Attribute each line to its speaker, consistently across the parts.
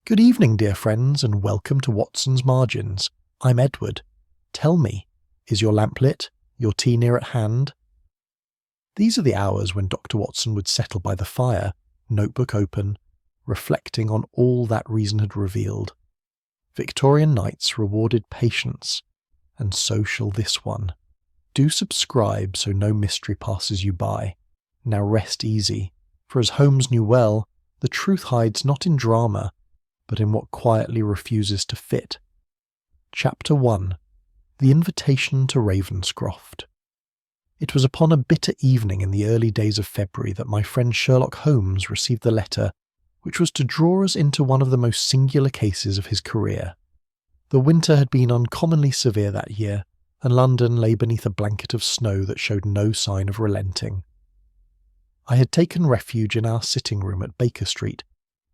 Speaker 1: Good evening, dear friends, and welcome to Watson's Margins. I'm Edward. Tell me, is your lamp lit? Your tea near at hand? These are the hours when Dr. Watson would settle by the fire, notebook open, reflecting on all that reason had revealed. Victorian nights rewarded patience, and so shall this one. Do subscribe so no mystery passes you by. Now rest easy, for as Holmes knew well, the truth hides not in drama, but in what quietly refuses to fit. Chapter 1. The Invitation to Ravenscroft. It was upon a bitter evening in the early days of February that my friend Sherlock Holmes received the letter which was to draw us into one of the most singular cases of his career. The winter had been uncommonly severe that year, and London lay beneath a blanket of snow that showed no sign of relenting. I had taken refuge in our sitting room at Baker Street,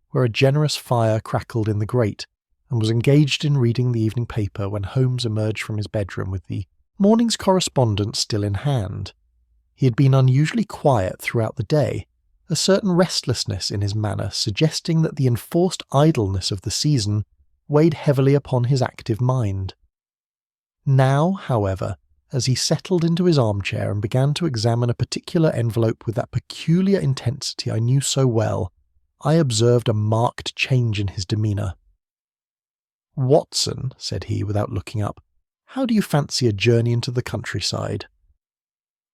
Speaker 1: where a generous fire crackled in the grate, and was engaged in reading the evening paper when Holmes emerged from his bedroom with the morning's correspondence still in hand. He had been unusually quiet throughout the day, a certain restlessness in his manner suggesting that the enforced idleness of the season weighed heavily upon his active mind. Now, however, as he settled into his armchair and began to examine a particular envelope with that peculiar intensity I knew so well, I observed a marked change in his demeanour. "Watson," said he without looking up, "how do you fancy a journey into the countryside?"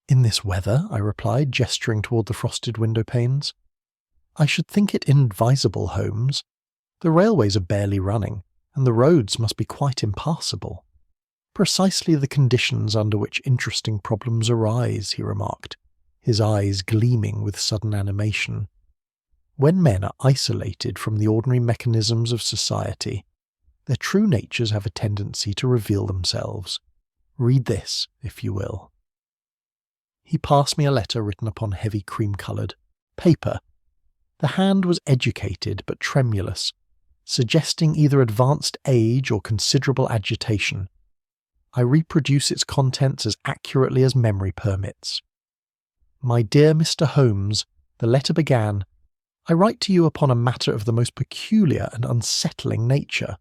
Speaker 1: "In this weather," I replied, gesturing toward the frosted window panes. "I should think it inadvisable, Holmes. The railways are barely running, and the roads must be quite impassable." "Precisely the conditions under which interesting problems arise," he remarked, his eyes gleaming with sudden animation. "When men are isolated from the ordinary mechanisms of society, their true natures have a tendency to reveal themselves. Read this, if you will." He passed me a letter written upon heavy cream-coloured paper. The hand was educated but tremulous, suggesting either advanced age or considerable agitation. I reproduce its contents as accurately as memory permits. "My dear Mr. Holmes," the letter began, "I write to you upon a matter of the most peculiar and unsettling nature.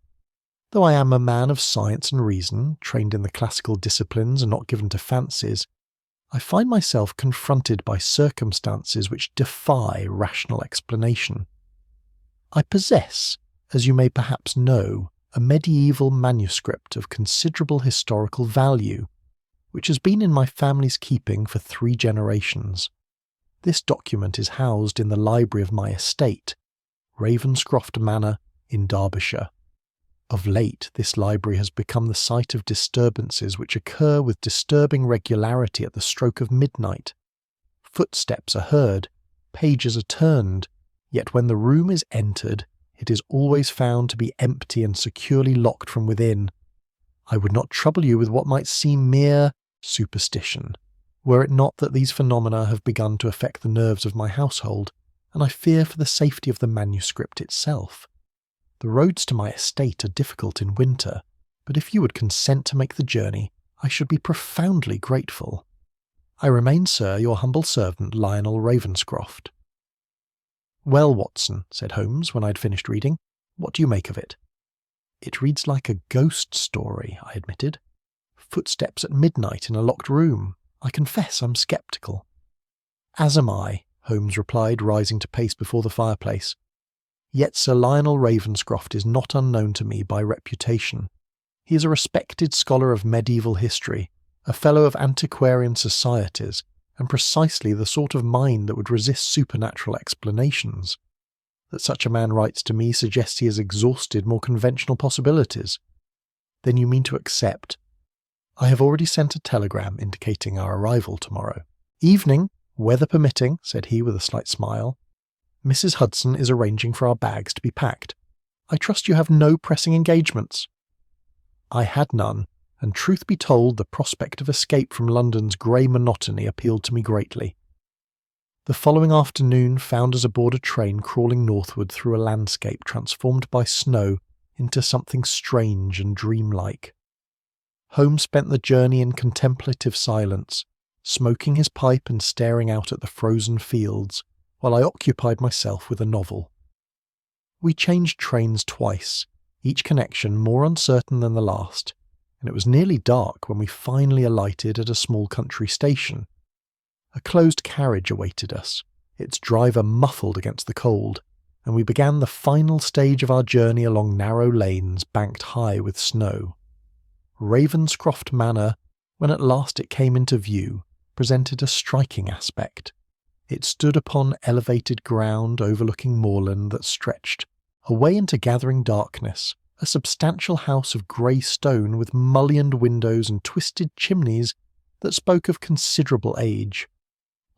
Speaker 1: Though I am a man of science and reason, trained in the classical disciplines and not given to fancies, I find myself confronted by circumstances which defy rational explanation. I possess, as you may perhaps know, a medieval manuscript of considerable historical value, which has been in my family's keeping for 3 generations. This document is housed in the library of my estate, Ravenscroft Manor in Derbyshire. Of late, this library has become the site of disturbances which occur with disturbing regularity at the stroke of midnight. Footsteps are heard, pages are turned, yet when the room is entered, it is always found to be empty and securely locked from within. I would not trouble you with what might seem mere superstition, were it not that these phenomena have begun to affect the nerves of my household, and I fear for the safety of the manuscript itself. The roads to my estate are difficult in winter, but if you would consent to make the journey, I should be profoundly grateful. I remain, sir, your humble servant, Lionel Ravenscroft." "Well, Watson," said Holmes when I had finished reading, "what do you make of it?" "It reads like a ghost story," I admitted. "Footsteps at midnight in a locked room. I confess I'm sceptical." "As am I," Holmes replied, rising to pace before the fireplace. "Yet Sir Lionel Ravenscroft is not unknown to me by reputation. He is a respected scholar of medieval history, a fellow of antiquarian societies, and precisely the sort of mind that would resist supernatural explanations. That such a man writes to me suggests he has exhausted more conventional possibilities." "Then you mean to accept?" "I have already sent a telegram indicating our arrival tomorrow." "Evening, weather permitting," said he with a slight smile. "Mrs. Hudson is arranging for our bags to be packed. I trust you have no pressing engagements." I had none, and truth be told, the prospect of escape from London's grey monotony appealed to me greatly. The following afternoon found us aboard a train crawling northward through a landscape transformed by snow into something strange and dreamlike. Holmes spent the journey in contemplative silence, smoking his pipe and staring out at the frozen fields, while I occupied myself with a novel. We changed trains twice, each connection more uncertain than the last, and it was nearly dark when we finally alighted at a small country station. A closed carriage awaited us, its driver muffled against the cold, and we began the final stage of our journey along narrow lanes banked high with snow. Ravenscroft Manor, when at last it came into view, presented a striking aspect. It stood upon elevated ground overlooking moorland that stretched away into gathering darkness, a substantial house of grey stone with mullioned windows and twisted chimneys that spoke of considerable age.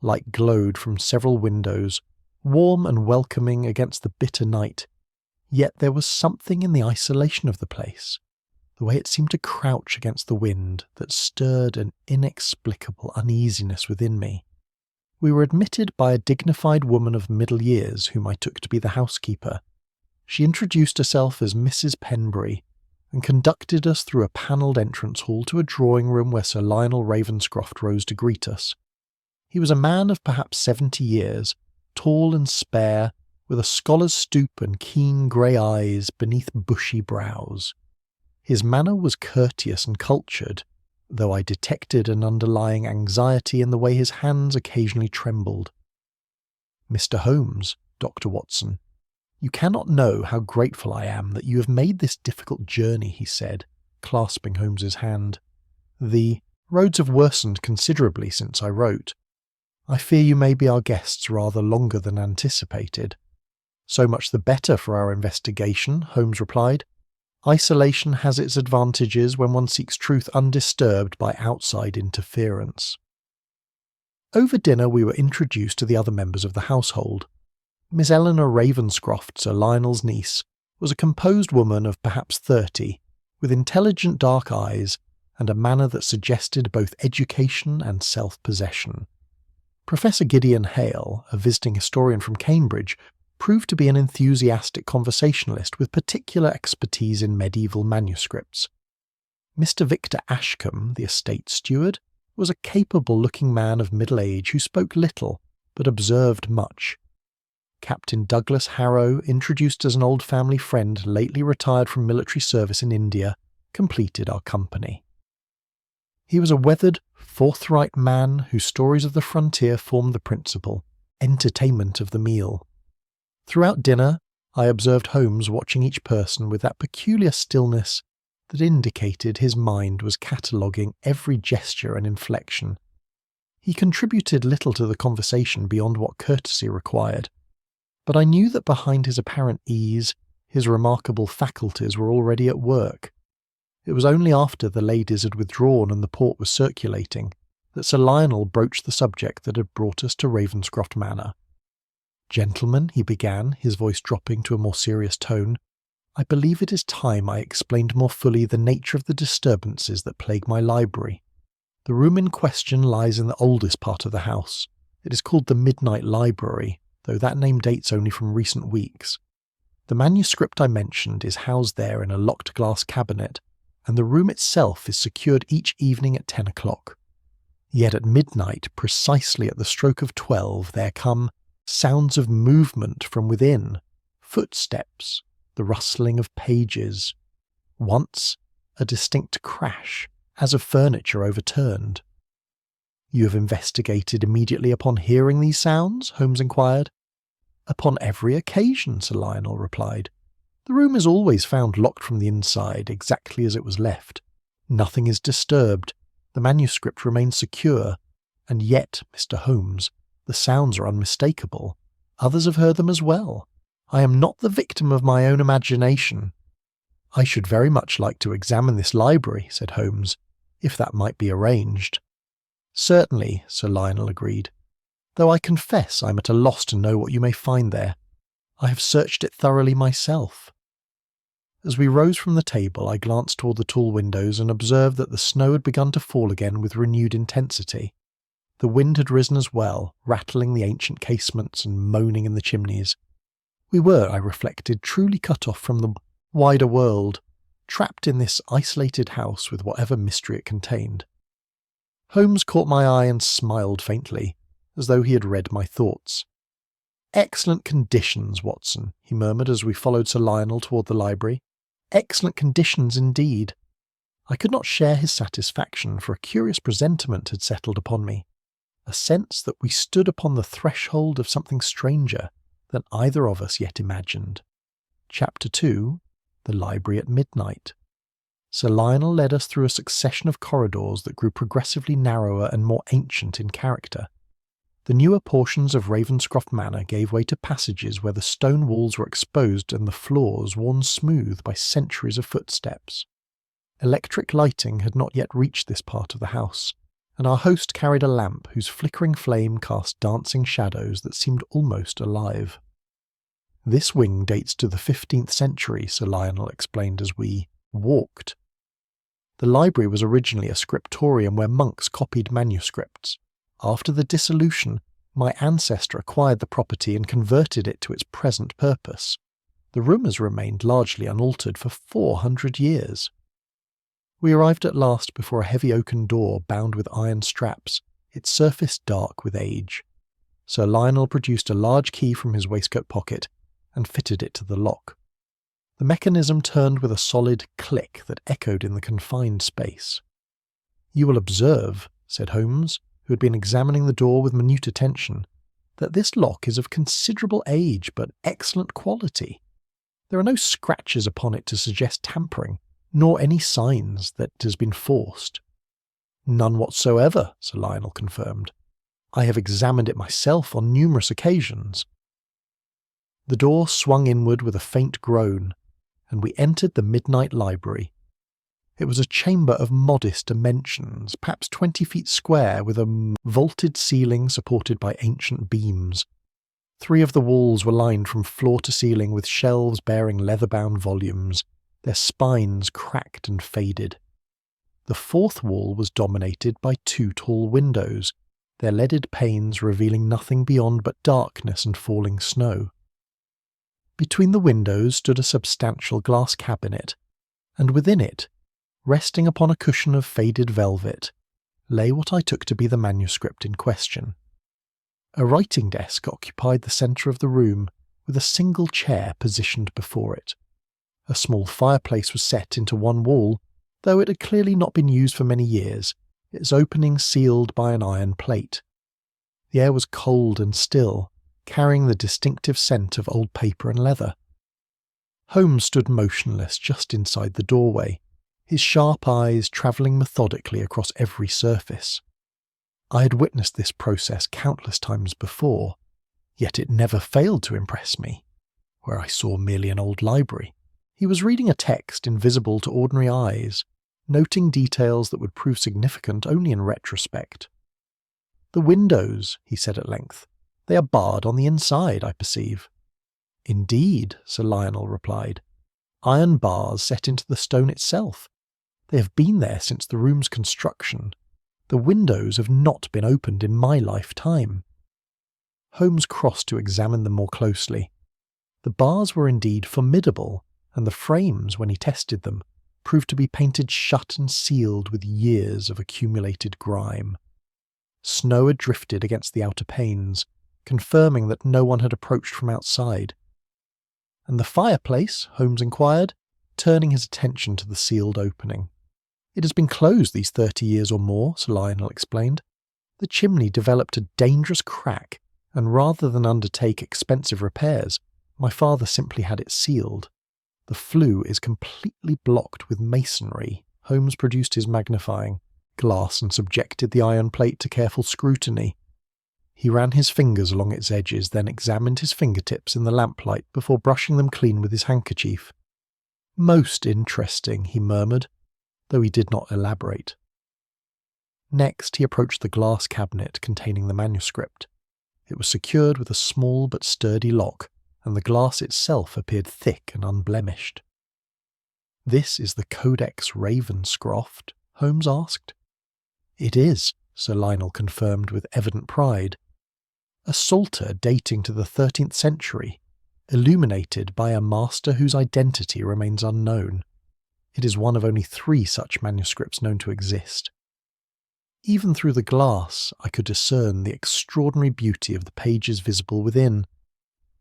Speaker 1: Light glowed from several windows, warm and welcoming against the bitter night, yet there was something in the isolation of the place, the way it seemed to crouch against the wind, that stirred an inexplicable uneasiness within me. We were admitted by a dignified woman of middle years whom I took to be the housekeeper. She introduced herself as Mrs. Penbury, and conducted us through a panelled entrance hall to a drawing-room where Sir Lionel Ravenscroft rose to greet us. He was a man of perhaps 70 years, tall and spare, with a scholar's stoop and keen grey eyes beneath bushy brows. His manner was courteous and cultured, though I detected an underlying anxiety in the way his hands occasionally trembled. "Mr. Holmes, Dr. Watson, you cannot know how grateful I am that you have made this difficult journey," he said, clasping Holmes's hand. "The roads have worsened considerably since I wrote. I fear you may be our guests rather longer than anticipated." "So much the better for our investigation," Holmes replied. "Isolation has its advantages when one seeks truth undisturbed by outside interference." Over dinner we were introduced to the other members of the household. Miss Eleanor Ravenscroft, Sir Lionel's niece, was a composed woman of perhaps 30, with intelligent dark eyes and a manner that suggested both education and self-possession. Professor Gideon Hale, a visiting historian from Cambridge, proved to be an enthusiastic conversationalist with particular expertise in medieval manuscripts. Mr. Victor Ashcombe, the estate steward, was a capable-looking man of middle age who spoke little, but observed much. Captain Douglas Harrow, introduced as an old family friend lately retired from military service in India, completed our company. He was a weathered, forthright man whose stories of the frontier formed the principal entertainment of the meal. Throughout dinner, I observed Holmes watching each person with that peculiar stillness that indicated his mind was cataloguing every gesture and inflection. He contributed little to the conversation beyond what courtesy required, but I knew that behind his apparent ease, his remarkable faculties were already at work. It was only after the ladies had withdrawn and the port was circulating that Sir Lionel broached the subject that had brought us to Ravenscroft Manor. "Gentlemen," he began, his voice dropping to a more serious tone, "I believe it is time I explained more fully the nature of the disturbances that plague my library. The room in question lies in the oldest part of the house. It is called the Midnight Library, though that name dates only from recent weeks. The manuscript I mentioned is housed there in a locked glass cabinet, and the room itself is secured each evening at 10 o'clock. Yet at midnight, precisely at the stroke of 12, there come sounds of movement from within, footsteps, the rustling of pages. Once, a distinct crash, as of furniture overturned." "You have investigated immediately upon hearing these sounds?" Holmes inquired. "Upon every occasion," Sir Lionel replied. "The room is always found locked from the inside, exactly as it was left. Nothing is disturbed. The manuscript remains secure. And yet, Mr. Holmes, the sounds are unmistakable. Others have heard them as well. I am not the victim of my own imagination." "I should very much like to examine this library," said Holmes, "if that might be arranged." "Certainly," Sir Lionel agreed, "though I confess I am at a loss to know what you may find there. I have searched it thoroughly myself." As we rose from the table, I glanced toward the tall windows and observed that the snow had begun to fall again with renewed intensity. The wind had risen as well, rattling the ancient casements and moaning in the chimneys. We were, I reflected, truly cut off from the wider world, trapped in this isolated house with whatever mystery it contained. Holmes caught my eye and smiled faintly, as though he had read my thoughts. "Excellent conditions, Watson," he murmured as we followed Sir Lionel toward the library. "Excellent conditions indeed." I could not share his satisfaction, for a curious presentiment had settled upon me, a sense that we stood upon the threshold of something stranger than either of us yet imagined. Chapter 2. The Library at Midnight. Sir Lionel led us through a succession of corridors that grew progressively narrower and more ancient in character. The newer portions of Ravenscroft Manor gave way to passages where the stone walls were exposed and the floors worn smooth by centuries of footsteps. Electric lighting had not yet reached this part of the house, and our host carried a lamp whose flickering flame cast dancing shadows that seemed almost alive. "This wing dates to the 15th century, Sir Lionel explained as we walked. The library was originally a scriptorium where monks copied manuscripts. After the dissolution, my ancestor acquired the property and converted it to its present purpose. The room has remained largely unaltered for 400 years. We arrived at last before a heavy oaken door bound with iron straps, its surface dark with age. Sir Lionel produced a large key from his waistcoat pocket and fitted it to the lock. The mechanism turned with a solid click that echoed in the confined space. "You will observe," said Holmes, who had been examining the door with minute attention, "that this lock is of considerable age but excellent quality. There are no scratches upon it to suggest tampering, nor any signs that it has been forced." "None whatsoever," Sir Lionel confirmed. "I have examined it myself on numerous occasions." The door swung inward with a faint groan, and we entered the midnight library. It was a chamber of modest dimensions, perhaps 20 feet square, with a vaulted ceiling supported by ancient beams. 3 of the walls were lined from floor to ceiling with shelves bearing leather-bound volumes, their spines cracked and faded. The 4th wall was dominated by 2 tall windows, their leaded panes revealing nothing beyond but darkness and falling snow. Between the windows stood a substantial glass cabinet, and within it, resting upon a cushion of faded velvet, lay what I took to be the manuscript in question. A writing desk occupied the centre of the room, with a single chair positioned before it. A small fireplace was set into one wall, though it had clearly not been used for many years, its opening sealed by an iron plate. The air was cold and still, carrying the distinctive scent of old paper and leather. Holmes stood motionless just inside the doorway, his sharp eyes travelling methodically across every surface. I had witnessed this process countless times before, yet it never failed to impress me. Where I saw merely an old library, he was reading a text invisible to ordinary eyes, noting details that would prove significant only in retrospect. "The windows," he said at length. "They are barred on the inside, I perceive." "Indeed," Sir Lionel replied. "Iron bars set into the stone itself. They have been there since the room's construction. The windows have not been opened in my lifetime." Holmes crossed to examine them more closely. The bars were indeed formidable, and the frames, when he tested them, proved to be painted shut and sealed with years of accumulated grime. Snow had drifted against the outer panes, confirming that no one had approached from outside. "And the fireplace?" Holmes inquired, turning his attention to the sealed opening. "It has been closed these 30 years or more," Sir Lionel explained. "The chimney developed a dangerous crack, and rather than undertake expensive repairs, my father simply had it sealed. The flue is completely blocked with masonry." Holmes produced his magnifying glass and subjected the iron plate to careful scrutiny. He ran his fingers along its edges, then examined his fingertips in the lamplight before brushing them clean with his handkerchief. "Most interesting," he murmured, though he did not elaborate. Next, he approached the glass cabinet containing the manuscript. It was secured with a small but sturdy lock, and the glass itself appeared thick and unblemished. "This is the Codex Ravenscroft?" Holmes asked. "It is," Sir Lionel confirmed with evident pride. "A psalter dating to the 13th century, illuminated by a master whose identity remains unknown. It is one of only 3 such manuscripts known to exist." Even through the glass, I could discern the extraordinary beauty of the pages visible within,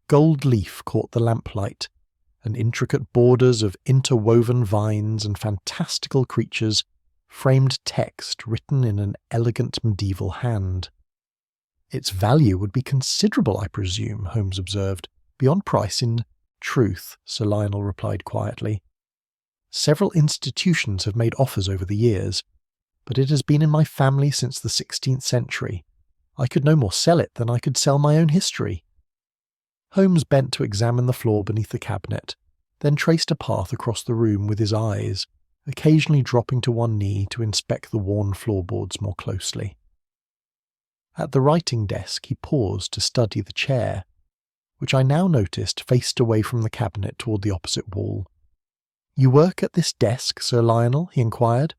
Speaker 1: Gold leaf caught the lamplight, and intricate borders of interwoven vines and fantastical creatures framed text written in an elegant medieval hand. Its value would be considerable, I presume, Holmes observed. Beyond price, in truth, Sir Lionel replied quietly. Several institutions have made offers over the years, but it has been in my family since the 16th century. I could no more sell it than I could sell my own history. Holmes bent to examine the floor beneath the cabinet, then traced a path across the room with his eyes, occasionally dropping to one knee to inspect the worn floorboards more closely. At the writing desk he paused to study the chair, which I now noticed faced away from the cabinet toward the opposite wall. "You work at this desk, Sir Lionel?" he inquired.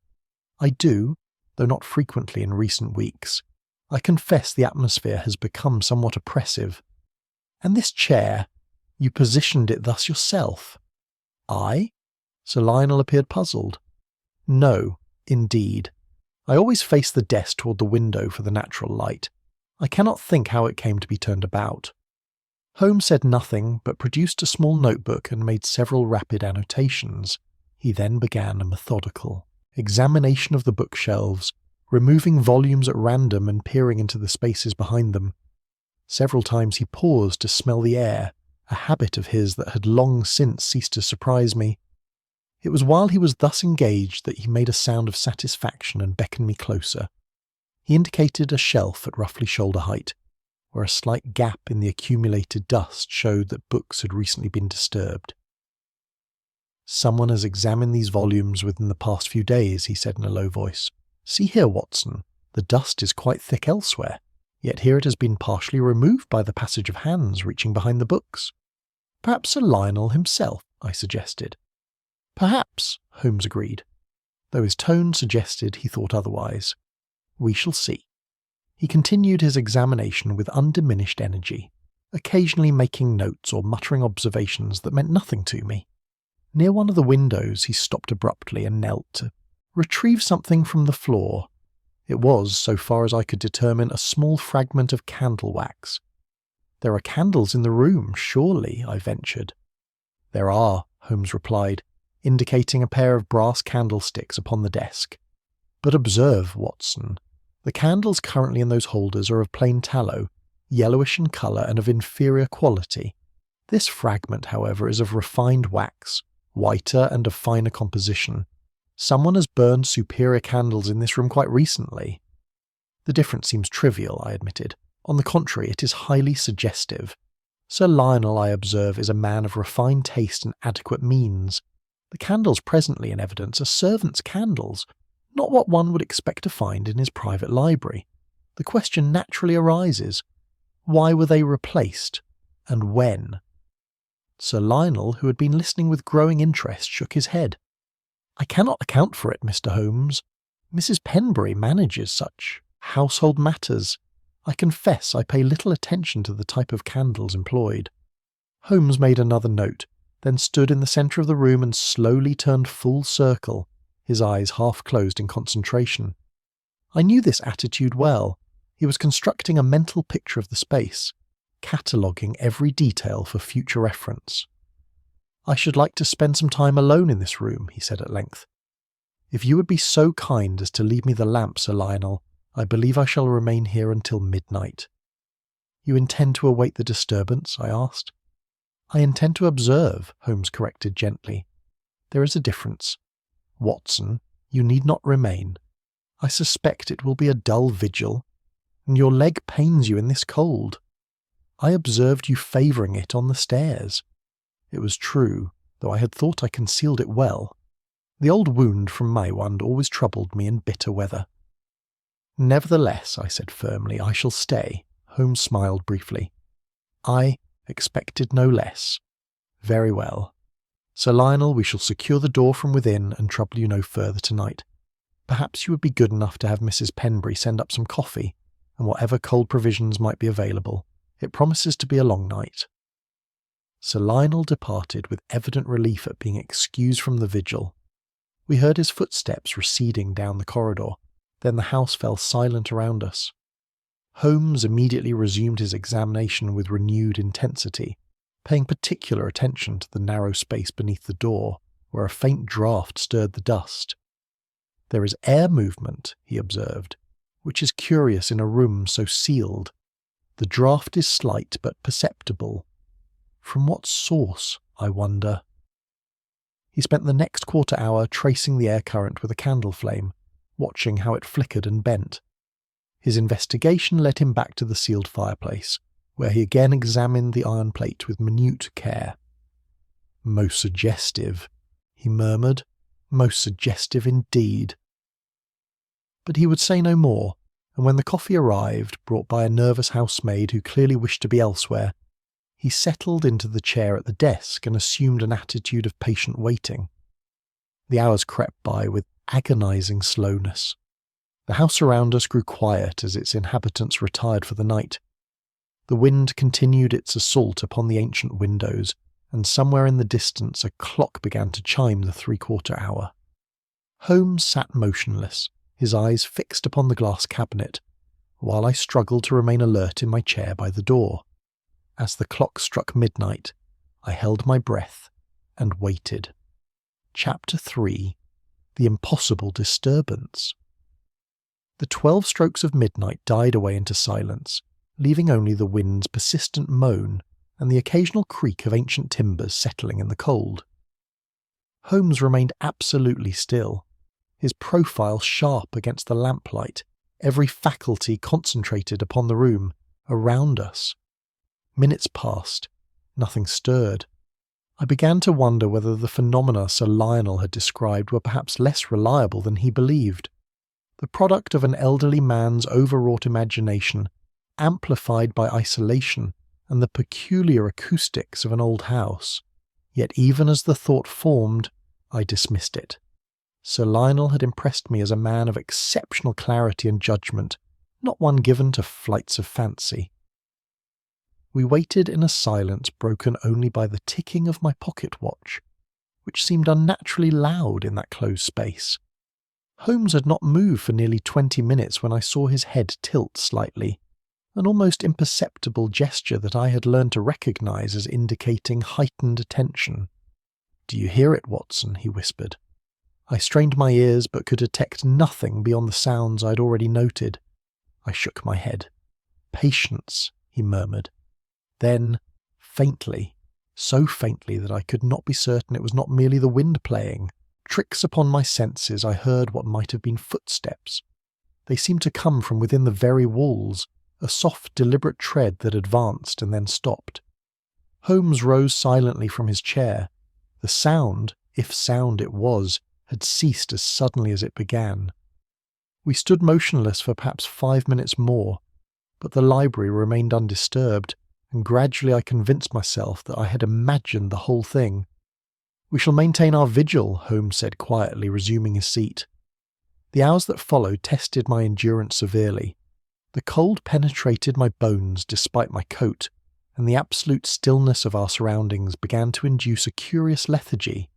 Speaker 1: "I do, though not frequently in recent weeks. I confess the atmosphere has become somewhat oppressive. And this chair, you positioned it thus yourself?" "I?" Sir Lionel appeared puzzled. "No, indeed. I always face the desk toward the window for the natural light. I cannot think how it came to be turned about." Holmes said nothing, but produced a small notebook and made several rapid annotations. He then began a methodical examination of the bookshelves, removing volumes at random and peering into the spaces behind them. Several times he paused to smell the air, a habit of his that had long since ceased to surprise me. It was while he was thus engaged that he made a sound of satisfaction and beckoned me closer. He indicated a shelf at roughly shoulder height, where a slight gap in the accumulated dust showed that books had recently been disturbed. "Someone has examined these volumes within the past few days," he said in a low voice. "See here, Watson, the dust is quite thick elsewhere, yet here it has been partially removed by the passage of hands reaching behind the books." "Perhaps Sir Lionel himself," I suggested. "Perhaps," Holmes agreed, though his tone suggested he thought otherwise. "We shall see." He continued his examination with undiminished energy, occasionally making notes or muttering observations that meant nothing to me. Near one of the windows he stopped abruptly and knelt to retrieve something from the floor. It was, so far as I could determine, a small fragment of candle wax. "There are candles in the room, surely," I ventured. "There are," Holmes replied, indicating a pair of brass candlesticks upon the desk. "But observe, Watson, the candles currently in those holders are of plain tallow, yellowish in colour and of inferior quality. This fragment, however, is of refined wax, whiter and of finer composition. Someone has burned superior candles in this room quite recently." "The difference seems trivial," I admitted. "On the contrary, it is highly suggestive. Sir Lionel, I observe, is a man of refined taste and adequate means. The candles presently in evidence are servants' candles, not what one would expect to find in his private library. The question naturally arises, why were they replaced, and when?" Sir Lionel, who had been listening with growing interest, shook his head. "I cannot account for it, Mr. Holmes. Mrs. Penbury manages such household matters. I confess I pay little attention to the type of candles employed." Holmes made another note, then stood in the centre of the room and slowly turned full circle, his eyes half closed in concentration. I knew this attitude well. He was constructing a mental picture of the space, cataloguing every detail for future reference. "I should like to spend some time alone in this room," he said at length. "If you would be so kind as to leave me the lamp, Sir Lionel, I believe I shall remain here until midnight." "You intend to await the disturbance?" I asked. "I intend to observe," Holmes corrected gently. "There is a difference. Watson, you need not remain. I suspect it will be a dull vigil, and your leg pains you in this cold. I observed you favouring it on the stairs. It was true, though I had thought I concealed it well. The old wound from Maiwand always troubled me in bitter weather." "Nevertheless," I said firmly, "I shall stay." Holmes smiled briefly. "I expected no less. Very well. Sir Lionel, we shall secure the door from within and trouble you no further tonight. Perhaps you would be good enough to have Mrs. Penbury send up some coffee, and whatever cold provisions might be available. It promises to be a long night." Sir Lionel departed with evident relief at being excused from the vigil. We heard his footsteps receding down the corridor, then the house fell silent around us. Holmes immediately resumed his examination with renewed intensity, paying particular attention to the narrow space beneath the door, where a faint draught stirred the dust. "There is air movement," he observed, "which is curious in a room so sealed. The draught is slight but perceptible. From what source, I wonder?" He spent the next quarter hour tracing the air current with a candle flame, watching how it flickered and bent. His investigation led him back to the sealed fireplace, where he again examined the iron plate with minute care. "Most suggestive," he murmured. "Most suggestive indeed." But he would say no more, and when the coffee arrived, brought by a nervous housemaid who clearly wished to be elsewhere, he settled into the chair at the desk and assumed an attitude of patient waiting. The hours crept by with agonizing slowness. The house around us grew quiet as its inhabitants retired for the night. The wind continued its assault upon the ancient windows, and somewhere in the distance a clock began to chime the 3/4 hour. Holmes sat motionless, his eyes fixed upon the glass cabinet, while I struggled to remain alert in my chair by the door. As the clock struck midnight, I held my breath and waited. Chapter 3: The Impossible Disturbance. The 12 strokes of midnight died away into silence, leaving only the wind's persistent moan and the occasional creak of ancient timbers settling in the cold. Holmes remained absolutely still, his profile sharp against the lamplight, every faculty concentrated upon the room, around us. Minutes passed. Nothing stirred. I began to wonder whether the phenomena Sir Lionel had described were perhaps less reliable than he believed. The product of an elderly man's overwrought imagination, amplified by isolation and the peculiar acoustics of an old house. Yet even as the thought formed, I dismissed it. Sir Lionel had impressed me as a man of exceptional clarity and judgment, not one given to flights of fancy. We waited in a silence broken only by the ticking of my pocket watch, which seemed unnaturally loud in that closed space. Holmes had not moved for nearly 20 minutes when I saw his head tilt slightly, an almost imperceptible gesture that I had learned to recognize as indicating heightened attention. "Do you hear it, Watson?" he whispered. I strained my ears but could detect nothing beyond the sounds I had already noted. I shook my head. "Patience," he murmured. Then, faintly, so faintly that I could not be certain it was not merely the wind playing, tricks upon my senses, I heard what might have been footsteps. They seemed to come from within the very walls, a soft, deliberate tread that advanced and then stopped. Holmes rose silently from his chair. The sound, if sound it was, had ceased as suddenly as it began. We stood motionless for perhaps 5 minutes more, but the library remained undisturbed, and gradually I convinced myself that I had imagined the whole thing. "We shall maintain our vigil," Holmes said quietly, resuming his seat. The hours that followed tested my endurance severely. The cold penetrated my bones despite my coat, and the absolute stillness of our surroundings began to induce a curious lethargy.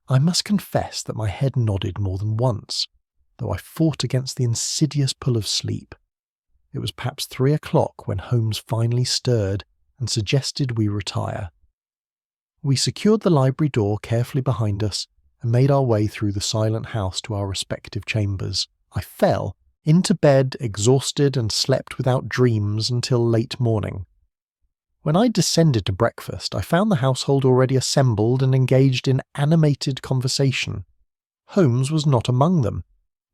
Speaker 1: I must confess that my head nodded more than once, though I fought against the insidious pull of sleep. It was perhaps 3 o'clock when Holmes finally stirred and suggested we retire. We secured the library door carefully behind us and made our way through the silent house to our respective chambers. I fell into bed exhausted and slept without dreams until late morning. When I descended to breakfast, I found the household already assembled and engaged in animated conversation. Holmes was not among them,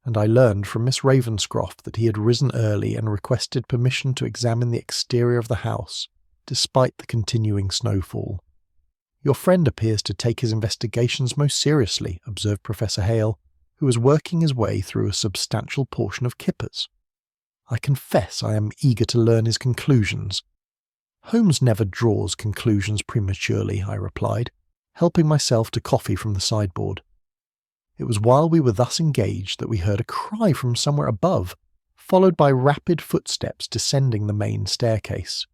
Speaker 1: and I learned from Miss Ravenscroft that he had risen early and requested permission to examine the exterior of the house, despite the continuing snowfall. "Your friend appears to take his investigations most seriously," observed Professor Hale, who was working his way through a substantial portion of Kippers. "I confess I am eager to learn his conclusions." "Holmes never draws conclusions prematurely," I replied, helping myself to coffee from the sideboard. It was while we were thus engaged that we heard a cry from somewhere above, followed by rapid footsteps descending the main staircase.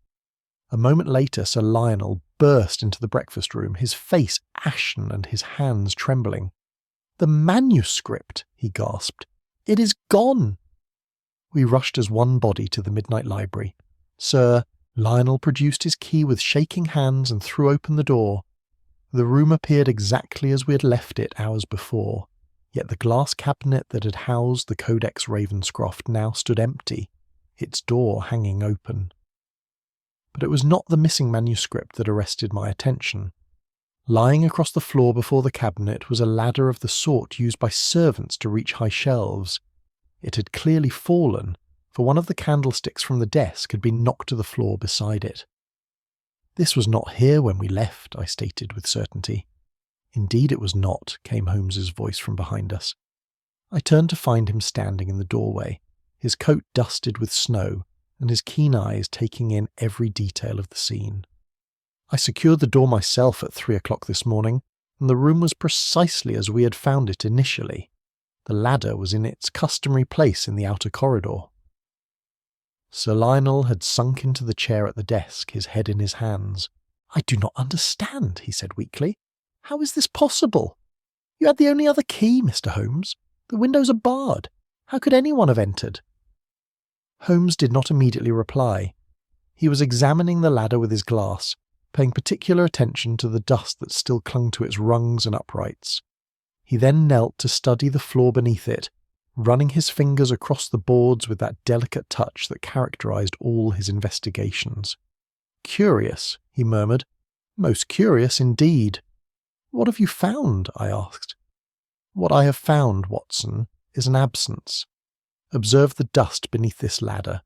Speaker 1: A moment later Sir Lionel burst into the breakfast room, his face ashen and his hands trembling. "The manuscript!" he gasped. "It is gone!" We rushed as one body to the midnight library. "Sir, Lionel produced his key with shaking hands and threw open the door. The room appeared exactly as we had left it hours before, yet the glass cabinet that had housed the Codex Ravenscroft now stood empty, its door hanging open. But it was not the missing manuscript that arrested my attention. Lying across the floor before the cabinet was a ladder of the sort used by servants to reach high shelves. It had clearly fallen, for one of the candlesticks from the desk had been knocked to the floor beside it. "This was not here when we left," I stated with certainty. "Indeed it was not," came Holmes's voice from behind us. I turned to find him standing in the doorway, his coat dusted with snow, and his keen eyes taking in every detail of the scene. "I secured the door myself at 3 o'clock this morning, and the room was precisely as we had found it initially. The ladder was in its customary place in the outer corridor." Sir Lionel had sunk into the chair at the desk, his head in his hands. "I do not understand," he said weakly. "How is this possible? You had the only other key, Mr. Holmes. The windows are barred. How could anyone have entered?" Holmes did not immediately reply. He was examining the ladder with his glass, paying particular attention to the dust that still clung to its rungs and uprights. He then knelt to study the floor beneath it, running his fingers across the boards with that delicate touch that characterized all his investigations. "Curious," he murmured. "Most curious indeed." "What have you found?" I asked. "What I have found, Watson, is an absence. Observe the dust beneath this ladder.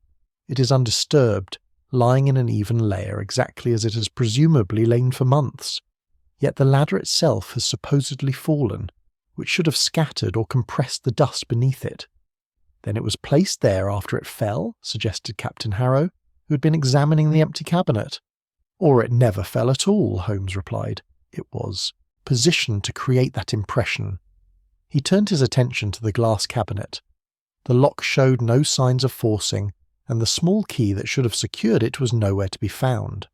Speaker 1: It is undisturbed, lying in an even layer exactly as it has presumably lain for months. Yet the ladder itself has supposedly fallen, which should have scattered or compressed the dust beneath it." "Then it was placed there after it fell?" suggested Captain Harrow, who had been examining the empty cabinet. "Or it never fell at all," Holmes replied. "It was positioned to create that impression." He turned his attention to the glass cabinet. The lock showed no signs of forcing, and the small key that should have secured it was nowhere to be found.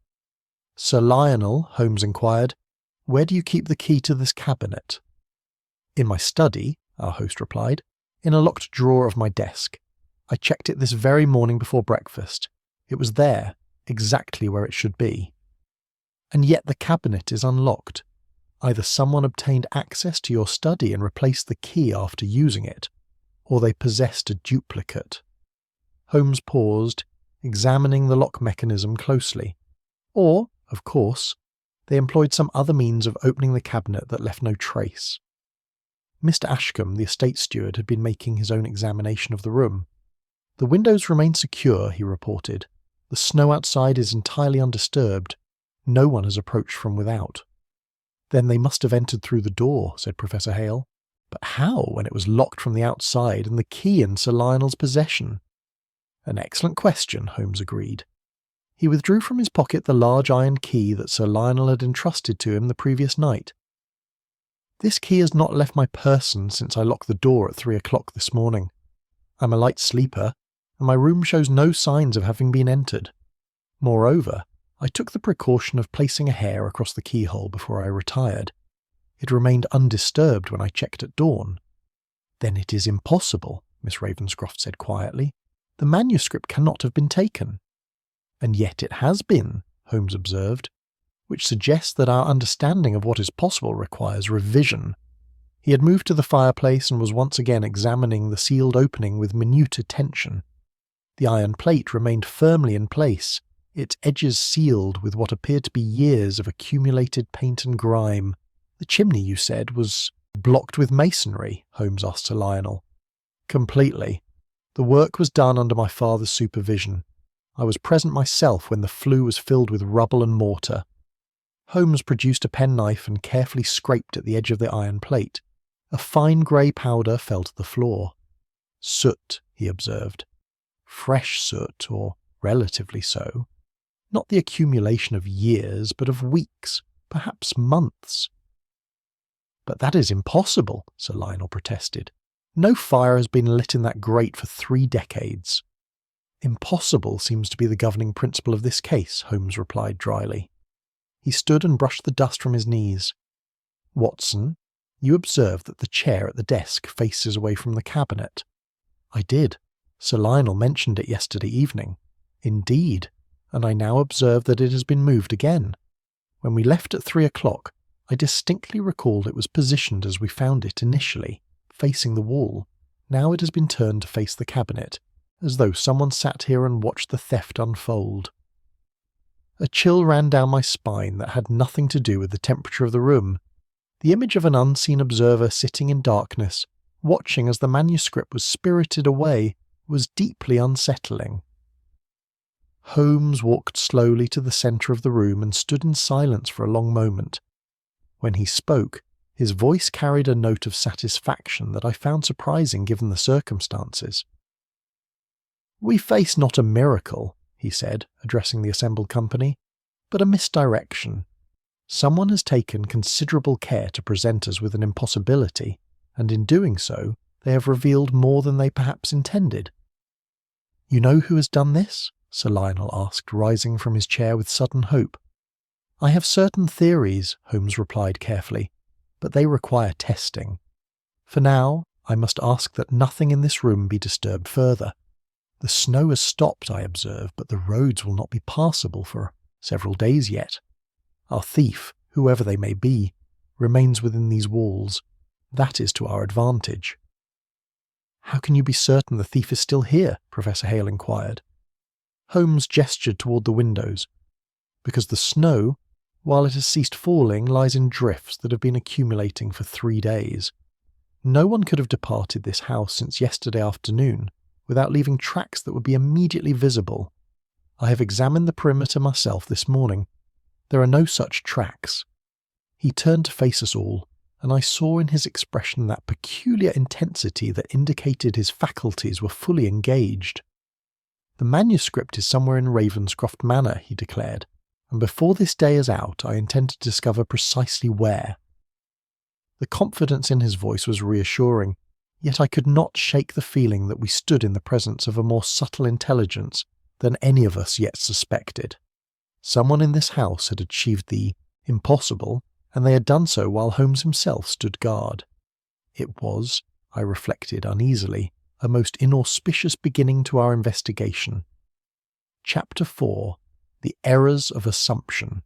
Speaker 1: "Sir Lionel," Holmes inquired, "where do you keep the key to this cabinet?" "In my study," our host replied, "in a locked drawer of my desk. I checked it this very morning before breakfast. It was there, exactly where it should be." "And yet the cabinet is unlocked. Either someone obtained access to your study and replaced the key after using it, or they possessed a duplicate." Holmes paused, examining the lock mechanism closely. "Or, of course, they employed some other means of opening the cabinet that left no trace." Mr. Ashcombe, the estate steward, had been making his own examination of the room. "The windows remain secure," he reported. "The snow outside is entirely undisturbed. No one has approached from without." "Then they must have entered through the door," said Professor Hale. "But how, when it was locked from the outside and the key in Sir Lionel's possession?" "An excellent question," Holmes agreed. He withdrew from his pocket the large iron key that Sir Lionel had entrusted to him the previous night. "This key has not left my person since I locked the door at 3 o'clock this morning. I'm a light sleeper, and my room shows no signs of having been entered. Moreover, I took the precaution of placing a hair across the keyhole before I retired. It remained undisturbed when I checked at dawn." "Then it is impossible," Miss Ravenscroft said quietly. "The manuscript cannot have been taken." "And yet it has been," Holmes observed, "which suggests that our understanding of what is possible requires revision." He had moved to the fireplace and was once again examining the sealed opening with minute attention. The iron plate remained firmly in place, its edges sealed with what appeared to be years of accumulated paint and grime. "The chimney, you said, was blocked with masonry?" Holmes asked Sir Lionel. "Completely. The work was done under my father's supervision. I was present myself when the flue was filled with rubble and mortar." Holmes produced a penknife and carefully scraped at the edge of the iron plate. A fine grey powder fell to the floor. "Soot," he observed. "Fresh soot, or relatively so. Not the accumulation of years, but of weeks, perhaps months." "But that is impossible," Sir Lionel protested. "No fire has been lit in that grate for 3 decades. "Impossible seems to be the governing principle of this case," Holmes replied dryly. He stood and brushed the dust from his knees. "Watson, you observed that the chair at the desk faces away from the cabinet." "I did. Sir Lionel mentioned it yesterday evening." "Indeed. and I now observe that it has been moved again. When we left at 3 o'clock, I distinctly recall it was positioned as we found it initially, facing the wall. Now it has been turned to face the cabinet, as though someone sat here and watched the theft unfold. A chill ran down my spine that had nothing to do with the temperature of the room. The image of an unseen observer sitting in darkness, watching as the manuscript was spirited away, was deeply unsettling. Holmes walked slowly to the centre of the room and stood in silence for a long moment. When he spoke, his voice carried a note of satisfaction that I found surprising given the circumstances. "We face not a miracle," he said, addressing the assembled company, "but a misdirection. Someone has taken considerable care to present us with an impossibility, and in doing so, they have revealed more than they perhaps intended." "You know who has done this?" Sir Lionel asked, rising from his chair with sudden hope. "I have certain theories," Holmes replied carefully, "but they require testing. For now, I must ask that nothing in this room be disturbed further. The snow has stopped, I observe, but the roads will not be passable for several days yet. Our thief, whoever they may be, remains within these walls. That is to our advantage." "How can you be certain the thief is still here?" Professor Hale inquired. Holmes gestured toward the windows. "Because the snow, while it has ceased falling, lies in drifts that have been accumulating for 3 days. No one could have departed this house since yesterday afternoon without leaving tracks that would be immediately visible. I have examined the perimeter myself this morning. There are no such tracks." He turned to face us all, and I saw in his expression that peculiar intensity that indicated his faculties were fully engaged. "The manuscript is somewhere in Ravenscroft Manor," he declared, "and before this day is out I intend to discover precisely where." The confidence in his voice was reassuring, yet I could not shake the feeling that we stood in the presence of a more subtle intelligence than any of us yet suspected. Someone in this house had achieved the impossible, and they had done so while Holmes himself stood guard. It was, I reflected uneasily, a most inauspicious beginning to our investigation. Chapter 4. The Errors of Assumption.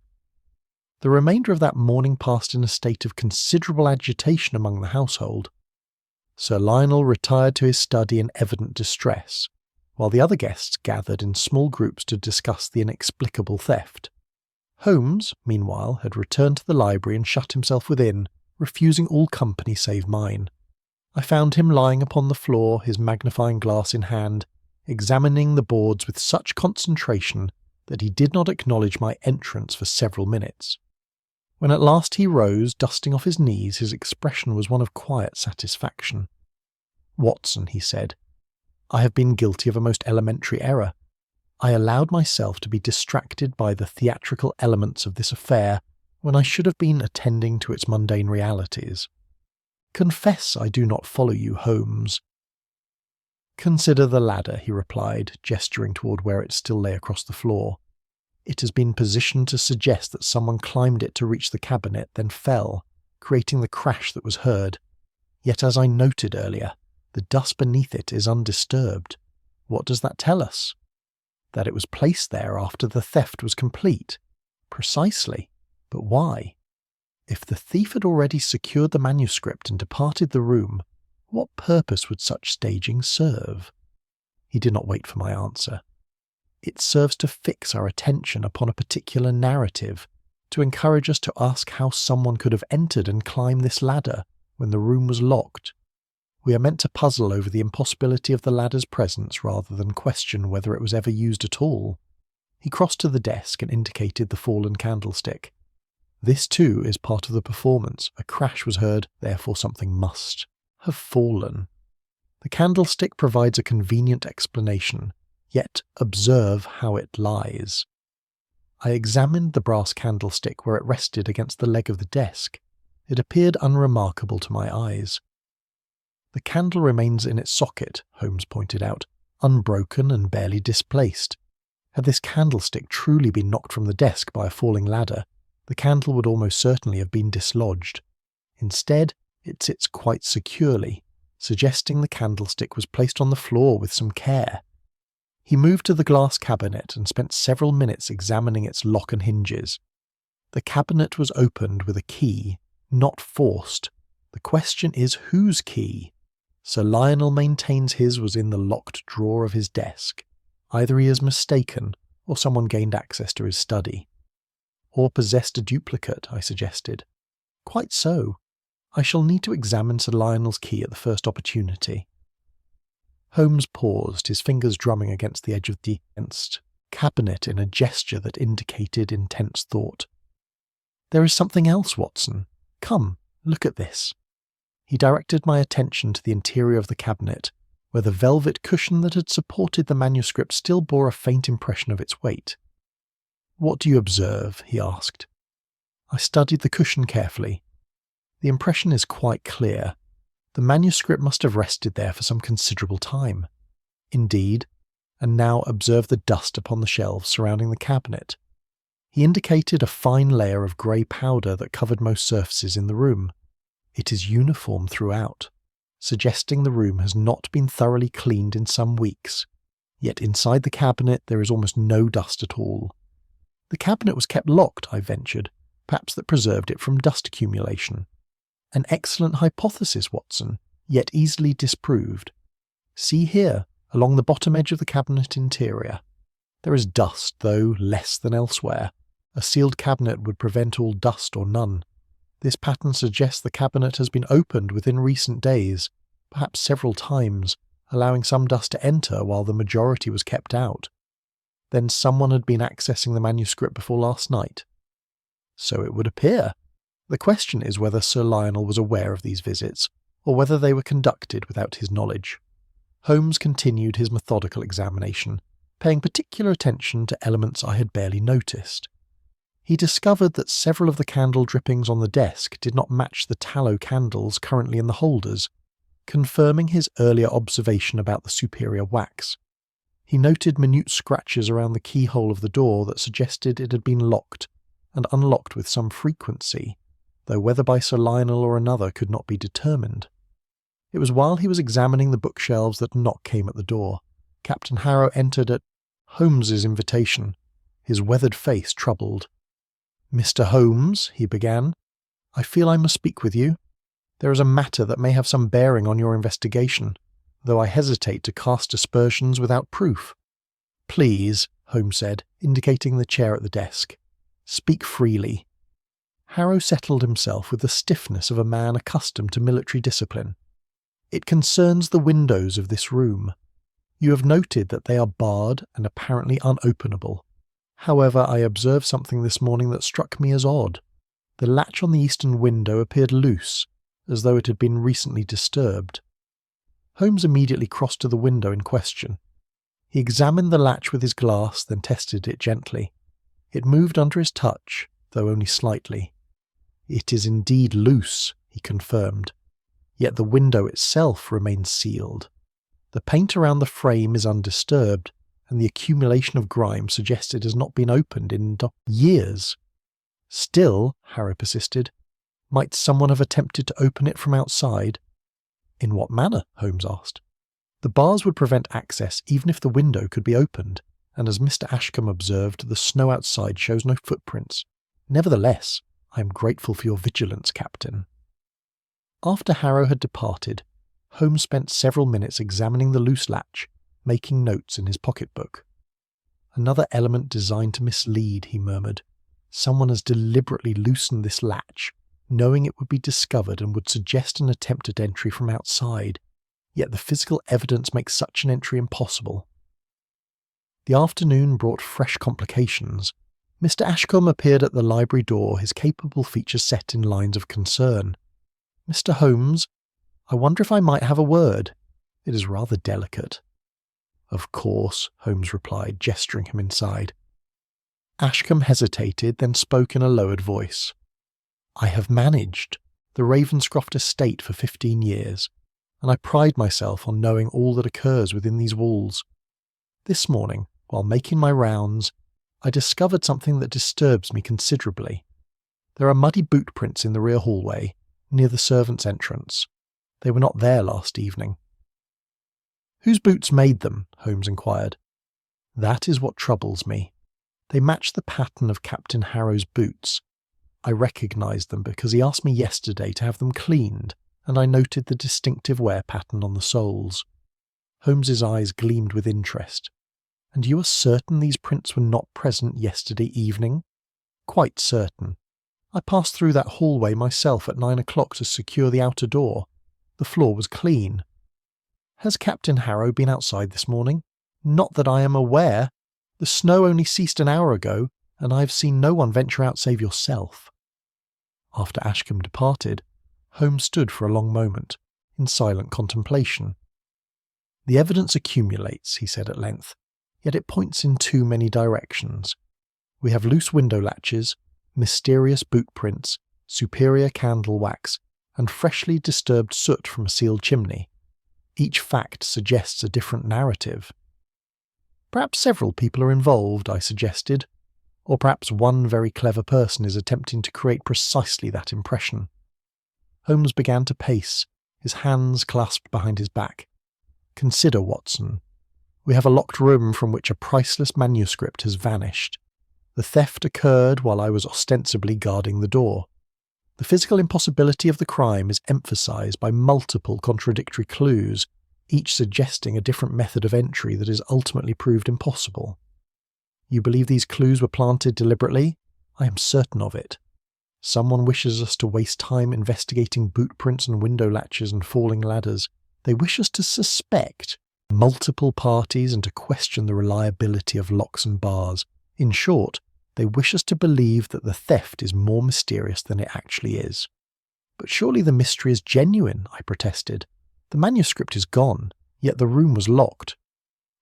Speaker 1: The remainder of that morning passed in a state of considerable agitation among the household. Sir Lionel retired to his study in evident distress, while the other guests gathered in small groups to discuss the inexplicable theft. Holmes, meanwhile, had returned to the library and shut himself within, refusing all company save mine. I found him lying upon the floor, his magnifying glass in hand, examining the boards with such concentration that he did not acknowledge my entrance for several minutes. When at last he rose, dusting off his knees, his expression was one of quiet satisfaction. "Watson," he said, "I have been guilty of a most elementary error. I allowed myself to be distracted by the theatrical elements of this affair when I should have been attending to its mundane realities. Confess I do not follow you, Holmes." "Consider the ladder," he replied, gesturing toward where it still lay across the floor. "It has been positioned to suggest that someone climbed it to reach the cabinet, then fell, creating the crash that was heard. Yet, as I noted earlier, the dust beneath it is undisturbed. What does that tell us? That it was placed there after the theft was complete. Precisely. But why? If the thief had already secured the manuscript and departed the room, what purpose would such staging serve?" He did not wait for my answer. "It serves to fix our attention upon a particular narrative, to encourage us to ask how someone could have entered and climbed this ladder when the room was locked. We are meant to puzzle over the impossibility of the ladder's presence rather than question whether it was ever used at all." He crossed to the desk and indicated the fallen candlestick. "This too is part of the performance. A crash was heard, therefore something must have fallen. The candlestick provides a convenient explanation, yet observe how it lies." I examined the brass candlestick where it rested against the leg of the desk. It appeared unremarkable to my eyes. "The candle remains in its socket," Holmes pointed out, "unbroken and barely displaced. Had this candlestick truly been knocked from the desk by a falling ladder, the candle would almost certainly have been dislodged. Instead, it sits quite securely, suggesting the candlestick was placed on the floor with some care." He moved to the glass cabinet and spent several minutes examining its lock and hinges. The cabinet was opened with a key, not forced. The question is whose key? Sir Lionel maintains his was in the locked drawer of his desk. Either he is mistaken, or someone gained access to his study. Or possessed a duplicate, I suggested. Quite so. I shall need to examine Sir Lionel's key at the first opportunity. Holmes paused, his fingers drumming against the edge of the cabinet in a gesture that indicated intense thought. There is something else, Watson. Come, look at this. He directed my attention to the interior of the cabinet, where the velvet cushion that had supported the manuscript still bore a faint impression of its weight. What do you observe? He asked. I studied the cushion carefully. The impression is quite clear. The manuscript must have rested there for some considerable time. Indeed, and now observe the dust upon the shelves surrounding the cabinet. He indicated a fine layer of grey powder that covered most surfaces in the room. It is uniform throughout, suggesting the room has not been thoroughly cleaned in some weeks. Yet inside the cabinet there is almost no dust at all. The cabinet was kept locked, I ventured. Perhaps that preserved it from dust accumulation. An excellent hypothesis, Watson, yet easily disproved. See here, along the bottom edge of the cabinet interior. There is dust, though less than elsewhere. A sealed cabinet would prevent all dust or none. This pattern suggests the cabinet has been opened within recent days, perhaps several times, allowing some dust to enter while the majority was kept out. Then someone had been accessing the manuscript before last night. So it would appear. The question is whether Sir Lionel was aware of these visits, or whether they were conducted without his knowledge. Holmes continued his methodical examination, paying particular attention to elements I had barely noticed. He discovered that several of the candle drippings on the desk did not match the tallow candles currently in the holders, confirming his earlier observation about the superior wax. He noted minute scratches around the keyhole of the door that suggested it had been locked, and unlocked with some frequency, though whether by Sir Lionel or another could not be determined. It was while he was examining the bookshelves that a knock came at the door. Captain Harrow entered at Holmes's invitation, his weathered face troubled. "Mr. Holmes," he began, "I feel I must speak with you. There is a matter that may have some bearing on your investigation, though I hesitate to cast aspersions without proof." "Please," Holmes said, indicating the chair at the desk. "Speak freely." Harrow settled himself with the stiffness of a man accustomed to military discipline. "It concerns the windows of this room. You have noted that they are barred and apparently unopenable. However, I observed something this morning that struck me as odd. The latch on the eastern window appeared loose, as though it had been recently disturbed." Holmes immediately crossed to the window in question. He examined the latch with his glass, then tested it gently. It moved under his touch, though only slightly. "It is indeed loose," he confirmed. "Yet the window itself remains sealed. The paint around the frame is undisturbed, and the accumulation of grime suggests it has not been opened in years." "Still," Harrow persisted, "might someone have attempted to open it from outside?" "In what manner?" Holmes asked. "The bars would prevent access even if the window could be opened, and as Mr. Ashcombe observed, the snow outside shows no footprints. Nevertheless, I am grateful for your vigilance, Captain." After Harrow had departed, Holmes spent several minutes examining the loose latch, making notes in his pocketbook. "Another element designed to mislead," he murmured. "Someone has deliberately loosened this latch, knowing it would be discovered and would suggest an attempt at entry from outside, yet the physical evidence makes such an entry impossible." The afternoon brought fresh complications. Mr. Ashcombe appeared at the library door, his capable features set in lines of concern. "Mr. Holmes, I wonder if I might have a word. It is rather delicate." "Of course," Holmes replied, gesturing him inside. Ashcombe hesitated, then spoke in a lowered voice. "I have managed the Ravenscroft estate for 15 years, and I pride myself on knowing all that occurs within these walls. This morning, while making my rounds, I discovered something that disturbs me considerably. There are muddy boot prints in the rear hallway, near the servants' entrance. They were not there last evening." "Whose boots made them?" Holmes inquired. That is what troubles me. They match the pattern of Captain Harrow's boots. I recognised them because he asked me yesterday to have them cleaned, and I noted the distinctive wear pattern on the soles. Holmes's eyes gleamed with interest. And you are certain these prints were not present yesterday evening? Quite certain. I passed through that hallway myself at 9 o'clock to secure the outer door. The floor was clean. Has Captain Harrow been outside this morning? Not that I am aware. The snow only ceased an hour ago, and I have seen no one venture out save yourself. After Ashcombe departed, Holmes stood for a long moment, in silent contemplation. The evidence accumulates, he said at length, yet it points in too many directions. We have loose window latches, mysterious boot prints, superior candle wax, and freshly disturbed soot from a sealed chimney. Each fact suggests a different narrative. Perhaps several people are involved, I suggested, or perhaps one very clever person is attempting to create precisely that impression. Holmes began to pace, his hands clasped behind his back. Consider, Watson. We have a locked room from which a priceless manuscript has vanished. The theft occurred while I was ostensibly guarding the door. The physical impossibility of the crime is emphasized by multiple contradictory clues, each suggesting a different method of entry that is ultimately proved impossible. You believe these clues were planted deliberately? I am certain of it. Someone wishes us to waste time investigating boot prints and window latches and falling ladders. They wish us to suspect multiple parties and to question the reliability of locks and bars. In short, they wish us to believe that the theft is more mysterious than it actually is. But surely the mystery is genuine, I protested. The manuscript is gone, yet the room was locked.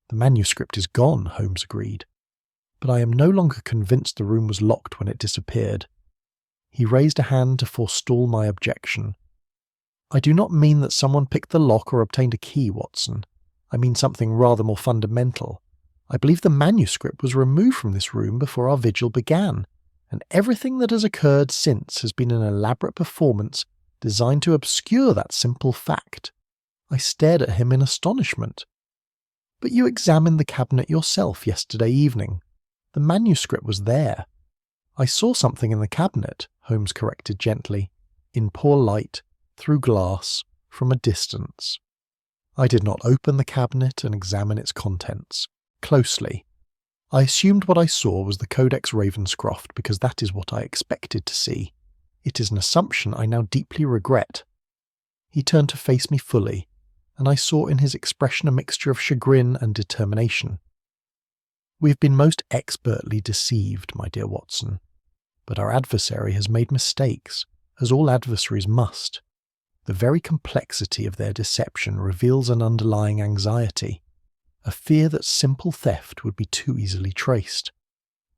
Speaker 1: The manuscript is gone, Holmes agreed. But I am no longer convinced the room was locked when it disappeared. He raised a hand to forestall my objection. I do not mean that someone picked the lock or obtained a key, Watson. I mean something rather more fundamental. I believe the manuscript was removed from this room before our vigil began, and everything that has occurred since has been an elaborate performance designed to obscure that simple fact. I stared at him in astonishment. But you examined the cabinet yourself yesterday evening. The manuscript was there. I saw something in the cabinet, Holmes corrected gently, in poor light, through glass, from a distance. I did not open the cabinet and examine its contents closely. I assumed what I saw was the Codex Ravenscroft because that is what I expected to see. It is an assumption I now deeply regret. He turned to face me fully, and I saw in his expression a mixture of chagrin and determination. We have been most expertly deceived, my dear Watson, but our adversary has made mistakes, as all adversaries must. The very complexity of their deception reveals an underlying anxiety, a fear that simple theft would be too easily traced.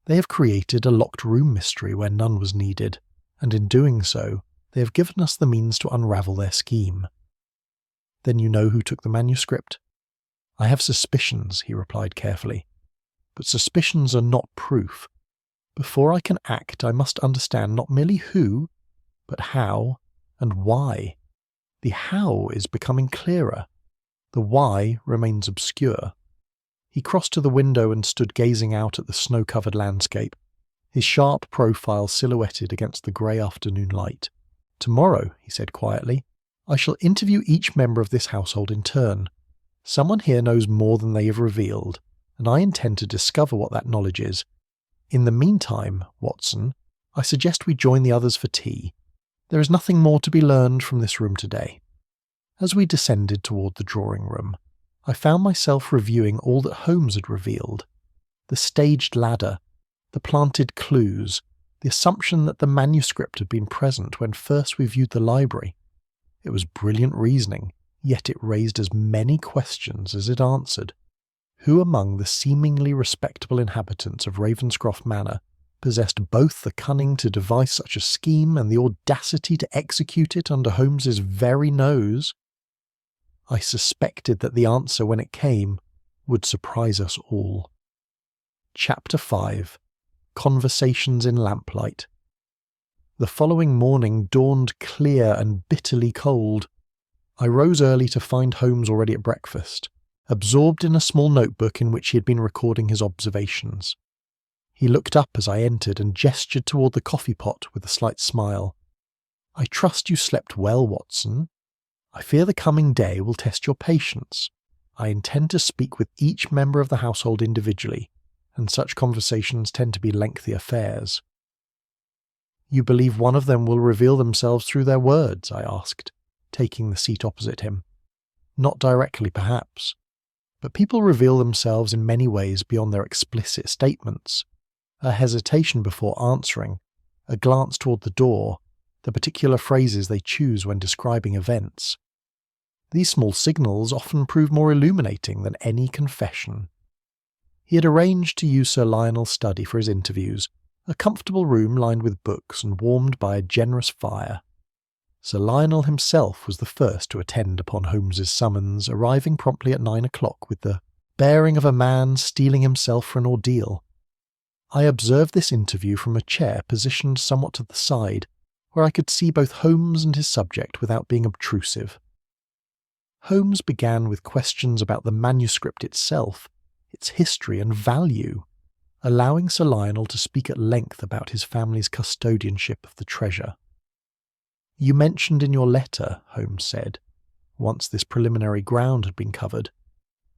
Speaker 1: They have created a locked room mystery where none was needed, and in doing so, they have given us the means to unravel their scheme. Then you know who took the manuscript? I have suspicions, he replied carefully, but suspicions are not proof. Before I can act, I must understand not merely who, but how and why. The how is becoming clearer. The why remains obscure. He crossed to the window and stood gazing out at the snow-covered landscape, his sharp profile silhouetted against the grey afternoon light. Tomorrow, he said quietly, I shall interview each member of this household in turn. Someone here knows more than they have revealed, and I intend to discover what that knowledge is. In the meantime, Watson, I suggest we join the others for tea. There is nothing more to be learned from this room today. As we descended toward the drawing-room, I found myself reviewing all that Holmes had revealed. The staged ladder, the planted clues, the assumption that the manuscript had been present when first we viewed the library. It was brilliant reasoning, yet it raised as many questions as it answered. Who among the seemingly respectable inhabitants of Ravenscroft Manor possessed both the cunning to devise such a scheme and the audacity to execute it under Holmes's very nose? I suspected that the answer, when it came, would surprise us all. Chapter 5. Conversations in Lamplight. The following morning dawned clear and bitterly cold. I rose early to find Holmes already at breakfast, absorbed in a small notebook in which he had been recording his observations. He looked up as I entered and gestured toward the coffee pot with a slight smile. "I trust you slept well, Watson. I fear the coming day will test your patience. I intend to speak with each member of the household individually, and such conversations tend to be lengthy affairs." "You believe one of them will reveal themselves through their words?" I asked, taking the seat opposite him. "Not directly, perhaps, but people reveal themselves in many ways beyond their explicit statements. A hesitation before answering, a glance toward the door, the particular phrases they choose when describing events. These small signals often prove more illuminating than any confession." He had arranged to use Sir Lionel's study for his interviews, a comfortable room lined with books and warmed by a generous fire. Sir Lionel himself was the first to attend upon Holmes's summons, arriving promptly at 9 o'clock with the bearing of a man steeling himself for an ordeal. I observed this interview from a chair positioned somewhat to the side, where I could see both Holmes and his subject without being obtrusive. Holmes began with questions about the manuscript itself, its history and value, allowing Sir Lionel to speak at length about his family's custodianship of the treasure. "You mentioned in your letter," Holmes said, once this preliminary ground had been covered,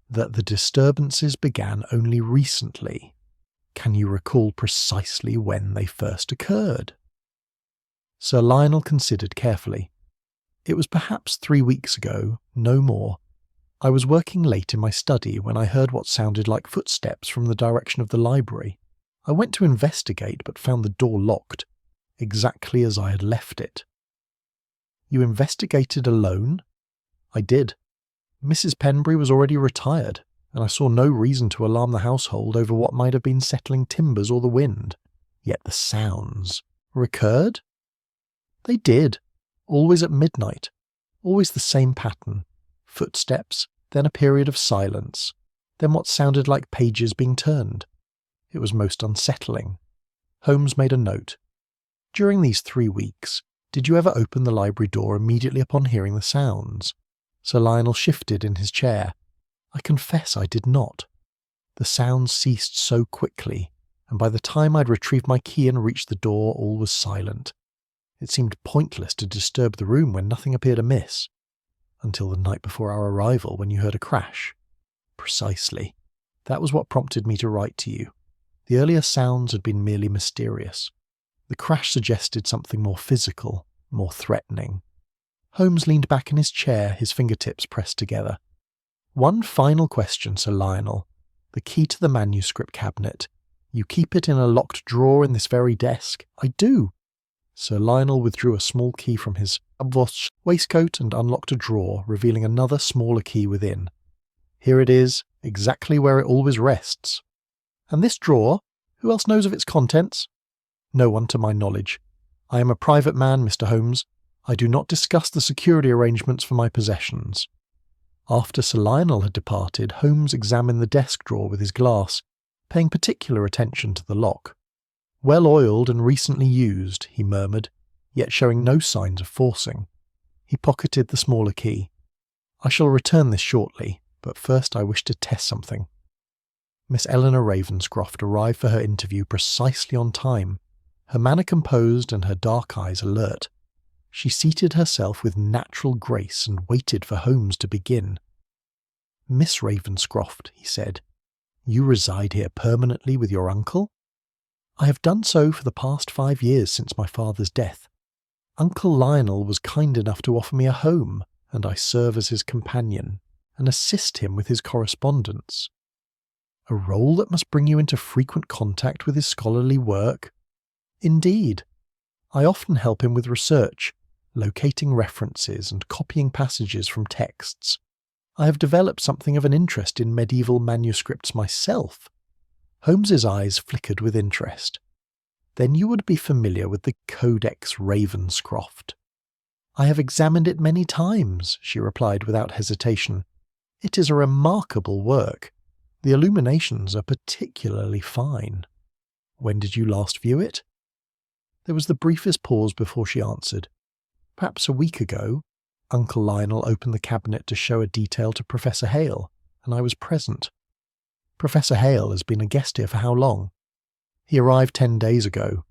Speaker 1: "that the disturbances began only recently. Can you recall precisely when they first occurred?" Sir Lionel considered carefully. "It was perhaps 3 weeks ago, no more. I was working late in my study when I heard what sounded like footsteps from the direction of the library. I went to investigate but found the door locked, exactly as I had left it." "You investigated alone?" "I did. Mrs. Penbury was already retired, and I saw no reason to alarm the household over what might have been settling timbers or the wind. Yet the sounds recurred?" "They did, always at midnight, always the same pattern. Footsteps, then a period of silence, then what sounded like pages being turned. It was most unsettling." Holmes made a note. "During these 3 weeks, did you ever open the library door immediately upon hearing the sounds?" Sir Lionel shifted in his chair. "I confess I did not. The sounds ceased so quickly, and by the time I'd retrieved my key and reached the door, all was silent. It seemed pointless to disturb the room when nothing appeared amiss. Until the night before our arrival, when you heard a crash." "Precisely. That was what prompted me to write to you. The earlier sounds had been merely mysterious. The crash suggested something more physical, more threatening." Holmes leaned back in his chair, his fingertips pressed together. "One final question, Sir Lionel. The key to the manuscript cabinet. You keep it in a locked drawer in this very desk?" "I do." Sir Lionel withdrew a small key from his waistcoat and unlocked a drawer, revealing another smaller key within. "Here it is, exactly where it always rests." "And this drawer? Who else knows of its contents?" "No one to my knowledge. I am a private man, Mr. Holmes. I do not discuss the security arrangements for my possessions." After Sir Lionel had departed, Holmes examined the desk drawer with his glass, paying particular attention to the lock. "Well oiled and recently used," he murmured, yet showing no signs of forcing. He pocketed the smaller key. "I shall return this shortly, but first I wish to test something." Miss Eleanor Ravenscroft arrived for her interview precisely on time, her manner composed and her dark eyes alert. She seated herself with natural grace and waited for Holmes to begin. "Miss Ravenscroft," he said, "you reside here permanently with your uncle?" "I have done so for the past 5 years since my father's death. Uncle Lionel was kind enough to offer me a home, and I serve as his companion and assist him with his correspondence." "A role that must bring you into frequent contact with his scholarly work?" "Indeed. I often help him with research, locating references and copying passages from texts. I have developed something of an interest in medieval manuscripts myself." Holmes's eyes flickered with interest. "Then you would be familiar with the Codex Ravenscroft." "I have examined it many times," she replied without hesitation. "It is a remarkable work. The illuminations are particularly fine." "When did you last view it?" There was the briefest pause before she answered. "Perhaps a week ago. Uncle Lionel opened the cabinet to show a detail to Professor Hale, and I was present. Professor Hale has been a guest here for how long? He arrived 10 days ago.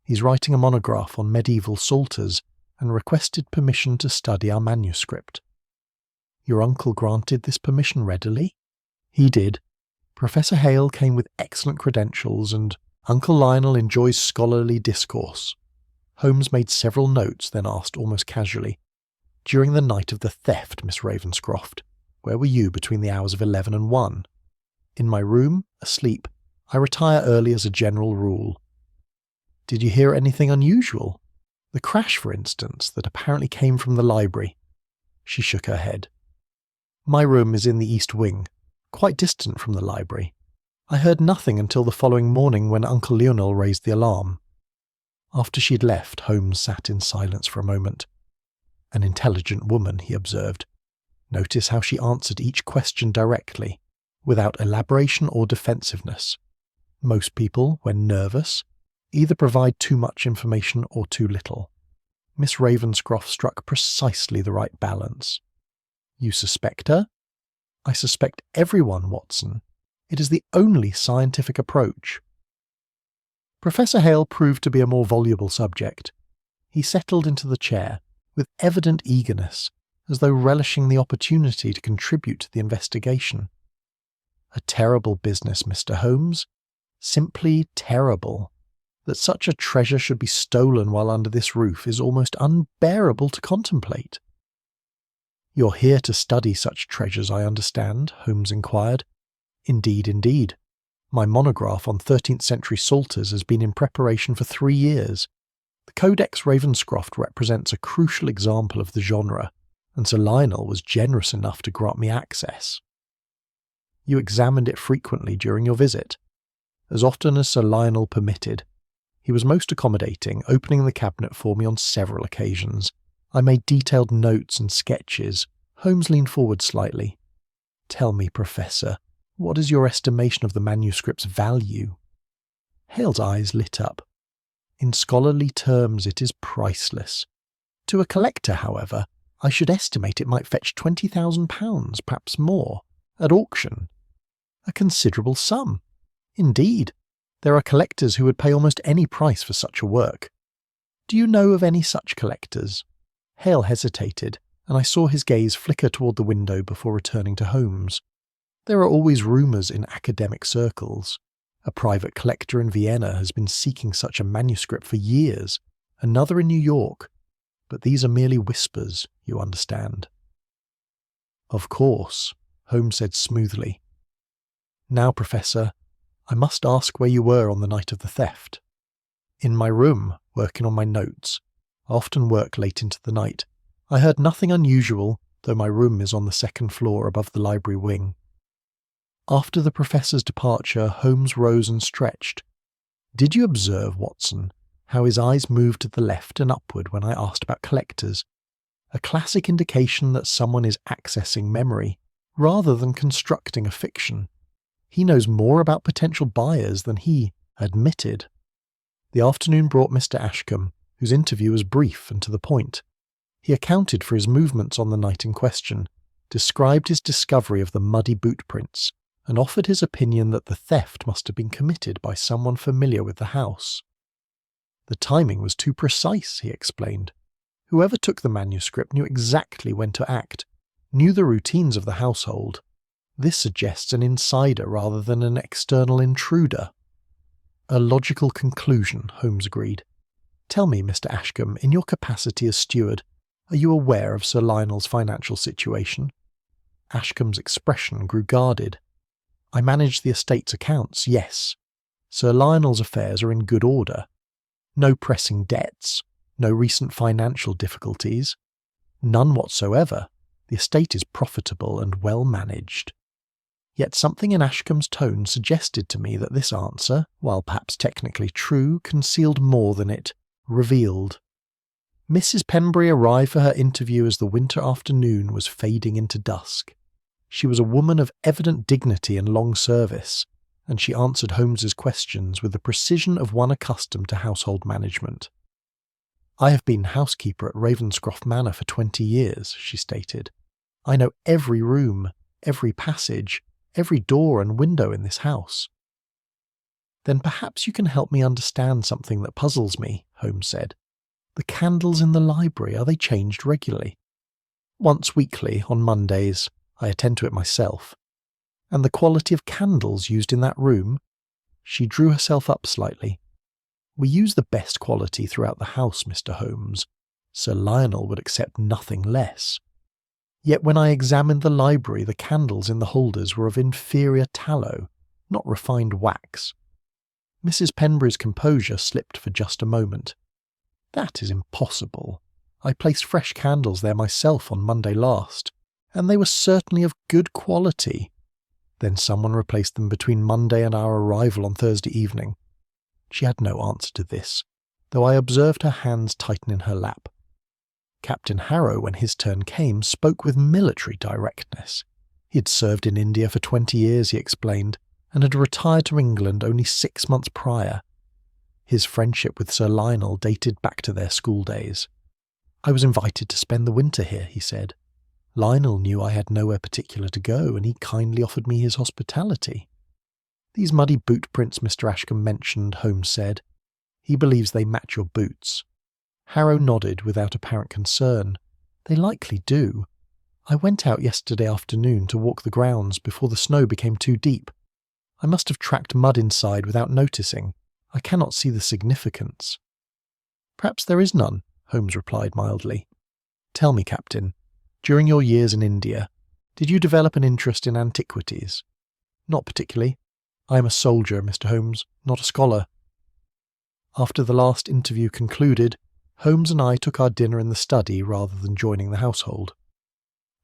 Speaker 1: He's writing a monograph on medieval psalters and requested permission to study our manuscript. Your uncle granted this permission readily? He did. Professor Hale came with excellent credentials, and Uncle Lionel enjoys scholarly discourse. Holmes made several notes, then asked almost casually, "During the night of the theft, Miss Ravenscroft, where were you between the hours of 11 and 1? "In my room, asleep. I retire early as a general rule." "Did you hear anything unusual? The crash, for instance, that apparently came from the library?" She shook her head. "My room is in the east wing, quite distant from the library. I heard nothing until the following morning when Uncle Lionel raised the alarm." After she'd left, Holmes sat in silence for a moment. "An intelligent woman," he observed. "Notice how she answered each question directly, without elaboration or defensiveness. Most people, when nervous, either provide too much information or too little. Miss Ravenscroft struck precisely the right balance." "You suspect her?" "I suspect everyone, Watson. It is the only scientific approach." Professor Hale proved to be a more voluble subject. He settled into the chair, with evident eagerness, as though relishing the opportunity to contribute to the investigation. "A terrible business, Mr. Holmes. Simply terrible. That such a treasure should be stolen while under this roof is almost unbearable to contemplate." "You're here to study such treasures, I understand?" Holmes inquired. "Indeed, indeed. My monograph on 13th century psalters has been in preparation for 3 years. The Codex Ravenscroft represents a crucial example of the genre, and Sir Lionel was generous enough to grant me access." "You examined it frequently during your visit?" "As often as Sir Lionel permitted. He was most accommodating, opening the cabinet for me on several occasions. I made detailed notes and sketches." Holmes leaned forward slightly. "Tell me, Professor, what is your estimation of the manuscript's value?" Hale's eyes lit up. "In scholarly terms, it is priceless. To a collector, however, I should estimate it might fetch £20,000, perhaps more, at auction." "A considerable sum." "Indeed. There are collectors who would pay almost any price for such a work. Do you know of any such collectors?" Hale hesitated, and I saw his gaze flicker toward the window before returning to Holmes. "There are always rumours in academic circles. A private collector in Vienna has been seeking such a manuscript for years, another in New York, but these are merely whispers, you understand." "Of course," Holmes said smoothly. "Now, Professor, I must ask where you were on the night of the theft." "In my room, working on my notes. I often work late into the night. I heard nothing unusual, though my room is on the second floor above the library wing." After the Professor's departure, Holmes rose and stretched. "Did you observe, Watson, how his eyes moved to the left and upward when I asked about collectors? A classic indication that someone is accessing memory, rather than constructing a fiction. He knows more about potential buyers than he admitted." The afternoon brought Mr. Ashcombe, whose interview was brief and to the point. He accounted for his movements on the night in question, described his discovery of the muddy boot prints, and offered his opinion that the theft must have been committed by someone familiar with the house. "The timing was too precise," he explained. "Whoever took the manuscript knew exactly when to act, knew the routines of the household. This suggests an insider rather than an external intruder." "A logical conclusion," Holmes agreed. "Tell me, Mr. Ashcombe, in your capacity as steward, are you aware of Sir Lionel's financial situation?" Ashcombe's expression grew guarded. "I manage the estate's accounts, yes. Sir Lionel's affairs are in good order. No pressing debts, no recent financial difficulties. None whatsoever. The estate is profitable and well managed." Yet something in Ashcombe's tone suggested to me that this answer, while perhaps technically true, concealed more than it revealed. Mrs. Penbury arrived for her interview as the winter afternoon was fading into dusk. She was a woman of evident dignity and long service, and she answered Holmes's questions with the precision of one accustomed to household management. "I have been housekeeper at Ravenscroft Manor for 20 years, she stated. "I know every room, every passage, every door and window in this house." "Then perhaps you can help me understand something that puzzles me," Holmes said. "The candles in the library, are they changed regularly?" "Once weekly, on Mondays. I attend to it myself." "And the quality of candles used in that room?" She drew herself up slightly. "We use the best quality throughout the house, Mr. Holmes. Sir Lionel would accept nothing less. Yet when I examined the library, the candles in the holders were of inferior tallow, not refined wax." Mrs. Penbury's composure slipped for just a moment. "That is impossible. I placed fresh candles there myself on Monday last, and they were certainly of good quality. Then someone replaced them between Monday and our arrival on Thursday evening." She had no answer to this, though I observed her hands tighten in her lap. Captain Harrow, when his turn came, spoke with military directness. He had served in India for 20 years, he explained, and had retired to England only 6 months prior. His friendship with Sir Lionel dated back to their school days. "I was invited to spend the winter here," he said. "Lionel knew I had nowhere particular to go, and he kindly offered me his hospitality." "These muddy boot prints Mr. Ashcombe mentioned," Holmes said. "He believes they match your boots." Harrow nodded without apparent concern. "They likely do. I went out yesterday afternoon to walk the grounds before the snow became too deep. I must have tracked mud inside without noticing. I cannot see the significance." "Perhaps there is none," Holmes replied mildly. "Tell me, Captain, during your years in India, did you develop an interest in antiquities?" "Not particularly. I am a soldier, Mr. Holmes, not a scholar." After the last interview concluded, Holmes and I took our dinner in the study rather than joining the household.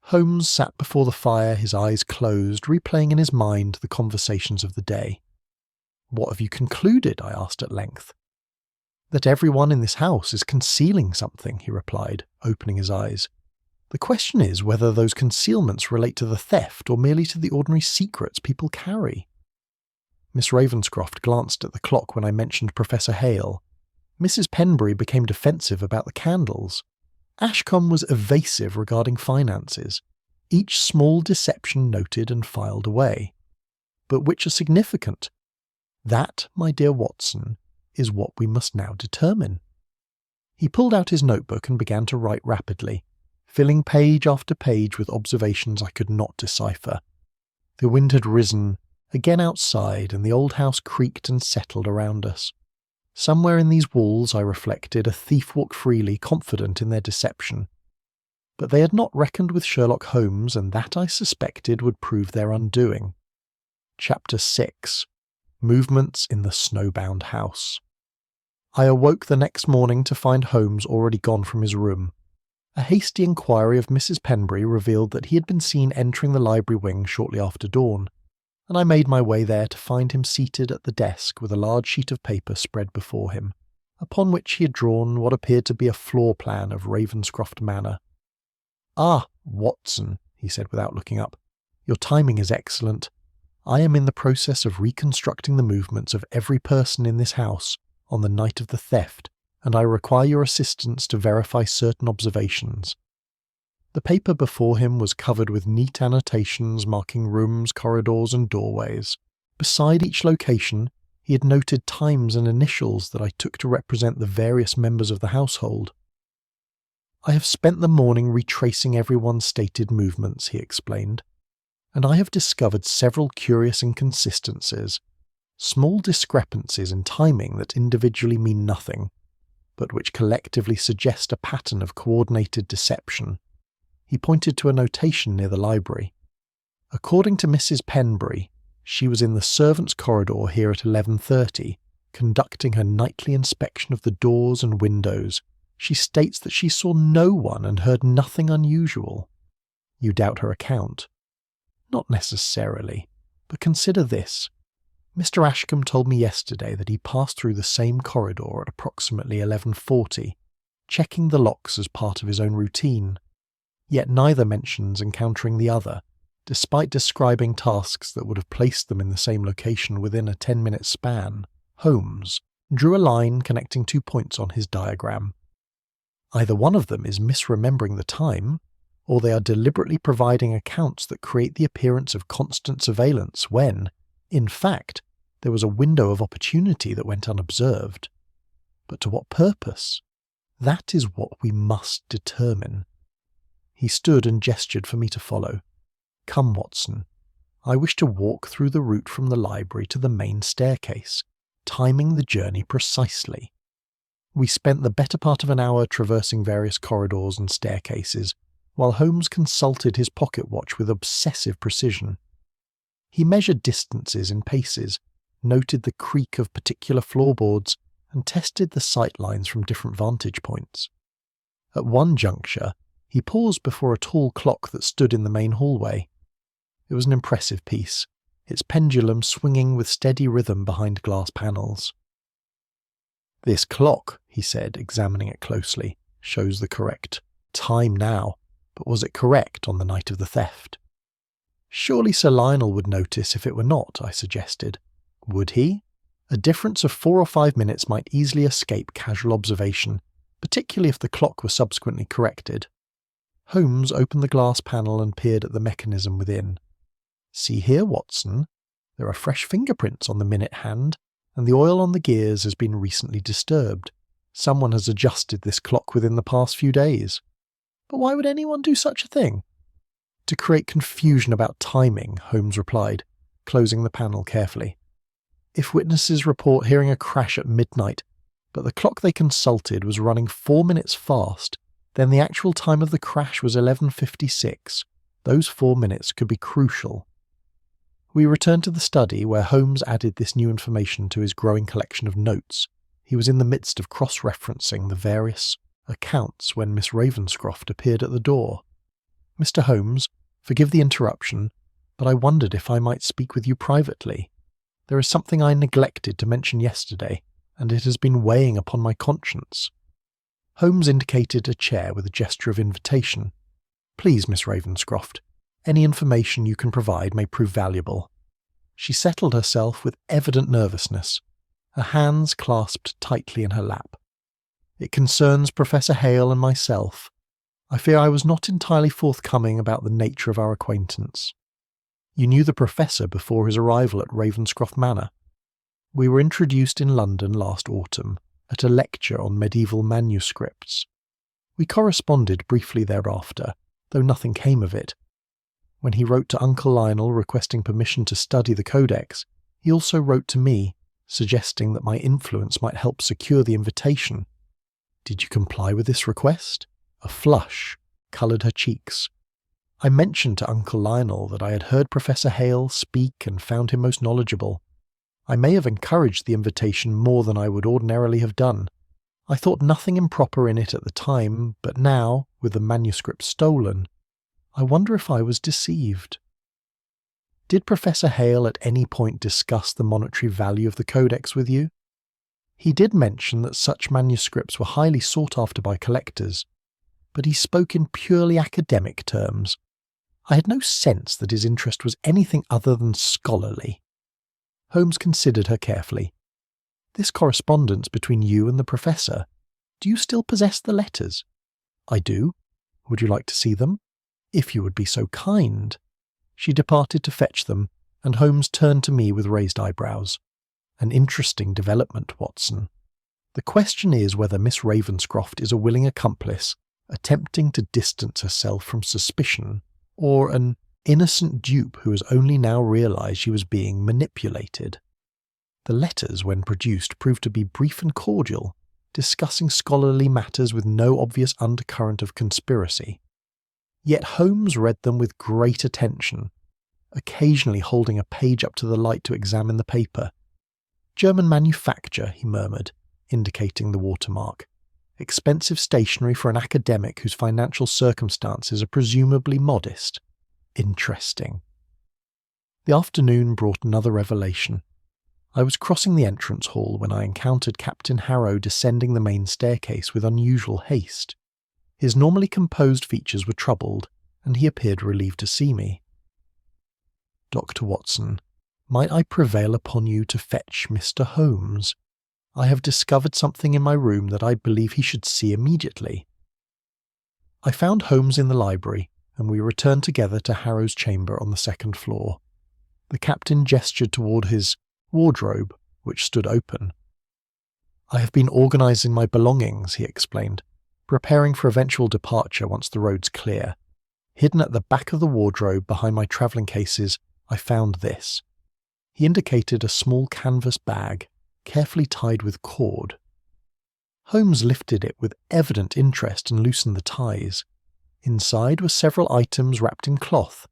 Speaker 1: Holmes sat before the fire, his eyes closed, replaying in his mind the conversations of the day. "What have you concluded?" I asked at length. "That everyone in this house is concealing something," he replied, opening his eyes. "The question is whether those concealments relate to the theft or merely to the ordinary secrets people carry." Miss Ravenscroft glanced at the clock when I mentioned Professor Hale. Mrs. Penbury became defensive about the candles. Ashcombe was evasive regarding finances, each small deception noted and filed away. But which are significant? That, my dear Watson, is what we must now determine. He pulled out his notebook and began to write rapidly, filling page after page with observations I could not decipher. The wind had risen, again outside, and the old house creaked and settled around us. Somewhere in these walls, I reflected, a thief walked freely, confident in their deception. But they had not reckoned with Sherlock Holmes, and that, I suspected, would prove their undoing. Chapter 6. Movements in the Snowbound House. I awoke the next morning to find Holmes already gone from his room. A hasty inquiry of Mrs. Penbury revealed that he had been seen entering the library wing shortly after dawn, and I made my way there to find him seated at the desk with a large sheet of paper spread before him, upon which he had drawn what appeared to be a floor plan of Ravenscroft Manor. "Ah, Watson," he said without looking up, "your timing is excellent. I am in the process of reconstructing the movements of every person in this house on the night of the theft, and I require your assistance to verify certain observations." The paper before him was covered with neat annotations marking rooms, corridors, and doorways. Beside each location, he had noted times and initials that I took to represent the various members of the household. "I have spent the morning retracing everyone's stated movements," he explained, "and I have discovered several curious inconsistencies, small discrepancies in timing that individually mean nothing, but which collectively suggest a pattern of coordinated deception." He pointed to a notation near the library. "According to Mrs. Penbury, she was in the servants' corridor here at 11:30, conducting her nightly inspection of the doors and windows. She states that she saw no one and heard nothing unusual." "You doubt her account?" "Not necessarily, but consider this. Mr. Ashcombe told me yesterday that he passed through the same corridor at approximately 11:40, checking the locks as part of his own routine. Yet neither mentions encountering the other, despite describing tasks that would have placed them in the same location within a 10-minute span. Holmes drew a line connecting 2 points on his diagram. Either one of them is misremembering the time, or they are deliberately providing accounts that create the appearance of constant surveillance when, in fact, there was a window of opportunity that went unobserved. But to what purpose? That is what we must determine. He stood and gestured for me to follow. Come, Watson. I wish to walk through the route from the library to the main staircase, timing the journey precisely. We spent the better part of an hour traversing various corridors and staircases, while Holmes consulted his pocket watch with obsessive precision. He measured distances in paces, noted the creak of particular floorboards, and tested the sight lines from different vantage points. At one juncture, he paused before a tall clock that stood in the main hallway. It was an impressive piece, its pendulum swinging with steady rhythm behind glass panels. "This clock," he said, examining it closely, "shows the correct time now, but was it correct on the night of the theft?" "Surely Sir Lionel would notice if it were not," I suggested. "Would he? A difference of 4 or 5 minutes might easily escape casual observation, particularly if the clock were subsequently corrected." Holmes opened the glass panel and peered at the mechanism within. "See here, Watson. There are fresh fingerprints on the minute hand, and the oil on the gears has been recently disturbed. Someone has adjusted this clock within the past few days." "But why would anyone do such a thing?" "To create confusion about timing," Holmes replied, closing the panel carefully. "If witnesses report hearing a crash at midnight, but the clock they consulted was running 4 minutes fast, then the actual time of the crash was 11:56. Those 4 minutes could be crucial." We returned to the study, where Holmes added this new information to his growing collection of notes. He was in the midst of cross-referencing the various accounts when Miss Ravenscroft appeared at the door. "Mr. Holmes, forgive the interruption, but I wondered if I might speak with you privately. There is something I neglected to mention yesterday, and it has been weighing upon my conscience." Holmes indicated a chair with a gesture of invitation. "Please, Miss Ravenscroft, any information you can provide may prove valuable." She settled herself with evident nervousness, her hands clasped tightly in her lap. "It concerns Professor Hale and myself. I fear I was not entirely forthcoming about the nature of our acquaintance. You knew the Professor before his arrival at Ravenscroft Manor. We were introduced in London last autumn at a lecture on medieval manuscripts. We corresponded briefly thereafter, though nothing came of it. When he wrote to Uncle Lionel requesting permission to study the Codex, he also wrote to me, suggesting that my influence might help secure the invitation. Did you comply with this request?" A flush coloured her cheeks. "I mentioned to Uncle Lionel that I had heard Professor Hale speak and found him most knowledgeable. I may have encouraged the invitation more than I would ordinarily have done. I thought nothing improper in it at the time, but now, with the manuscript stolen, I wonder if I was deceived." "Did Professor Hale at any point discuss the monetary value of the Codex with you?" "He did mention that such manuscripts were highly sought after by collectors, but he spoke in purely academic terms. I had no sense that his interest was anything other than scholarly." Holmes considered her carefully. "This correspondence between you and the Professor, do you still possess the letters?" "I do. Would you like to see them?" "If you would be so kind." She departed to fetch them, and Holmes turned to me with raised eyebrows. "An interesting development, Watson. The question is whether Miss Ravenscroft is a willing accomplice, attempting to distance herself from suspicion, or an innocent dupe who has only now realised she was being manipulated." The letters, when produced, proved to be brief and cordial, discussing scholarly matters with no obvious undercurrent of conspiracy. Yet Holmes read them with great attention, occasionally holding a page up to the light to examine the paper. "German manufacture," he murmured, indicating the watermark. "Expensive stationery for an academic whose financial circumstances are presumably modest. Interesting." The afternoon brought another revelation. I was crossing the entrance hall when I encountered Captain Harrow descending the main staircase with unusual haste. His normally composed features were troubled, and he appeared relieved to see me. "Dr. Watson, might I prevail upon you to fetch Mr. Holmes? I have discovered something in my room that I believe he should see immediately." I found Holmes in the library, and we returned together to Harrow's chamber on the second floor. The captain gestured toward his wardrobe, which stood open. "I have been organising my belongings," he explained, "preparing for eventual departure once the road's clear. Hidden at the back of the wardrobe behind my travelling cases, I found this." He indicated a small canvas bag, carefully tied with cord. Holmes lifted it with evident interest and loosened the ties. Inside were several items wrapped in cloth: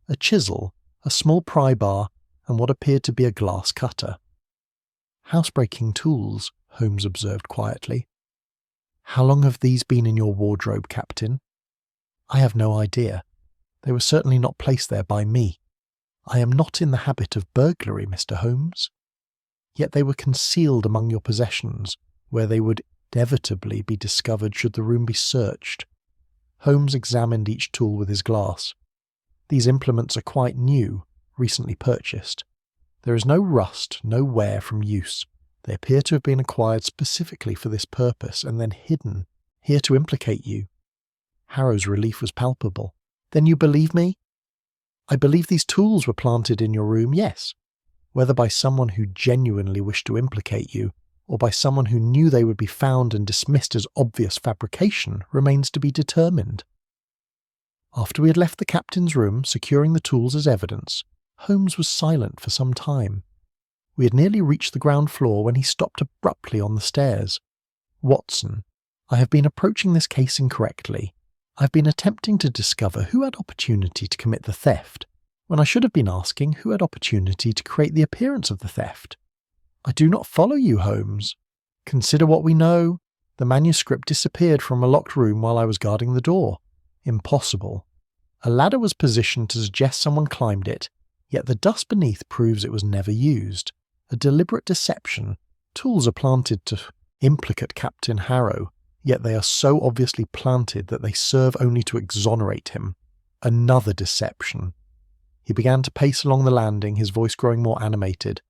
Speaker 1: a chisel, a small pry bar, and what appeared to be a glass cutter. "Housebreaking tools," Holmes observed quietly. "How long have these been in your wardrobe, Captain?" "I have no idea. They were certainly not placed there by me. I am not in the habit of burglary, Mr. Holmes." "Yet they were concealed among your possessions, where they would inevitably be discovered should the room be searched." Holmes examined each tool with his glass. "These implements are quite new, recently purchased. There is no rust, no wear from use. They appear to have been acquired specifically for this purpose and then hidden, here to implicate you." Harrow's relief was palpable. "Then you believe me?" "I believe these tools were planted in your room, yes. Whether by someone who genuinely wished to implicate you, or by someone who knew they would be found and dismissed as obvious fabrication, remains to be determined." After we had left the captain's room, securing the tools as evidence, Holmes was silent for some time. We had nearly reached the ground floor when he stopped abruptly on the stairs. "Watson, I have been approaching this case incorrectly. I have been attempting to discover who had opportunity to commit the theft, when I should have been asking who had opportunity to create the appearance of the theft. I do not follow you, Holmes. Consider what we know. The manuscript disappeared from a locked room while I was guarding the door. Impossible. A ladder was positioned to suggest someone climbed it, yet the dust beneath proves it was never used. A deliberate deception. Tools are planted to implicate Captain Harrow, yet they are so obviously planted that they serve only to exonerate him. Another deception." He began to pace along the landing, his voice growing more animated.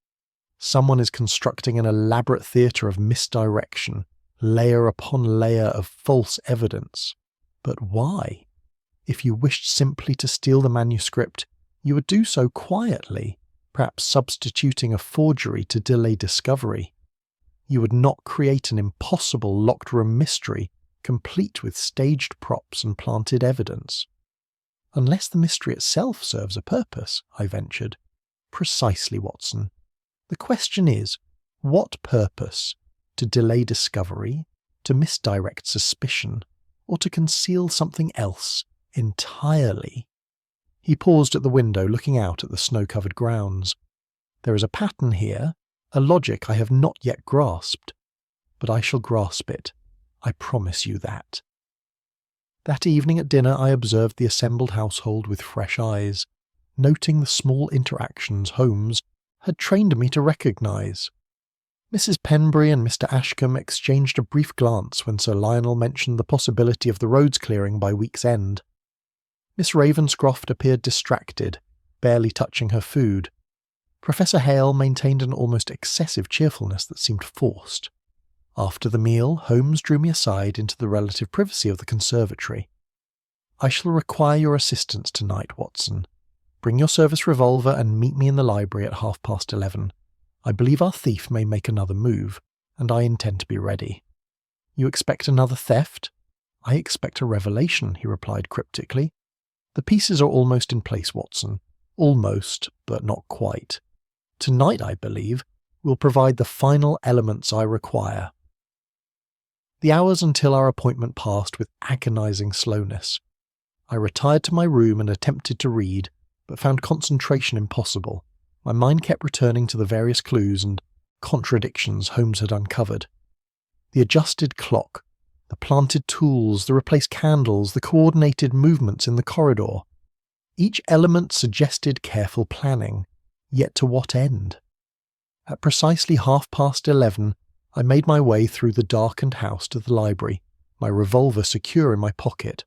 Speaker 1: "Someone is constructing an elaborate theatre of misdirection, layer upon layer of false evidence. But why? If you wished simply to steal the manuscript, you would do so quietly, perhaps substituting a forgery to delay discovery. You would not create an impossible locked-room mystery, complete with staged props and planted evidence." "Unless the mystery itself serves a purpose," I ventured. "Precisely, Watson. The question is, what purpose? To delay discovery, to misdirect suspicion, or to conceal something else entirely?" He paused at the window, looking out at the snow-covered grounds. "There is a pattern here, a logic I have not yet grasped. But I shall grasp it. I promise you that." That evening at dinner I observed the assembled household with fresh eyes, noting the small interactions Holmes had trained me to recognise. Mrs. Penbury and Mr. Ashcombe exchanged a brief glance when Sir Lionel mentioned the possibility of the roads clearing by week's end. Miss Ravenscroft appeared distracted, barely touching her food. Professor Hale maintained an almost excessive cheerfulness that seemed forced. After the meal, Holmes drew me aside into the relative privacy of the conservatory. "I shall require your assistance tonight, Watson. Bring your service revolver and meet me in the library at 11:30. I believe our thief may make another move, and I intend to be ready." "You expect another theft?" "I expect a revelation," he replied cryptically. "The pieces are almost in place, Watson. Almost, but not quite. Tonight, I believe, will provide the final elements I require." The hours until our appointment passed with agonizing slowness. I retired to my room and attempted to read, but found concentration impossible. My mind kept returning to the various clues and contradictions Holmes had uncovered. The adjusted clock, the planted tools, the replaced candles, the coordinated movements in the corridor. Each element suggested careful planning, yet to what end? At precisely 11:30, I made my way through the darkened house to the library, my revolver secure in my pocket.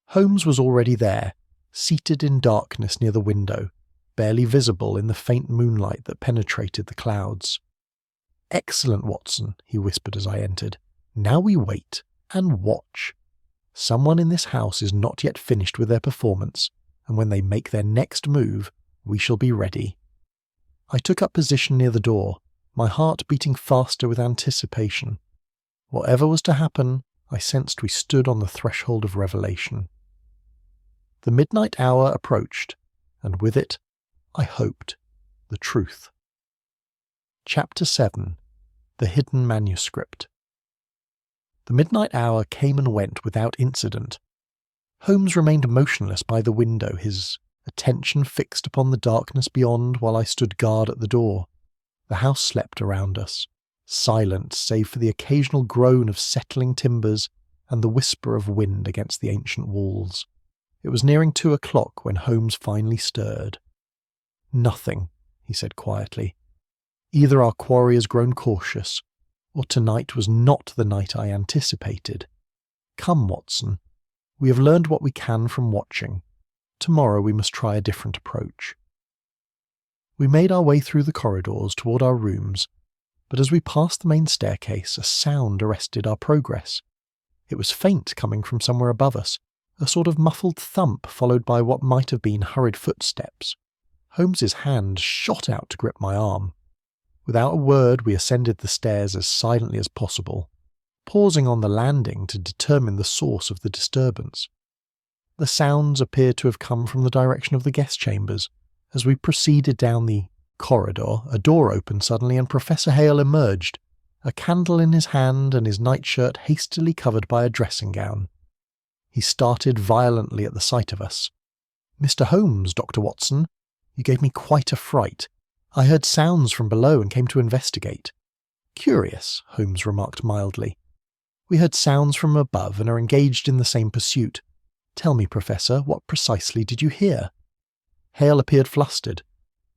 Speaker 1: Holmes was already there, seated in darkness near the window, barely visible in the faint moonlight that penetrated the clouds. "Excellent, Watson," he whispered as I entered. "Now we wait and watch." Someone in this house is not yet finished with their performance, and when they make their next move, we shall be ready. I took up position near the door, my heart beating faster with anticipation. Whatever was to happen, I sensed we stood on the threshold of revelation. The midnight hour approached, and with it, I hoped, the truth. Chapter 7. The Hidden Manuscript. The midnight hour came and went without incident. Holmes remained motionless by the window, his attention fixed upon the darkness beyond while I stood guard at the door. The house slept around us, silent save for the occasional groan of settling timbers and the whisper of wind against the ancient walls. It was nearing 2 o'clock when Holmes finally stirred. "Nothing," he said quietly. "Either our quarry has grown cautious, or tonight was not the night I anticipated. Come, Watson. We have learned what we can from watching. Tomorrow we must try a different approach." We made our way through the corridors toward our rooms, but as we passed the main staircase, a sound arrested our progress. It was faint, coming from somewhere above us, a sort of muffled thump followed by what might have been hurried footsteps. Holmes's hand shot out to grip my arm. Without a word, we ascended the stairs as silently as possible, pausing on the landing to determine the source of the disturbance. The sounds appeared to have come from the direction of the guest chambers. As we proceeded down the corridor, a door opened suddenly and Professor Hale emerged, a candle in his hand and his nightshirt hastily covered by a dressing gown. He started violently at the sight of us. "Mr. Holmes, Dr. Watson, you gave me quite a fright. I heard sounds from below and came to investigate." "Curious," Holmes remarked mildly. "We heard sounds from above and are engaged in the same pursuit. Tell me, Professor, what precisely did you hear?" Hale appeared flustered.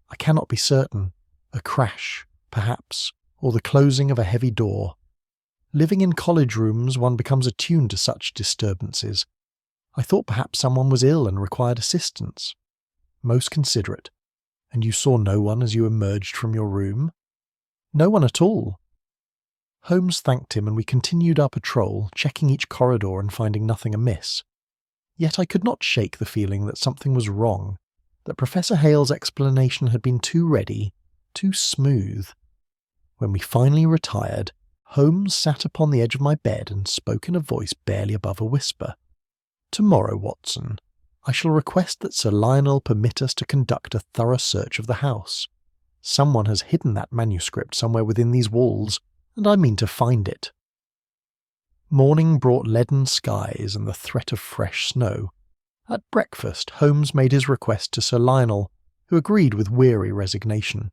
Speaker 1: "I cannot be certain. A crash, perhaps, or the closing of a heavy door. Living in college rooms, one becomes attuned to such disturbances. I thought perhaps someone was ill and required assistance." "Most considerate. And you saw no one as you emerged from your room?" "No one at all." Holmes thanked him and we continued our patrol, checking each corridor and finding nothing amiss. Yet I could not shake the feeling that something was wrong, that Professor Hale's explanation had been too ready, too smooth. When we finally retired, Holmes sat upon the edge of my bed and spoke in a voice barely above a whisper. "Tomorrow, Watson, I shall request that Sir Lionel permit us to conduct a thorough search of the house. Someone has hidden that manuscript somewhere within these walls, and I mean to find it." Morning brought leaden skies and the threat of fresh snow. At breakfast, Holmes made his request to Sir Lionel, who agreed with weary resignation.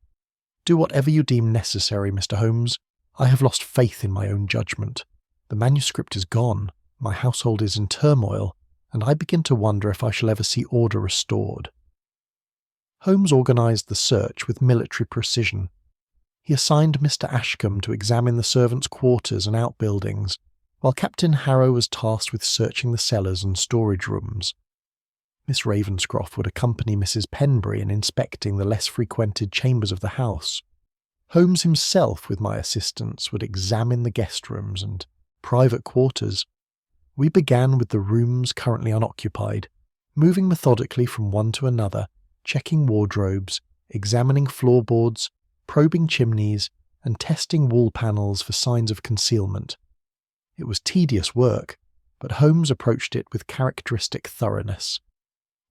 Speaker 1: "Do whatever you deem necessary, Mr. Holmes. I have lost faith in my own judgment. The manuscript is gone, my household is in turmoil, and I begin to wonder if I shall ever see order restored." Holmes organised the search with military precision. He assigned Mr. Ashcombe to examine the servants' quarters and outbuildings, while Captain Harrow was tasked with searching the cellars and storage rooms. Miss Ravenscroft would accompany Mrs. Penbury in inspecting the less frequented chambers of the house. Holmes himself, with my assistance, would examine the guest rooms and private quarters. We began with the rooms currently unoccupied, moving methodically from one to another, checking wardrobes, examining floorboards, probing chimneys, and testing wall panels for signs of concealment. It was tedious work, but Holmes approached it with characteristic thoroughness.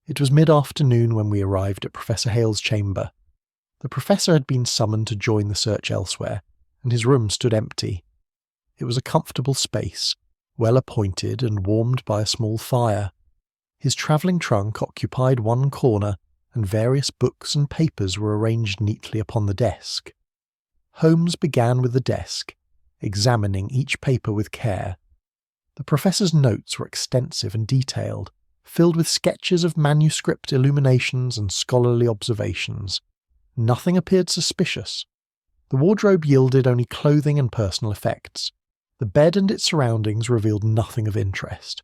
Speaker 1: It was mid-afternoon when we arrived at Professor Hale's chamber. The professor had been summoned to join the search elsewhere, and his room stood empty. It was a comfortable space, well appointed and warmed by a small fire. His travelling trunk occupied one corner, and various books and papers were arranged neatly upon the desk. Holmes began with the desk, examining each paper with care. The professor's notes were extensive and detailed, filled with sketches of manuscript illuminations and scholarly observations. Nothing appeared suspicious. The wardrobe yielded only clothing and personal effects. The bed and its surroundings revealed nothing of interest.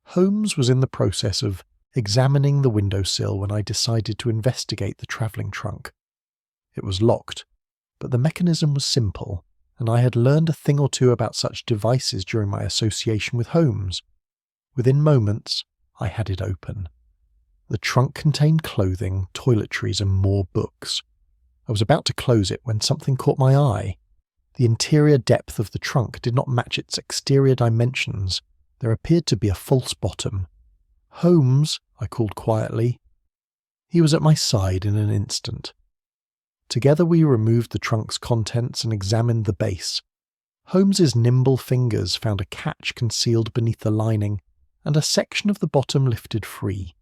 Speaker 1: Holmes was in the process of examining the windowsill when I decided to investigate the travelling trunk. It was locked, but the mechanism was simple, and I had learned a thing or two about such devices during my association with Holmes. Within moments, I had it open. The trunk contained clothing, toiletries, and more books. I was about to close it when something caught my eye. The interior depth of the trunk did not match its exterior dimensions. There appeared to be a false bottom. "Holmes," I called quietly. He was at my side in an instant. Together we removed the trunk's contents and examined the base. Holmes's nimble fingers found a catch concealed beneath the lining, and a section of the bottom lifted free.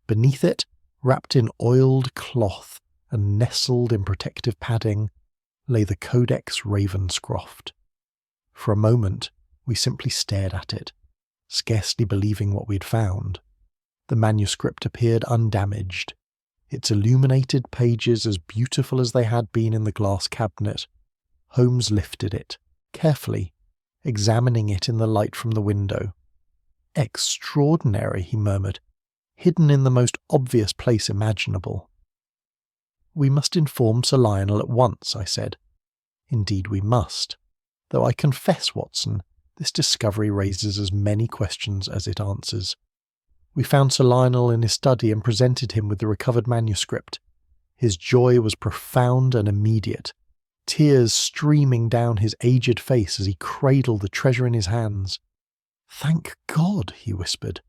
Speaker 1: Beneath it, wrapped in oiled cloth and nestled in protective padding, lay the Codex Ravenscroft. For a moment, we simply stared at it, scarcely believing what we'd found. The manuscript appeared undamaged, its illuminated pages as beautiful as they had been in the glass cabinet. Holmes lifted it, carefully, examining it in the light from the window. "Extraordinary," he murmured, "hidden in the most obvious place imaginable." "We must inform Sir Lionel at once," I said. "Indeed we must. Though I confess, Watson, this discovery raises as many questions as it answers." We found Sir Lionel in his study and presented him with the recovered manuscript. His joy was profound and immediate, tears streaming down his aged face as he cradled the treasure in his hands. "Thank God," he whispered.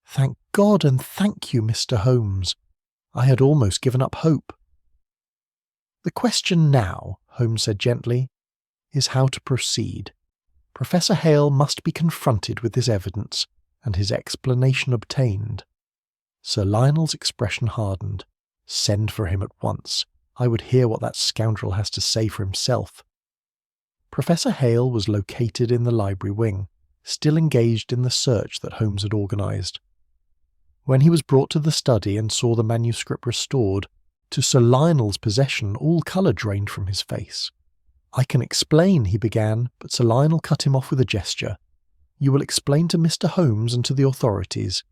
Speaker 1: "Thank God, and thank you, Mr. Holmes. I had almost given up hope." "The question now," Holmes said gently, "is how to proceed. Professor Hale must be confronted with this evidence, and his explanation obtained." Sir Lionel's expression hardened. "Send for him at once. I would hear what that scoundrel has to say for himself." Professor Hale was located in the library wing, still engaged in the search that Holmes had organised. When he was brought to the study and saw the manuscript restored, to Sir Lionel's possession, all colour drained from his face. "I can explain," he began, but Sir Lionel cut him off with a gesture. "You will explain to Mr. Holmes and to the authorities.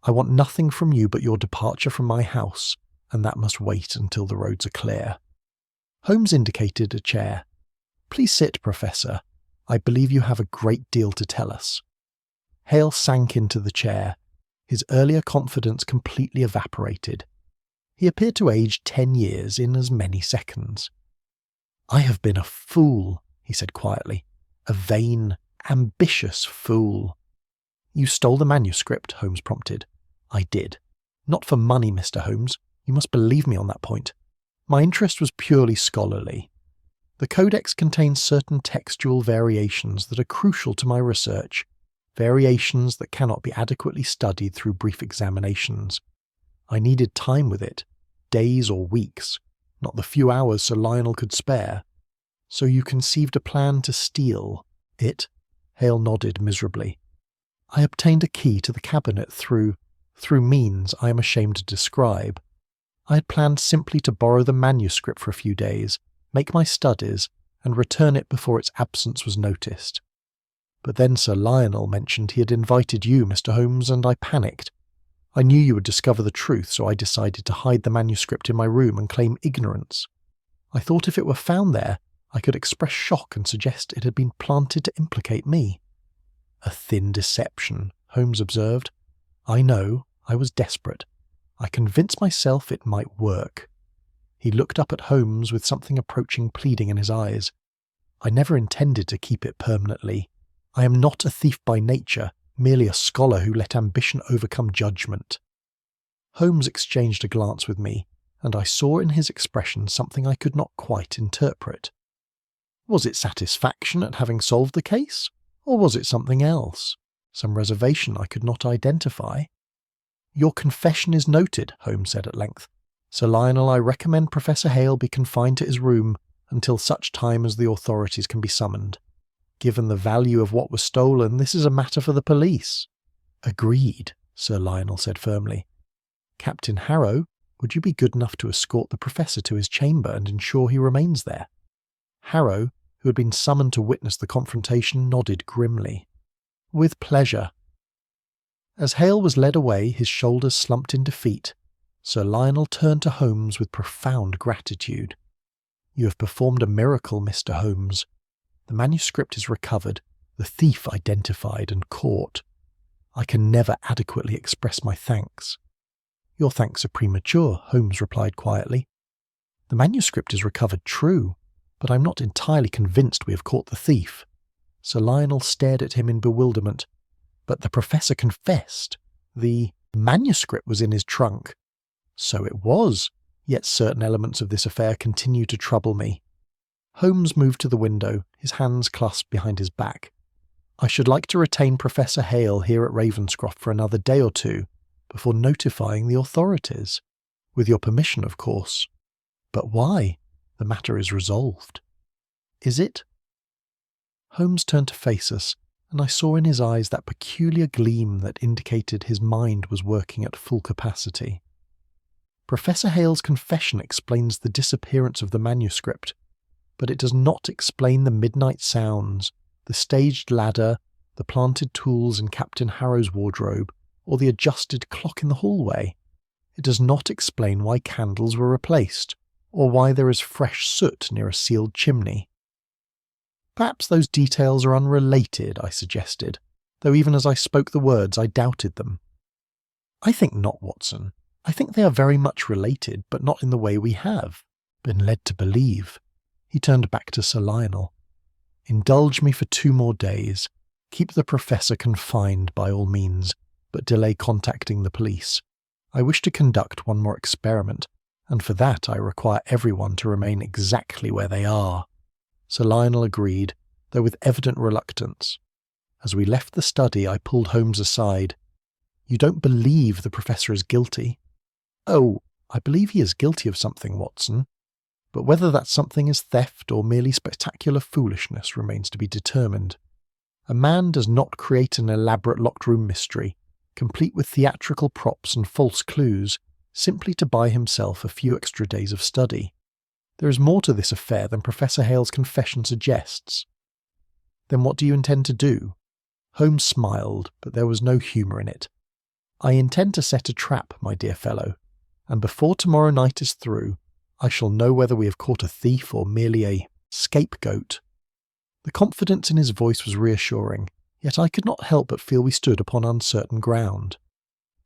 Speaker 1: I want nothing from you but your departure from my house, and that must wait until the roads are clear." Holmes indicated a chair. "Please sit, Professor. I believe you have a great deal to tell us." Hale sank into the chair. His earlier confidence completely evaporated. He appeared to age 10 years in as many seconds. "I have been a fool," he said quietly. "A vain, ambitious fool." "You stole the manuscript," Holmes prompted. "I did. Not for money, Mr. Holmes. You must believe me on that point. My interest was purely scholarly. The Codex contains certain textual variations that are crucial to my research, variations that cannot be adequately studied through brief examinations. I needed time with it, days or weeks, not the few hours Sir Lionel could spare. So you conceived a plan to steal it?" Hale nodded miserably. "I obtained a key to the cabinet through means I am ashamed to describe. I had planned simply to borrow the manuscript for a few days, make my studies, and return it before its absence was noticed. But then Sir Lionel mentioned he had invited you, Mr. Holmes, and I panicked. I knew you would discover the truth, so I decided to hide the manuscript in my room and claim ignorance. I thought if it were found there, I could express shock and suggest it had been planted to implicate me." "A thin deception," Holmes observed. "I know. I was desperate. I convinced myself it might work." He looked up at Holmes with something approaching pleading in his eyes. "I never intended to keep it permanently. I am not a thief by nature, merely a scholar who let ambition overcome judgment." Holmes exchanged a glance with me, and I saw in his expression something I could not quite interpret. Was it satisfaction at having solved the case? Or was it something else? Some reservation I could not identify? "Your confession is noted," Holmes said at length. "Sir Lionel, I recommend Professor Hale be confined to his room until such time as the authorities can be summoned. Given the value of what was stolen, this is a matter for the police." "Agreed," Sir Lionel said firmly. "Captain Harrow, would you be good enough to escort the Professor to his chamber and ensure he remains there?" Harrow, who had been summoned to witness the confrontation, nodded grimly. "With pleasure." As Hale was led away, his shoulders slumped in defeat. Sir Lionel turned to Holmes with profound gratitude. "You have performed a miracle, Mr. Holmes. The manuscript is recovered, the thief identified and caught. I can never adequately express my thanks." "Your thanks are premature," Holmes replied quietly. "The manuscript is recovered, true, but I'm not entirely convinced we have caught the thief." Sir Lionel stared at him in bewilderment. "But the Professor confessed. The manuscript was in his trunk." "So it was, yet certain elements of this affair continue to trouble me." Holmes moved to the window, his hands clasped behind his back. "I should like to retain Professor Hale here at Ravenscroft for another day or two, before notifying the authorities. With your permission, of course." "But why? The matter is resolved." "Is it?" Holmes turned to face us, and I saw in his eyes that peculiar gleam that indicated his mind was working at full capacity. "Professor Hale's confession explains the disappearance of the manuscript, but it does not explain the midnight sounds, the staged ladder, the planted tools in Captain Harrow's wardrobe, or the adjusted clock in the hallway. It does not explain why candles were replaced, or why there is fresh soot near a sealed chimney." "Perhaps those details are unrelated," I suggested, though even as I spoke the words I doubted them. "I think not, Watson. I think they are very much related, but not in the way we have been led to believe." He turned back to Sir Lionel. "Indulge me for 2 more days. Keep the Professor confined by all means, but delay contacting the police. I wish to conduct one more experiment, and for that I require everyone to remain exactly where they are." Sir Lionel agreed, though with evident reluctance. As we left the study, I pulled Holmes aside. "You don't believe the Professor is guilty?" "Oh, I believe he is guilty of something, Watson. But whether that something is theft or merely spectacular foolishness remains to be determined. A man does not create an elaborate locked-room mystery, complete with theatrical props and false clues, simply to buy himself a few extra days of study. There is more to this affair than Professor Hale's confession suggests." "Then what do you intend to do?" Holmes smiled, but there was no humour in it. "I intend to set a trap, my dear fellow, and before tomorrow night is through, I shall know whether we have caught a thief or merely a scapegoat." The confidence in his voice was reassuring, yet I could not help but feel we stood upon uncertain ground.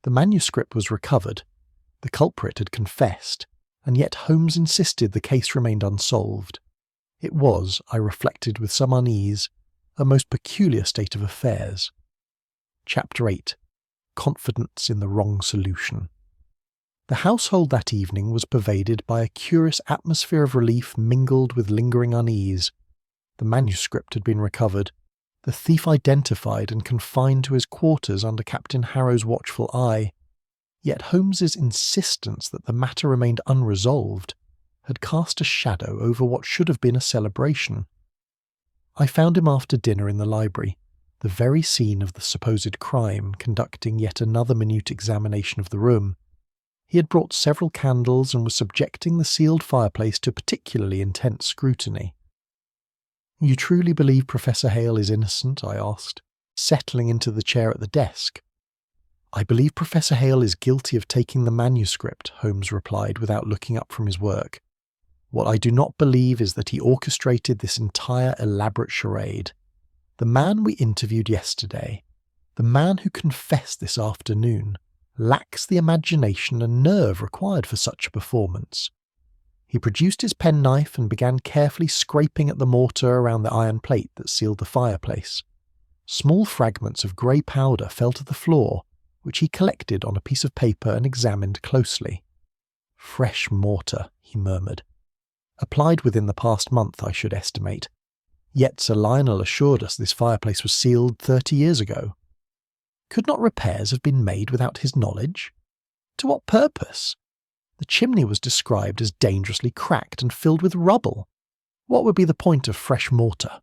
Speaker 1: The manuscript was recovered, the culprit had confessed, and yet Holmes insisted the case remained unsolved. It was, I reflected with some unease, a most peculiar state of affairs. Chapter 8. Confidence in the wrong solution. The household that evening was pervaded by a curious atmosphere of relief mingled with lingering unease. The manuscript had been recovered, the thief identified and confined to his quarters under Captain Harrow's watchful eye. Yet Holmes's insistence that the matter remained unresolved had cast a shadow over what should have been a celebration. I found him after dinner in the library, the very scene of the supposed crime, conducting yet another minute examination of the room. He had brought several candles and was subjecting the sealed fireplace to particularly intense scrutiny. "You truly believe Professor Hale is innocent?" I asked, settling into the chair at the desk. "I believe Professor Hale is guilty of taking the manuscript," Holmes replied without looking up from his work. "What I do not believe is that he orchestrated this entire elaborate charade. The man we interviewed yesterday, the man who confessed this afternoon, lacks the imagination and nerve required for such a performance." He produced his penknife and began carefully scraping at the mortar around the iron plate that sealed the fireplace. Small fragments of grey powder fell to the floor, which he collected on a piece of paper and examined closely. "Fresh mortar," he murmured. "Applied within the past month, I should estimate. Yet Sir Lionel assured us this fireplace was sealed 30 years ago. Could not repairs have been made without his knowledge? To what purpose? The chimney was described as dangerously cracked and filled with rubble. What would be the point of fresh mortar?"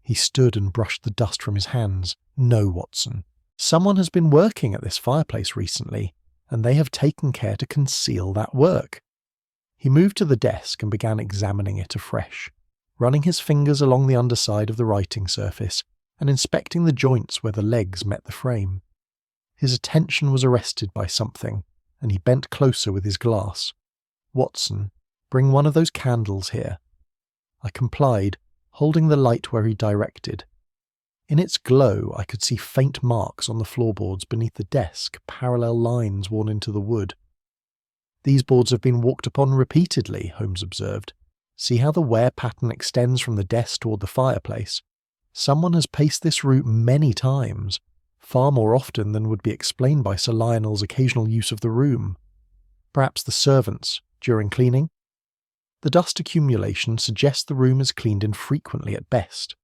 Speaker 1: He stood and brushed the dust from his hands. "No, Watson. Someone has been working at this fireplace recently, and they have taken care to conceal that work." He moved to the desk and began examining it afresh, running his fingers along the underside of the writing surface and inspecting the joints where the legs met the frame. His attention was arrested by something, and he bent closer with his glass. "Watson, bring one of those candles here." I complied, holding the light where he directed. In its glow, I could see faint marks on the floorboards beneath the desk, parallel lines worn into the wood. "These boards have been walked upon repeatedly," Holmes observed. "See how the wear pattern extends from the desk toward the fireplace. Someone has paced this route many times, far more often than would be explained by Sir Lionel's occasional use of the room. Perhaps the servants, during cleaning? The dust accumulation suggests the room is cleaned infrequently at best.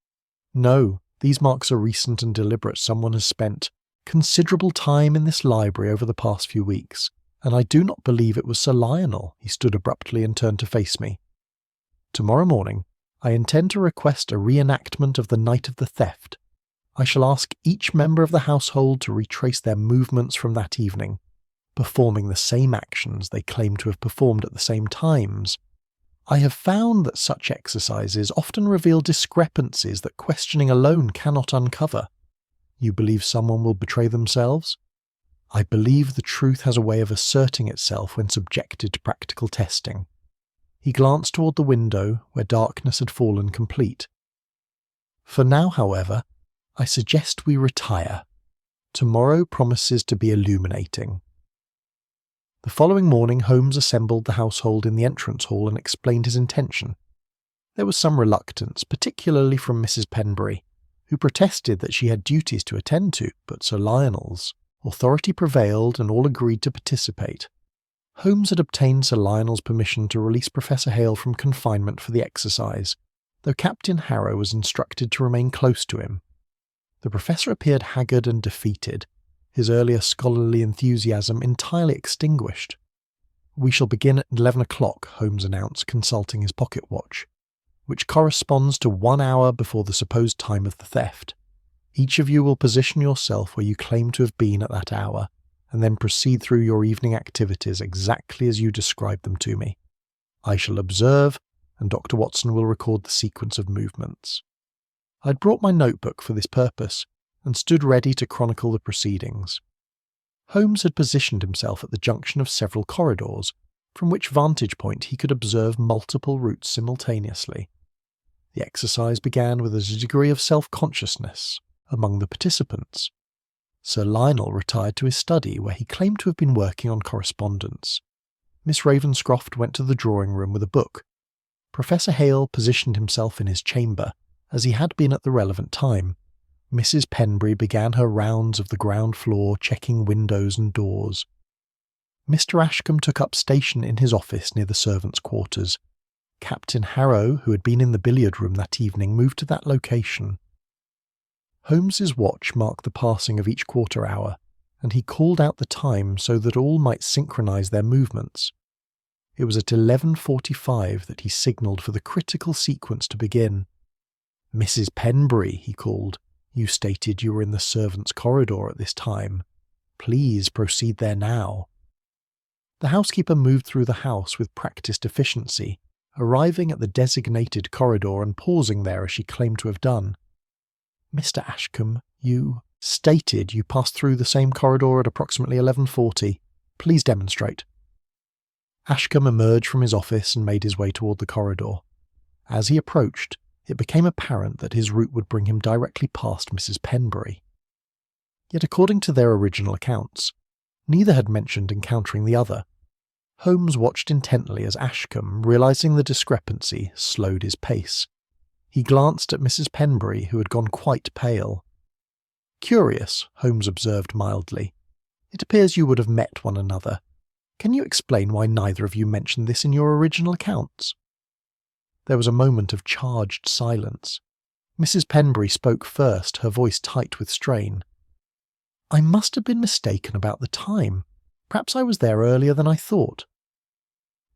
Speaker 1: No, these marks are recent and deliberate. Someone has spent considerable time in this library over the past few weeks, and I do not believe it was Sir Lionel." He stood abruptly and turned to face me. "Tomorrow morning, I intend to request a reenactment of the night of the theft. I shall ask each member of the household to retrace their movements from that evening, performing the same actions they claim to have performed at the same times. I have found that such exercises often reveal discrepancies that questioning alone cannot uncover. You believe someone will betray themselves? I believe the truth has a way of asserting itself when subjected to practical testing." He glanced toward the window, where darkness had fallen complete. "For now, however, I suggest we retire. Tomorrow promises to be illuminating." The following morning, Holmes assembled the household in the entrance hall and explained his intention. There was some reluctance, particularly from Mrs. Penbury, who protested that she had duties to attend to, but Sir Lionel's authority prevailed and all agreed to participate. Holmes had obtained Sir Lionel's permission to release Professor Hale from confinement for the exercise, though Captain Harrow was instructed to remain close to him. The professor appeared haggard and defeated, his earlier scholarly enthusiasm entirely extinguished. "We shall begin at 11 o'clock, Holmes announced, consulting his pocket watch, "which corresponds to 1 hour before the supposed time of the theft. Each of you will position yourself where you claim to have been at that hour, and then proceed through your evening activities exactly as you describe them to me. I shall observe, and Dr. Watson will record the sequence of movements." I had brought my notebook for this purpose, and stood ready to chronicle the proceedings. Holmes had positioned himself at the junction of several corridors, from which vantage point he could observe multiple routes simultaneously. The exercise began with a degree of self-consciousness among the participants. Sir Lionel retired to his study, where he claimed to have been working on correspondence. Miss Ravenscroft went to the drawing-room with a book. Professor Hale positioned himself in his chamber, as he had been at the relevant time. Mrs. Penbury began her rounds of the ground floor, checking windows and doors. Mr. Ashcombe took up station in his office near the servants' quarters. Captain Harrow, who had been in the billiard room that evening, moved to that location. Holmes's watch marked the passing of each quarter hour, and he called out the time so that all might synchronize their movements. It was at 11:45 that he signalled for the critical sequence to begin. "Mrs. Penbury," he called, "you stated you were in the servants' corridor at this time. Please proceed there now." The housekeeper moved through the house with practised efficiency, arriving at the designated corridor and pausing there as she claimed to have done. "Mr. Ashcombe, you stated you passed through the same corridor at approximately 11:40. Please demonstrate." Ashcombe emerged from his office and made his way toward the corridor. As he approached, it became apparent that his route would bring him directly past Mrs. Penbury. Yet according to their original accounts, neither had mentioned encountering the other. Holmes watched intently as Ashcombe, realizing the discrepancy, slowed his pace. He glanced at Mrs. Penbury, who had gone quite pale. "Curious," Holmes observed mildly. "It appears you would have met one another. Can you explain why neither of you mentioned this in your original accounts?" There was a moment of charged silence. Mrs. Penbury spoke first, her voice tight with strain. "I must have been mistaken about the time. Perhaps I was there earlier than I thought."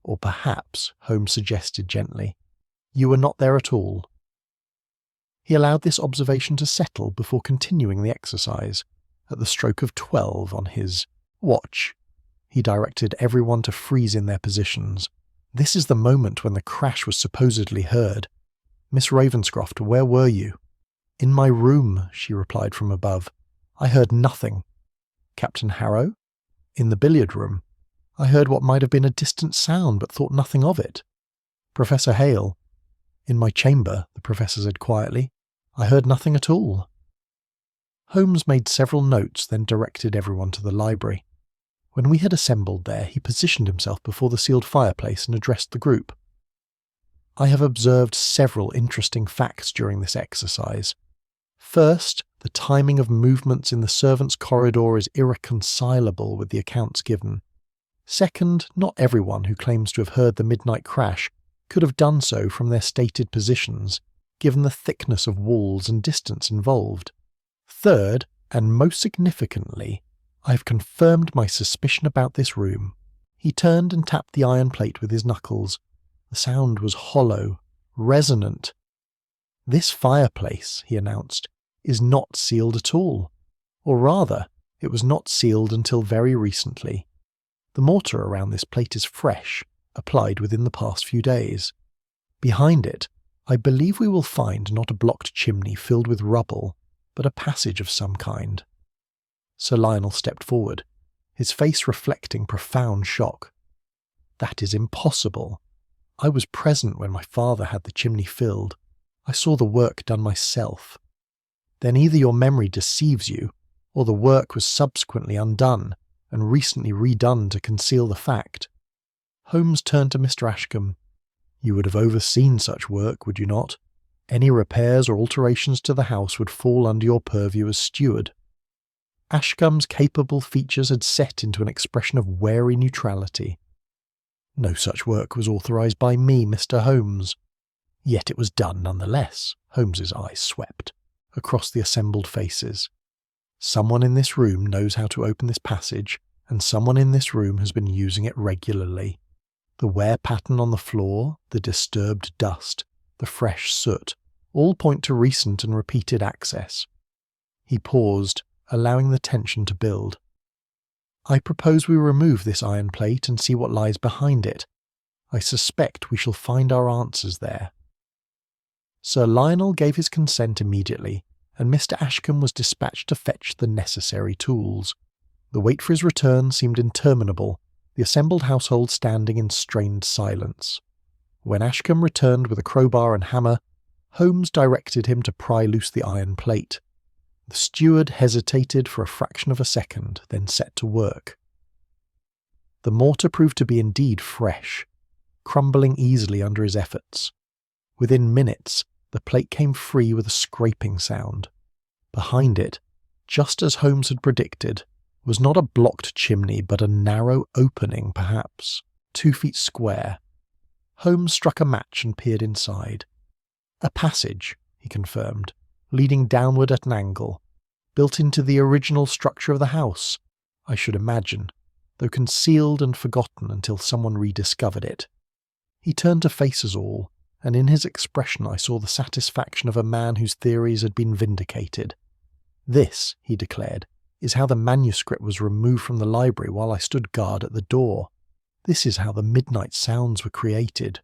Speaker 1: "Or perhaps," Holmes suggested gently, "you were not there at all." He allowed this observation to settle before continuing the exercise. At the stroke of 12 on his watch, he directed everyone to freeze in their positions. "This is the moment when the crash was supposedly heard. Miss Ravenscroft, where were you?" "In my room," she replied from above. "I heard nothing." "Captain Harrow?" "In the billiard room. I heard what might have been a distant sound, but thought nothing of it." "Professor Hale?" "In my chamber," the professor said quietly. "I heard nothing at all." Holmes made several notes, then directed everyone to the library. When we had assembled there, he positioned himself before the sealed fireplace and addressed the group. I have observed several interesting facts during this exercise. First, the timing of movements in the servants' corridor is irreconcilable with the accounts given. Second, not everyone who claims to have heard the midnight crash could have done so from their stated positions, given the thickness of walls and distance involved. Third, and most significantly, I have confirmed my suspicion about this room. He turned and tapped the iron plate with his knuckles. The sound was hollow, resonant. This fireplace, he announced, is not sealed at all. Or rather, it was not sealed until very recently. The mortar around this plate is fresh, applied within the past few days. Behind it, I believe we will find not a blocked chimney filled with rubble, but a passage of some kind. Sir Lionel stepped forward, his face reflecting profound shock. That is impossible. I was present when my father had the chimney filled. I saw the work done myself. Then either your memory deceives you, or the work was subsequently undone and recently redone to conceal the fact. Holmes turned to Mr. Ashcombe. You would have overseen such work, would you not? Any repairs or alterations to the house would fall under your purview as steward. Ashcombe's capable features had set into an expression of wary neutrality. No such work was authorised by me, Mr. Holmes. Yet it was done nonetheless. Holmes's eyes swept across the assembled faces. Someone in this room knows how to open this passage, and someone in this room has been using it regularly. The wear pattern on the floor, the disturbed dust, the fresh soot, all point to recent and repeated access. He paused, allowing the tension to build. I propose we remove this iron plate and see what lies behind it. I suspect we shall find our answers there. Sir Lionel gave his consent immediately, and Mr. Ashcombe was dispatched to fetch the necessary tools. The wait for his return seemed interminable, the assembled household standing in strained silence. When Ashcombe returned with a crowbar and hammer, Holmes directed him to pry loose the iron plate. The steward hesitated for a fraction of a second, then set to work. The mortar proved to be indeed fresh, crumbling easily under his efforts. Within minutes, the plate came free with a scraping sound. Behind it, just as Holmes had predicted, was not a blocked chimney but a narrow opening, perhaps 2 feet square. Holmes struck a match and peered inside. A passage, he confirmed, leading downward at an angle, built into the original structure of the house, I should imagine, though concealed and forgotten until someone rediscovered it. He turned to face us all, and in his expression I saw the satisfaction of a man whose theories had been vindicated. This, he declared, is how the manuscript was removed from the library while I stood guard at the door. This is how the midnight sounds were created.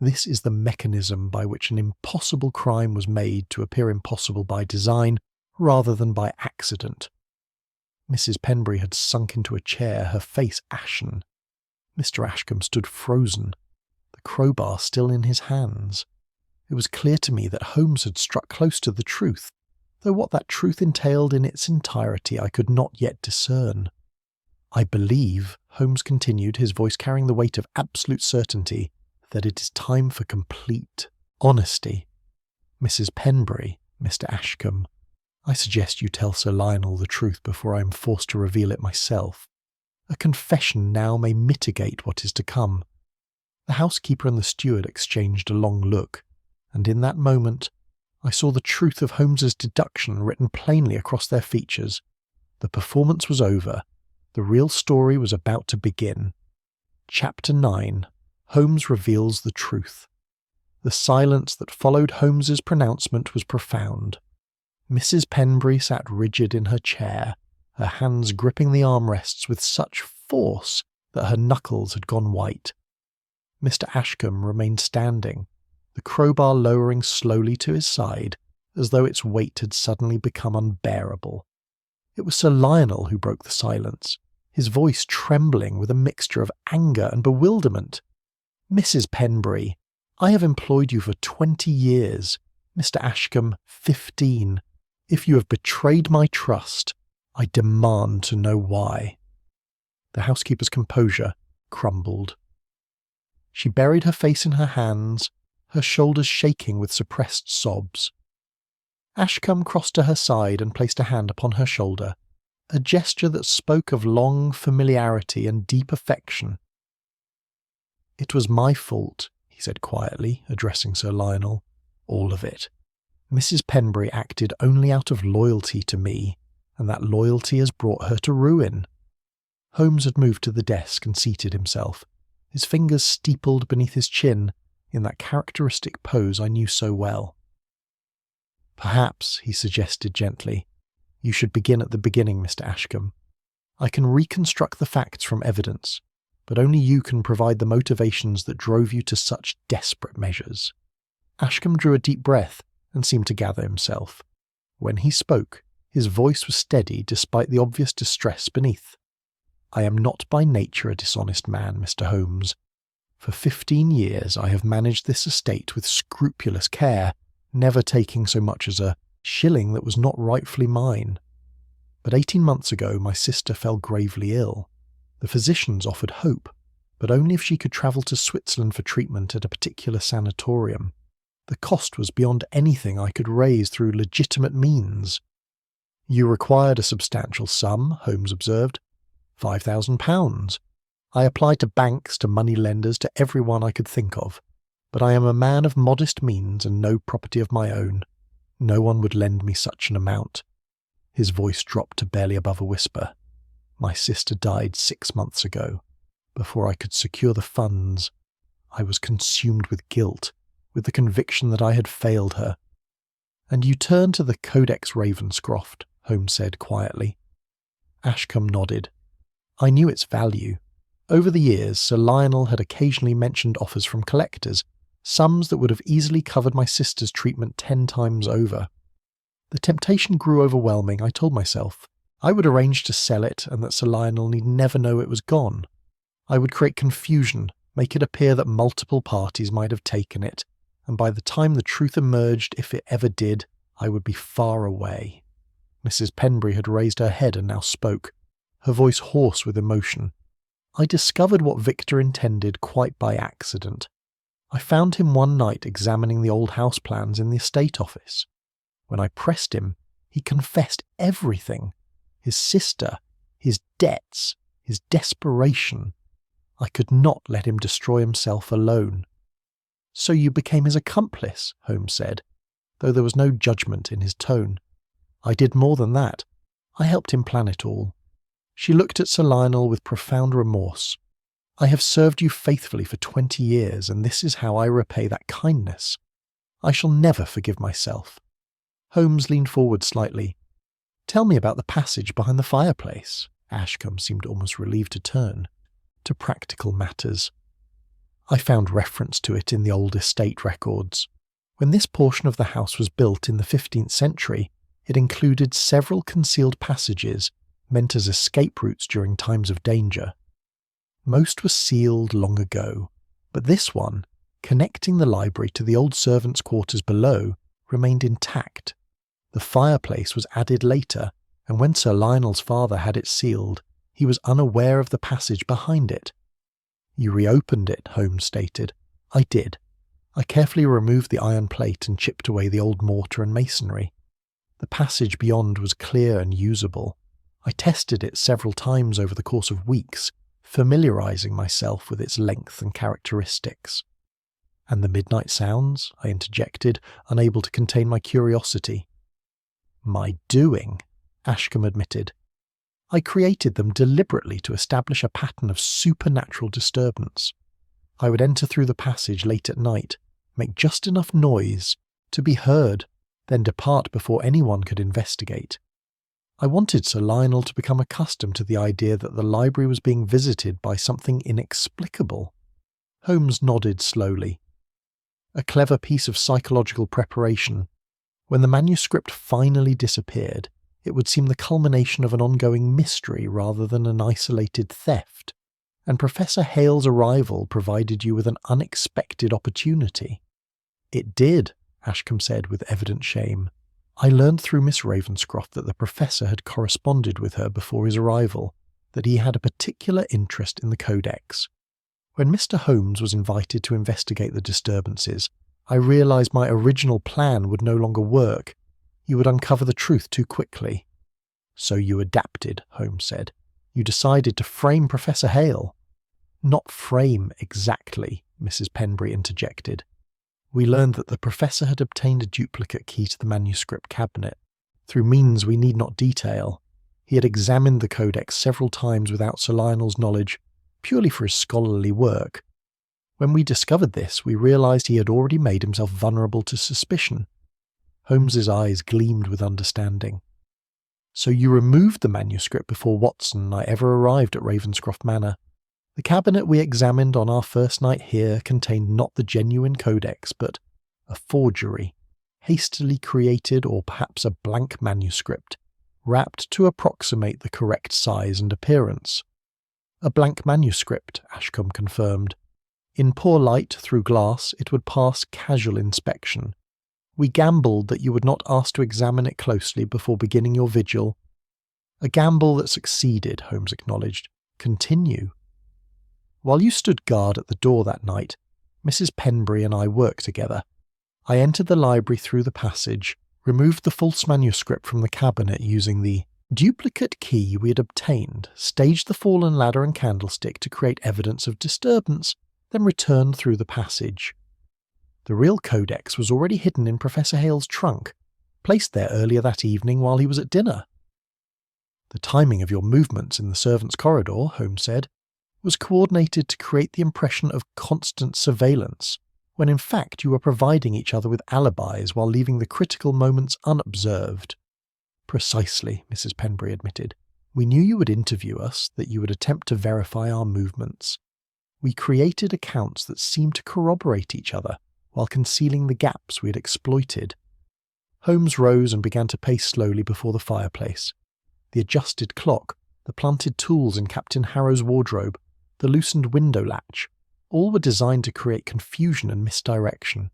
Speaker 1: This is the mechanism by which an impossible crime was made to appear impossible by design rather than by accident. Mrs. Penbury had sunk into a chair, her face ashen. Mr. Ashcombe stood frozen, the crowbar still in his hands. It was clear to me that Holmes had struck close to the truth, though what that truth entailed in its entirety I could not yet discern. I believe, Holmes continued, his voice carrying the weight of absolute certainty, that it is time for complete honesty. Mrs. Penbury, Mr. Ashcombe, I suggest you tell Sir Lionel the truth before I am forced to reveal it myself. A confession now may mitigate what is to come. The housekeeper and the steward exchanged a long look, and in that moment I saw the truth of Holmes's deduction written plainly across their features. The performance was over. The real story was about to begin. Chapter 9. Holmes reveals the truth. The silence that followed Holmes's pronouncement was profound. Mrs. Penbury sat rigid in her chair, her hands gripping the armrests with such force that her knuckles had gone white. Mr. Ashcombe remained standing, the crowbar lowering slowly to his side, as though its weight had suddenly become unbearable. It was Sir Lionel who broke the silence, his voice trembling with a mixture of anger and bewilderment. Mrs. Penbury, I have employed you for 20 years, Mr. Ashcombe 15. If you have betrayed my trust, I demand to know why." The housekeeper's composure crumbled. She buried her face in her hands, her shoulders shaking with suppressed sobs. Ashcombe crossed to her side and placed a hand upon her shoulder, a gesture that spoke of long familiarity and deep affection. "It was my fault," he said quietly, addressing Sir Lionel. "All of it. Mrs. Penbury acted only out of loyalty to me, and that loyalty has brought her to ruin." Holmes had moved to the desk and seated himself, his fingers steepled beneath his chin in that characteristic pose I knew so well. "Perhaps," he suggested gently, "you should begin at the beginning, Mr. Ashcombe. I can reconstruct the facts from evidence, but only you can provide the motivations that drove you to such desperate measures." Ashcombe drew a deep breath and seemed to gather himself. When he spoke, his voice was steady despite the obvious distress beneath. "I am not by nature a dishonest man, Mr. Holmes. For 15 years I have managed this estate with scrupulous care, never taking so much as a shilling that was not rightfully mine. But 18 months ago my sister fell gravely ill. The physicians offered hope, but only if she could travel to Switzerland for treatment at a particular sanatorium. The cost was beyond anything I could raise through legitimate means." "You required a substantial sum," Holmes observed. £5,000. I applied to banks, to money-lenders, to everyone I could think of. But I am a man of modest means and no property of my own. No one would lend me such an amount." His voice dropped to barely above a whisper. "My sister died 6 months ago. Before I could secure the funds, I was consumed with guilt, with the conviction that I had failed her." "And you turned to the Codex Ravenscroft," Holmes said quietly. Ashcombe nodded. "I knew its value. Over the years, Sir Lionel had occasionally mentioned offers from collectors, sums that would have easily covered my sister's treatment 10 times over. The temptation grew overwhelming, I told myself. I would arrange to sell it and that Sir Lionel need never know it was gone. I would create confusion, make it appear that multiple parties might have taken it, and by the time the truth emerged, if it ever did, I would be far away." Mrs. Penbury had raised her head and now spoke, her voice hoarse with emotion. "I discovered what Victor intended quite by accident. I found him one night examining the old house plans in the estate office. When I pressed him, he confessed everything. His sister, his debts, his desperation. I could not let him destroy himself alone." "So you became his accomplice," Holmes said, though there was no judgment in his tone. "I did more than that. I helped him plan it all." She looked at Sir Lionel with profound remorse. "I have served you faithfully for 20 years, and this is how I repay that kindness. I shall never forgive myself." Holmes leaned forward slightly. "Tell me about the passage behind the fireplace." Ashcombe seemed almost relieved to turn to practical matters. "I found reference to it in the old estate records. When this portion of the house was built in the 15th century, it included several concealed passages meant as escape routes during times of danger. Most were sealed long ago, but this one, connecting the library to the old servants' quarters below, remained intact. The fireplace was added later, and when Sir Lionel's father had it sealed, he was unaware of the passage behind it." "You reopened it," Holmes stated. "I did. I carefully removed the iron plate and chipped away the old mortar and masonry. The passage beyond was clear and usable. I tested it several times over the course of weeks, familiarizing myself with its length and characteristics." "And the midnight sounds?" I interjected, unable to contain my curiosity. "My doing," Ashcombe admitted. "I created them deliberately to establish a pattern of supernatural disturbance. I would enter through the passage late at night, make just enough noise to be heard, then depart before anyone could investigate. I wanted Sir Lionel to become accustomed to the idea that the library was being visited by something inexplicable." Holmes nodded slowly. "A clever piece of psychological preparation. When the manuscript finally disappeared, it would seem the culmination of an ongoing mystery rather than an isolated theft, and Professor Hale's arrival provided you with an unexpected opportunity." "It did," Ashcombe said with evident shame. I learned through Miss Ravenscroft that the Professor had corresponded with her before his arrival, that he had a particular interest in the Codex. When Mr. Holmes was invited to investigate the disturbances, I realised my original plan would no longer work. You would uncover the truth too quickly. So you adapted, Holmes said. You decided to frame Professor Hale. Not frame exactly, Mrs. Penbury interjected. We learned that the Professor had obtained a duplicate key to the manuscript cabinet, through means we need not detail. He had examined the Codex several times without Sir Lionel's knowledge, purely for his scholarly work. When we discovered this, we realised he had already made himself vulnerable to suspicion. Holmes's eyes gleamed with understanding. So you removed the manuscript before Watson and I ever arrived at Ravenscroft Manor. The cabinet we examined on our first night here contained not the genuine Codex, but a forgery, hastily created or perhaps a blank manuscript, wrapped to approximate the correct size and appearance. A blank manuscript, Ashcombe confirmed. In poor light through glass, it would pass casual inspection. We gambled that you would not ask to examine it closely before beginning your vigil. A gamble that succeeded, Holmes acknowledged. Continue. While you stood guard at the door that night, Mrs. Penbury and I worked together. I entered the library through the passage, removed the false manuscript from the cabinet using the duplicate key we had obtained, staged the fallen ladder and candlestick to create evidence of disturbance, then returned through the passage. The real Codex was already hidden in Professor Hale's trunk, placed there earlier that evening while he was at dinner. The timing of your movements in the servants' corridor, Holmes said, was coordinated to create the impression of constant surveillance, when in fact you were providing each other with alibis while leaving the critical moments unobserved. Precisely, Mrs. Penbury admitted. We knew you would interview us, that you would attempt to verify our movements. We created accounts that seemed to corroborate each other, while concealing the gaps we had exploited. Holmes rose and began to pace slowly before the fireplace. The adjusted clock, the planted tools in Captain Harrow's wardrobe, the loosened window latch, all were designed to create confusion and misdirection.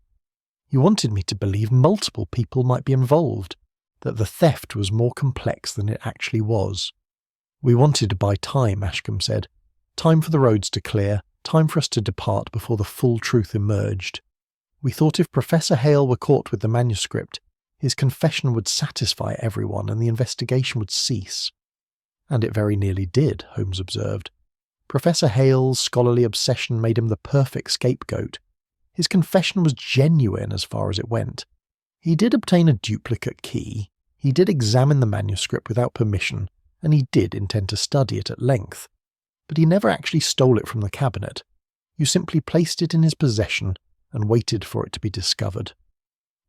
Speaker 1: You wanted me to believe multiple people might be involved, that the theft was more complex than it actually was. We wanted to buy time, Ashcombe said. Time for the roads to clear, time for us to depart before the full truth emerged. We thought if Professor Hale were caught with the manuscript, his confession would satisfy everyone and the investigation would cease. And it very nearly did, Holmes observed. Professor Hale's scholarly obsession made him the perfect scapegoat. His confession was genuine as far as it went. He did obtain a duplicate key, he did examine the manuscript without permission, and he did intend to study it at length. But he never actually stole it from the cabinet. You simply placed it in his possession and waited for it to be discovered.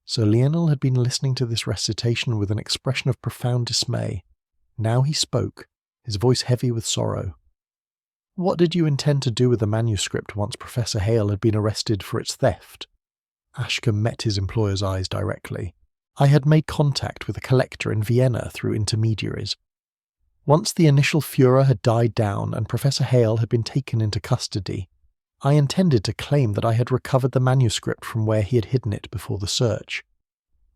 Speaker 1: Sir Lionel had been listening to this recitation with an expression of profound dismay. Now he spoke, his voice heavy with sorrow. What did you intend to do with the manuscript once Professor Hale had been arrested for its theft? Ashcombe met his employer's eyes directly. I had made contact with a collector in Vienna through intermediaries. Once the initial furor had died down and Professor Hale had been taken into custody, I intended to claim that I had recovered the manuscript from where he had hidden it before the search.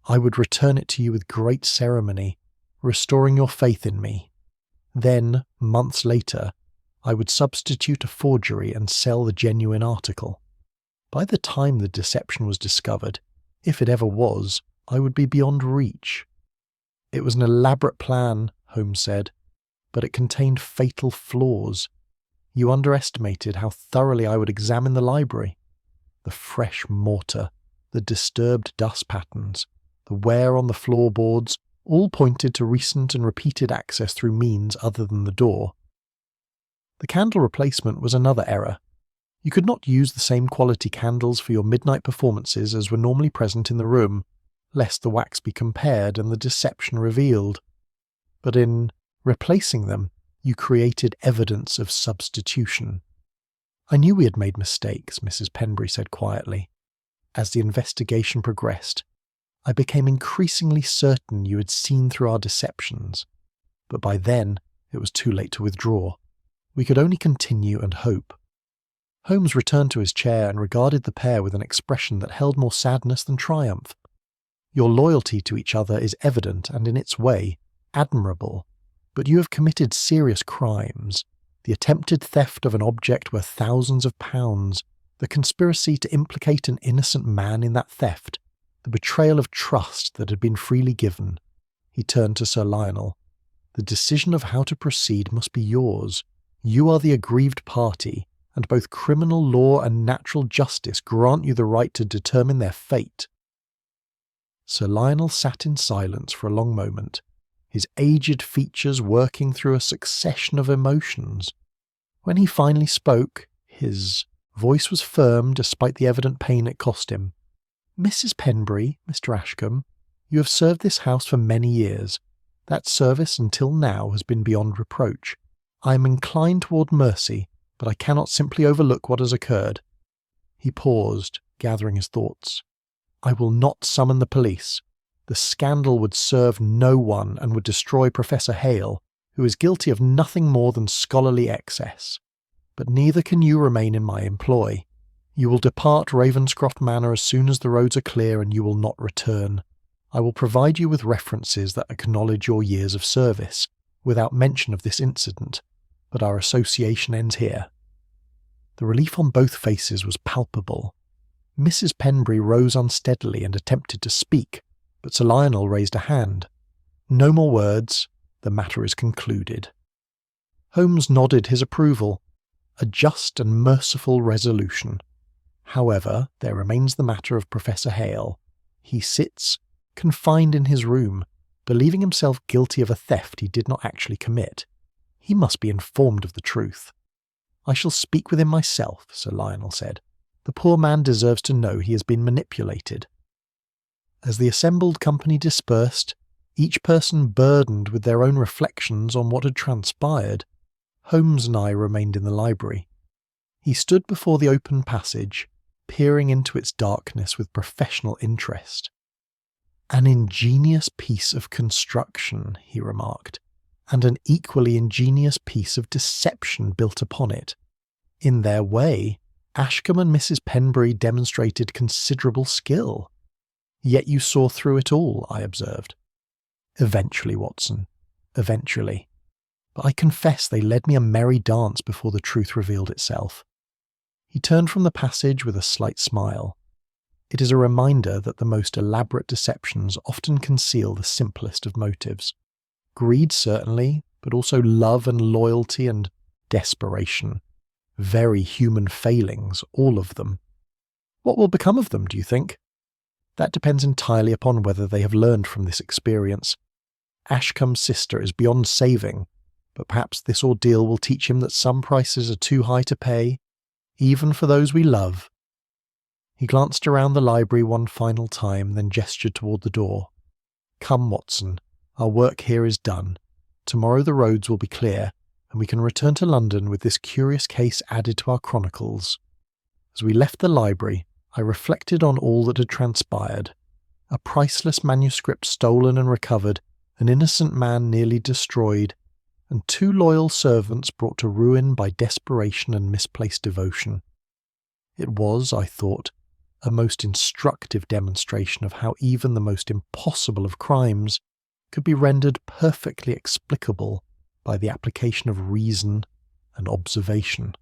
Speaker 1: I would return it to you with great ceremony, restoring your faith in me. Then, months later, I would substitute a forgery and sell the genuine article. By the time the deception was discovered, if it ever was, I would be beyond reach. It was an elaborate plan, Holmes said, but it contained fatal flaws. You underestimated how thoroughly I would examine the library. The fresh mortar, the disturbed dust patterns, the wear on the floorboards, all pointed to recent and repeated access through means other than the door. The candle replacement was another error. You could not use the same quality candles for your midnight performances as were normally present in the room, lest the wax be compared and the deception revealed. But in replacing them, you created evidence of substitution. I knew we had made mistakes, Mrs. Penbury said quietly. As the investigation progressed, I became increasingly certain you had seen through our deceptions, but by then it was too late to withdraw. We could only continue and hope. Holmes returned to his chair and regarded the pair with an expression that held more sadness than triumph. Your loyalty to each other is evident and in its way admirable, but you have committed serious crimes. The attempted theft of an object worth thousands of pounds, the conspiracy to implicate an innocent man in that theft, the betrayal of trust that had been freely given. He turned to Sir Lionel. The decision of how to proceed must be yours. You are the aggrieved party, and both criminal law and natural justice grant you the right to determine their fate. Sir Lionel sat in silence for a long moment, his aged features working through a succession of emotions. When he finally spoke, his voice was firm despite the evident pain it cost him. Mrs. Penbury, Mr. Ashcombe, you have served this house for many years. That service until now has been beyond reproach. I am inclined toward mercy, but I cannot simply overlook what has occurred. He paused, gathering his thoughts. I will not summon the police. The scandal would serve no one and would destroy Professor Hale, who is guilty of nothing more than scholarly excess. But neither can you remain in my employ. You will depart Ravenscroft Manor as soon as the roads are clear, and you will not return. I will provide you with references that acknowledge your years of service, without mention of this incident, but our association ends here. The relief on both faces was palpable. Mrs. Penbury rose unsteadily and attempted to speak, but Sir Lionel raised a hand. No more words. The matter is concluded. Holmes nodded his approval. A just and merciful resolution. However, there remains the matter of Professor Hale. He sits, confined in his room, believing himself guilty of a theft he did not actually commit. He must be informed of the truth. I shall speak with him myself, Sir Lionel said. The poor man deserves to know he has been manipulated. As the assembled company dispersed, each person burdened with their own reflections on what had transpired, Holmes and I remained in the library. He stood before the open passage, peering into its darkness with professional interest. An ingenious piece of construction, he remarked, and an equally ingenious piece of deception built upon it. In their way, Ashcombe and Mrs. Penbury demonstrated considerable skill. Yet you saw through it all, I observed. Eventually, Watson, eventually. But I confess they led me a merry dance before the truth revealed itself. He turned from the passage with a slight smile. It is a reminder that the most elaborate deceptions often conceal the simplest of motives. Greed, certainly, but also love and loyalty and desperation. Very human failings, all of them. What will become of them, do you think? That depends entirely upon whether they have learned from this experience. Ashcombe's sister is beyond saving, but perhaps this ordeal will teach him that some prices are too high to pay, even for those we love. He glanced around the library one final time, then gestured toward the door. Come, Watson, our work here is done. Tomorrow the roads will be clear, and we can return to London with this curious case added to our chronicles. As we left the library, I reflected on all that had transpired. A priceless manuscript stolen and recovered, an innocent man nearly destroyed, and 2 loyal servants brought to ruin by desperation and misplaced devotion. It was, I thought, a most instructive demonstration of how even the most impossible of crimes could be rendered perfectly explicable by the application of reason and observation.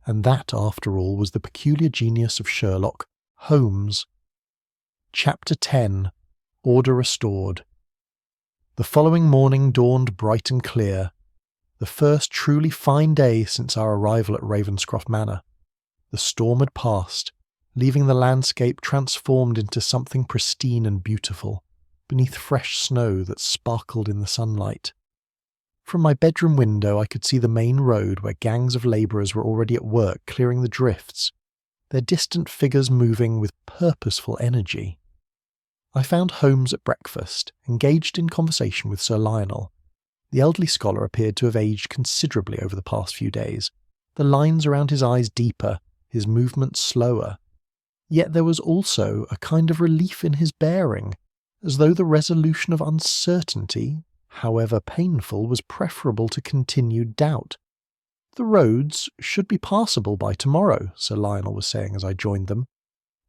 Speaker 1: And that, after all, was the peculiar genius of Sherlock Holmes. Chapter 10. Order Restored. The following morning dawned bright and clear, the first truly fine day since our arrival at Ravenscroft Manor. The storm had passed, leaving the landscape transformed into something pristine and beautiful, beneath fresh snow that sparkled in the sunlight. From my bedroom window I could see the main road where gangs of labourers were already at work clearing the drifts, their distant figures moving with purposeful energy. I found Holmes at breakfast, engaged in conversation with Sir Lionel. The elderly scholar appeared to have aged considerably over the past few days, the lines around his eyes deeper, his movements slower. Yet there was also a kind of relief in his bearing, as though the resolution of uncertainty, however painful, was preferable to continued doubt. The roads should be passable by tomorrow, Sir Lionel was saying as I joined them.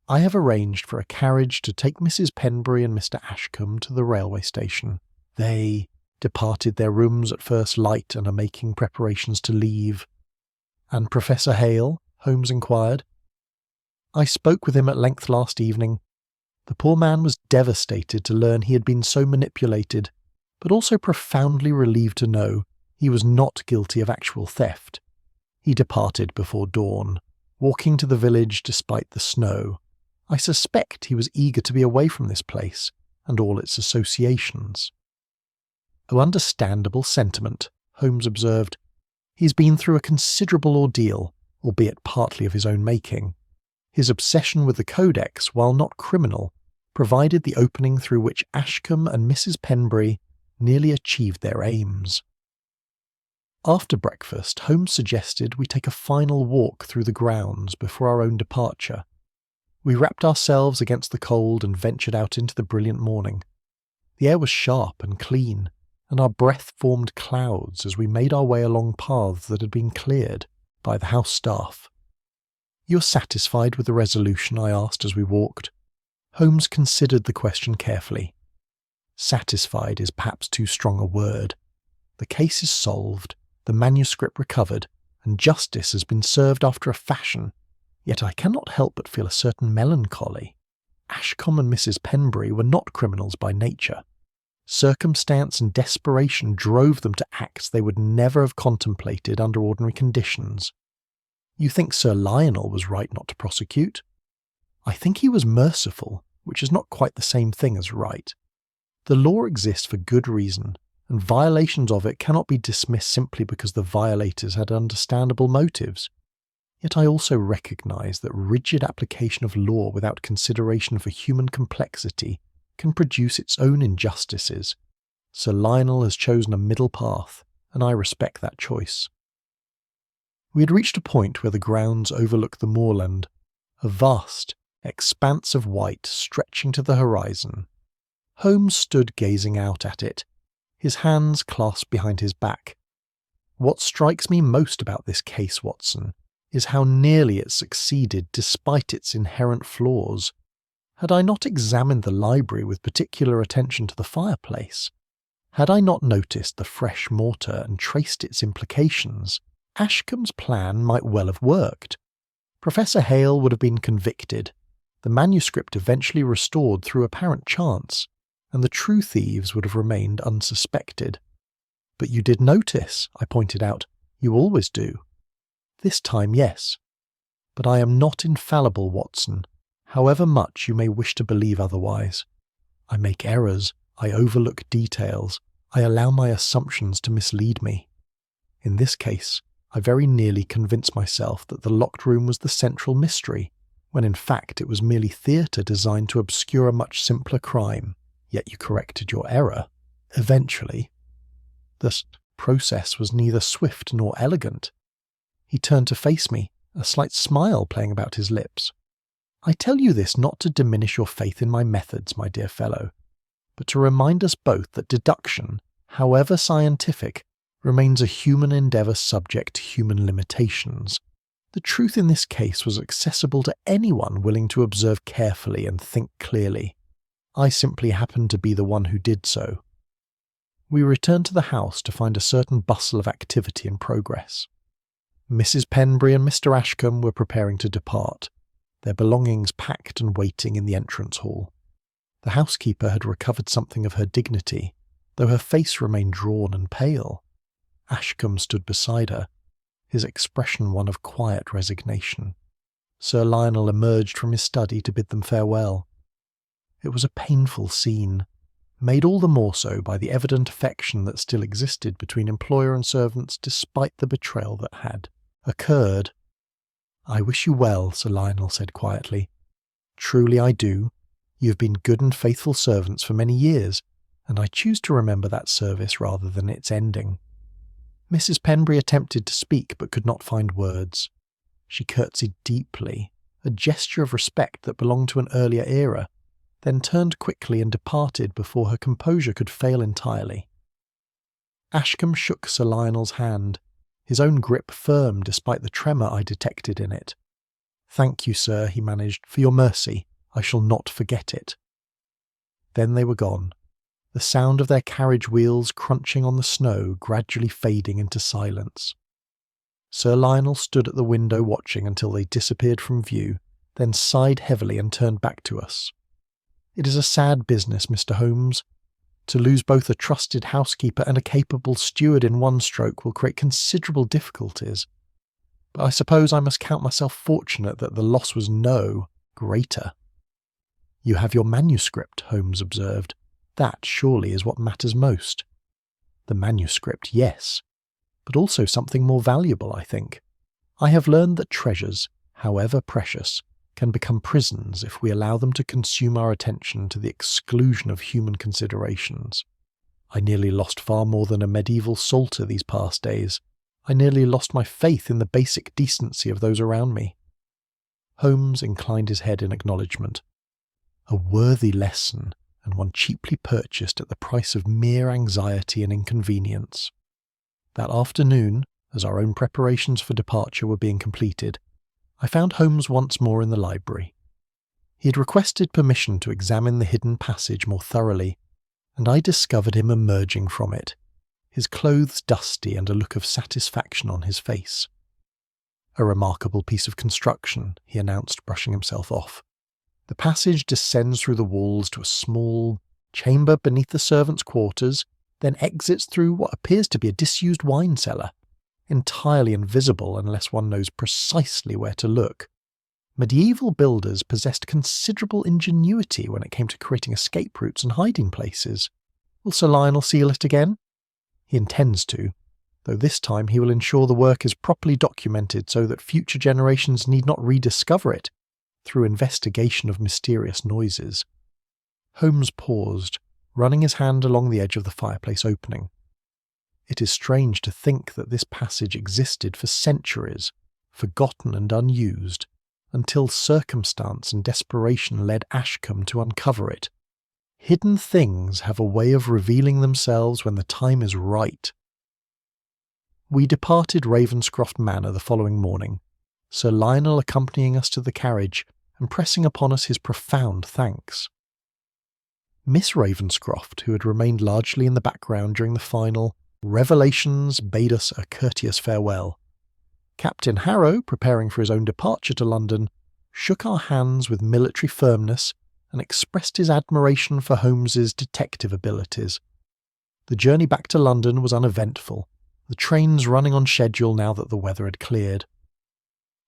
Speaker 1: I have arranged for a carriage to take Mrs. Penbury and Mr. Ashcombe to the railway station. They departed their rooms at first light and are making preparations to leave. And Professor Hale? Holmes inquired. I spoke with him at length last evening. The poor man was devastated to learn he had been so manipulated, but also profoundly relieved to know he was not guilty of actual theft. He departed before dawn, walking to the village despite the snow. I suspect he was eager to be away from this place and all its associations. "Oh, understandable sentiment," Holmes observed. "He's been through a considerable ordeal, albeit partly of his own making. His obsession with the Codex, while not criminal, provided the opening through which Ashcombe and Mrs. Penbury nearly achieved their aims." After breakfast, Holmes suggested we take a final walk through the grounds before our own departure. We wrapped ourselves against the cold and ventured out into the brilliant morning. The air was sharp and clean, and our breath formed clouds as we made our way along paths that had been cleared by the house staff. "You are satisfied with the resolution?" I asked as we walked. Holmes considered the question carefully. "Satisfied is perhaps too strong a word. The case is solved, the manuscript recovered, and justice has been served after a fashion. Yet I cannot help but feel a certain melancholy. Ashcombe and Mrs. Penbury were not criminals by nature. Circumstance and desperation drove them to acts they would never have contemplated under ordinary conditions. You think Sir Lionel was right not to prosecute? I think he was merciful, which is not quite the same thing as right. The law exists for good reason, and violations of it cannot be dismissed simply because the violators had understandable motives. Yet I also recognise that rigid application of law without consideration for human complexity can produce its own injustices. Sir Lionel has chosen a middle path, and I respect that choice." We had reached a point where the grounds overlooked the moorland, a vast expanse of white stretching to the horizon. Holmes stood gazing out at it, his hands clasped behind his back. "What strikes me most about this case, Watson, is how nearly it succeeded despite its inherent flaws. Had I not examined the library with particular attention to the fireplace, had I not noticed the fresh mortar and traced its implications, Ashcombe's plan might well have worked. Professor Hale would have been convicted, the manuscript eventually restored through apparent chance, and the true thieves would have remained unsuspected. But you did notice, I pointed out. You always do. This time, yes. But I am not infallible, Watson, however much you may wish to believe otherwise. I make errors, I overlook details, I allow my assumptions to mislead me. In this case, I very nearly convinced myself that the locked room was the central mystery, when in fact it was merely theatre designed to obscure a much simpler crime, yet you corrected your error. Eventually. The process was neither swift nor elegant. He turned to face me, a slight smile playing about his lips. "I tell you this not to diminish your faith in my methods, my dear fellow, but to remind us both that deduction, however scientific, remains a human endeavour subject to human limitations. The truth in this case was accessible to anyone willing to observe carefully and think clearly. I simply happened to be the one who did so." We returned to the house to find a certain bustle of activity in progress. Mrs. Penbury and Mr. Ashcombe were preparing to depart, their belongings packed and waiting in the entrance hall. The housekeeper had recovered something of her dignity, though her face remained drawn and pale. Ashcombe stood beside her, his expression one of quiet resignation. Sir Lionel emerged from his study to bid them farewell. It was a painful scene, made all the more so by the evident affection that still existed between employer and servants despite the betrayal that had occurred. "I wish you well," Sir Lionel said quietly. "Truly I do. You have been good and faithful servants for many years, and I choose to remember that service rather than its ending." Mrs. Penbury attempted to speak but could not find words. She curtsied deeply, a gesture of respect that belonged to an earlier era, then turned quickly and departed before her composure could fail entirely. Ashcombe shook Sir Lionel's hand, his own grip firm despite the tremor I detected in it. "Thank you, sir," he managed, "for your mercy. I shall not forget it." Then they were gone, the sound of their carriage wheels crunching on the snow gradually fading into silence. Sir Lionel stood at the window watching until they disappeared from view, then sighed heavily and turned back to us. "It is a sad business, Mr. Holmes. To lose both a trusted housekeeper and a capable steward in one stroke will create considerable difficulties. But I suppose I must count myself fortunate that the loss was no greater." "You have your manuscript," Holmes observed. "That, surely, is what matters most." "The manuscript, yes. But also something more valuable, I think. I have learned that treasures, however precious, can become prisons if we allow them to consume our attention to the exclusion of human considerations. I nearly lost far more than a medieval psalter these past days. I nearly lost my faith in the basic decency of those around me." Holmes inclined his head in acknowledgment. "A worthy lesson, and one cheaply purchased at the price of mere anxiety and inconvenience." That afternoon, as our own preparations for departure were being completed, I found Holmes once more in the library. He had requested permission to examine the hidden passage more thoroughly, and I discovered him emerging from it, his clothes dusty and a look of satisfaction on his face. "A remarkable piece of construction," he announced, brushing himself off. "The passage descends through the walls to a small chamber beneath the servants' quarters, then exits through what appears to be a disused wine cellar, entirely invisible unless one knows precisely where to look. Medieval builders possessed considerable ingenuity when it came to creating escape routes and hiding places. Will Sir Lionel seal it again? He intends to, though this time he will ensure the work is properly documented so that future generations need not rediscover it through investigation of mysterious noises." Holmes paused, running his hand along the edge of the fireplace opening. "It is strange to think that this passage existed for centuries, forgotten and unused, until circumstance and desperation led Ashcombe to uncover it. Hidden things have a way of revealing themselves when the time is right." We departed Ravenscroft Manor the following morning, Sir Lionel accompanying us to the carriage and pressing upon us his profound thanks. Miss Ravenscroft, who had remained largely in the background during the final revelations, bade us a courteous farewell. Captain Harrow, preparing for his own departure to London, shook our hands with military firmness and expressed his admiration for Holmes's detective abilities. The journey back to London was uneventful, the trains running on schedule now that the weather had cleared.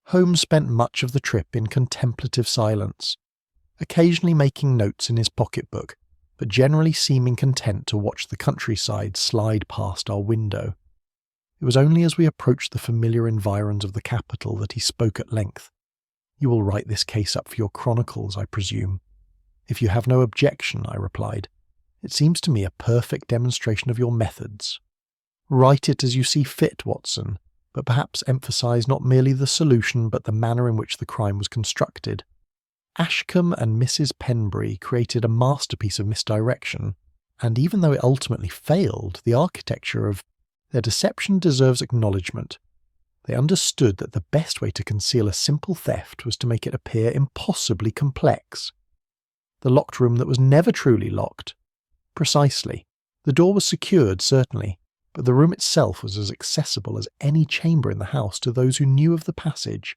Speaker 1: Holmes spent much of the trip in contemplative silence, occasionally making notes in his pocketbook, but generally seeming content to watch the countryside slide past our window. It was only as we approached the familiar environs of the capital that he spoke at length. "You will write this case up for your chronicles, I presume?" "If you have no objection," I replied. "It seems to me a perfect demonstration of your methods." "Write it as you see fit, Watson, but perhaps emphasise not merely the solution but the manner in which the crime was constructed. Ashcombe and Mrs. Penbury created a masterpiece of misdirection, and even though it ultimately failed, the architecture of their deception deserves acknowledgement. They understood that the best way to conceal a simple theft was to make it appear impossibly complex. The locked room that was never truly locked. Precisely. The door was secured, certainly, but the room itself was as accessible as any chamber in the house to those who knew of the passage.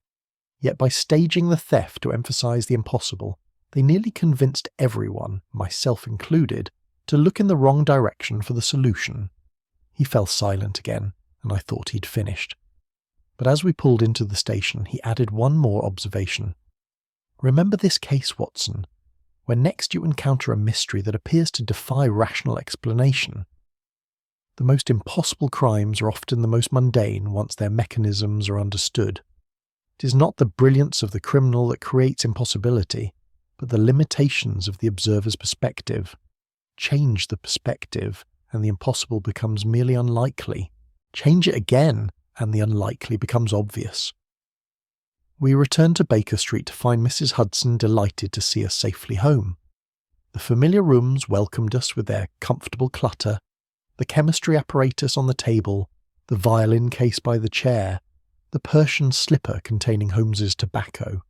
Speaker 1: Yet by staging the theft to emphasise the impossible, they nearly convinced everyone, myself included, to look in the wrong direction for the solution." He fell silent again, and I thought he'd finished. But as we pulled into the station, he added one more observation. "Remember this case, Watson, when next you encounter a mystery that appears to defy rational explanation. The most impossible crimes are often the most mundane once their mechanisms are understood. It is not the brilliance of the criminal that creates impossibility, but the limitations of the observer's perspective. Change the perspective, and the impossible becomes merely unlikely. Change it again, and the unlikely becomes obvious." We returned to Baker Street to find Mrs. Hudson delighted to see us safely home. The familiar rooms welcomed us with their comfortable clutter, the chemistry apparatus on the table, the violin case by the chair, the Persian slipper containing Holmes's tobacco,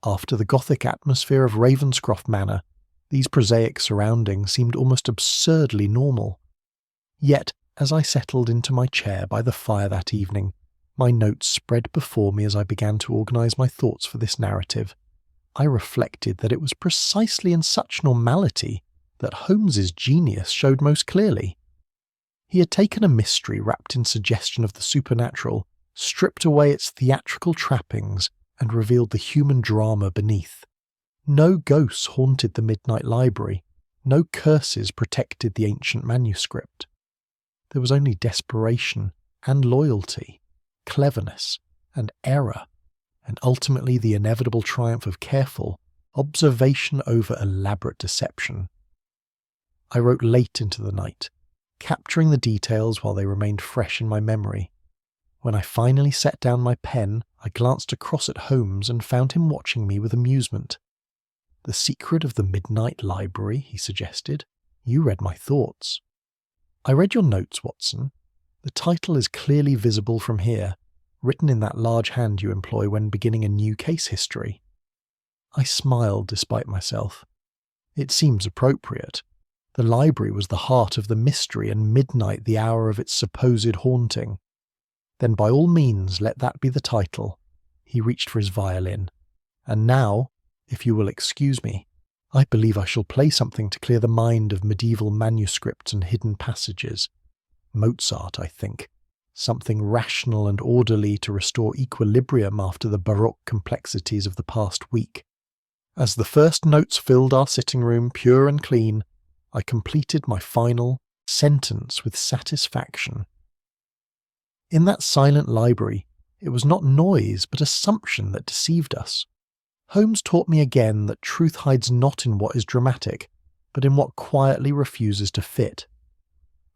Speaker 1: After the gothic atmosphere of Ravenscroft Manor, these prosaic surroundings seemed almost absurdly normal. Yet, as I settled into my chair by the fire that evening, my notes spread before me as I began to organise my thoughts for this narrative. I reflected that it was precisely in such normality that Holmes's genius showed most clearly. He had taken a mystery wrapped in suggestion of the supernatural, stripped away its theatrical trappings, and revealed the human drama beneath. No ghosts haunted the Midnight Library, no curses protected the ancient manuscript. There was only desperation and loyalty, cleverness and error, and ultimately the inevitable triumph of careful observation over elaborate deception. I wrote late into the night, capturing the details while they remained fresh in my memory. When I finally set down my pen, I glanced across at Holmes and found him watching me with amusement. "The secret of the Midnight Library," he suggested. "You read my thoughts." "I read your notes, Watson. The title is clearly visible from here, written in that large hand you employ when beginning a new case history." I smiled despite myself. It seems appropriate. The library was the heart of the mystery and midnight the hour of its supposed haunting. Then by all means let that be the title. He reached for his violin. "And now, if you will excuse me, I believe I shall play something to clear the mind of medieval manuscripts and hidden passages. Mozart, I think. Something rational and orderly to restore equilibrium after the baroque complexities of the past week." As the first notes filled our sitting room pure and clean, I completed my final sentence with satisfaction. In that silent library, it was not noise but assumption that deceived us. Holmes taught me again that truth hides not in what is dramatic, but in what quietly refuses to fit.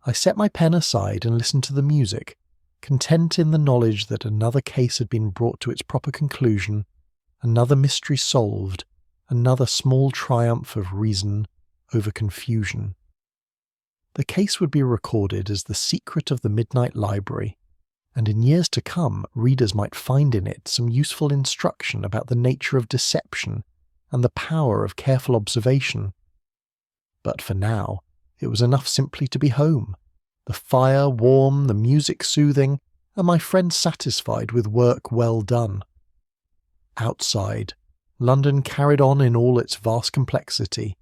Speaker 1: I set my pen aside and listened to the music, content in the knowledge that another case had been brought to its proper conclusion, another mystery solved, another small triumph of reason over confusion. The case would be recorded as the secret of the Midnight Library, and in years to come readers might find in it some useful instruction about the nature of deception and the power of careful observation. But for now, it was enough simply to be home, the fire warm, the music soothing, and my friend satisfied with work well done. Outside, London carried on in all its vast complexity,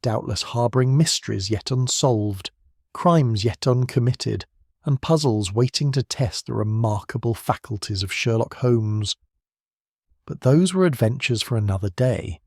Speaker 1: doubtless harbouring mysteries yet unsolved, crimes yet uncommitted, and puzzles waiting to test the remarkable faculties of Sherlock Holmes. But those were adventures for another day.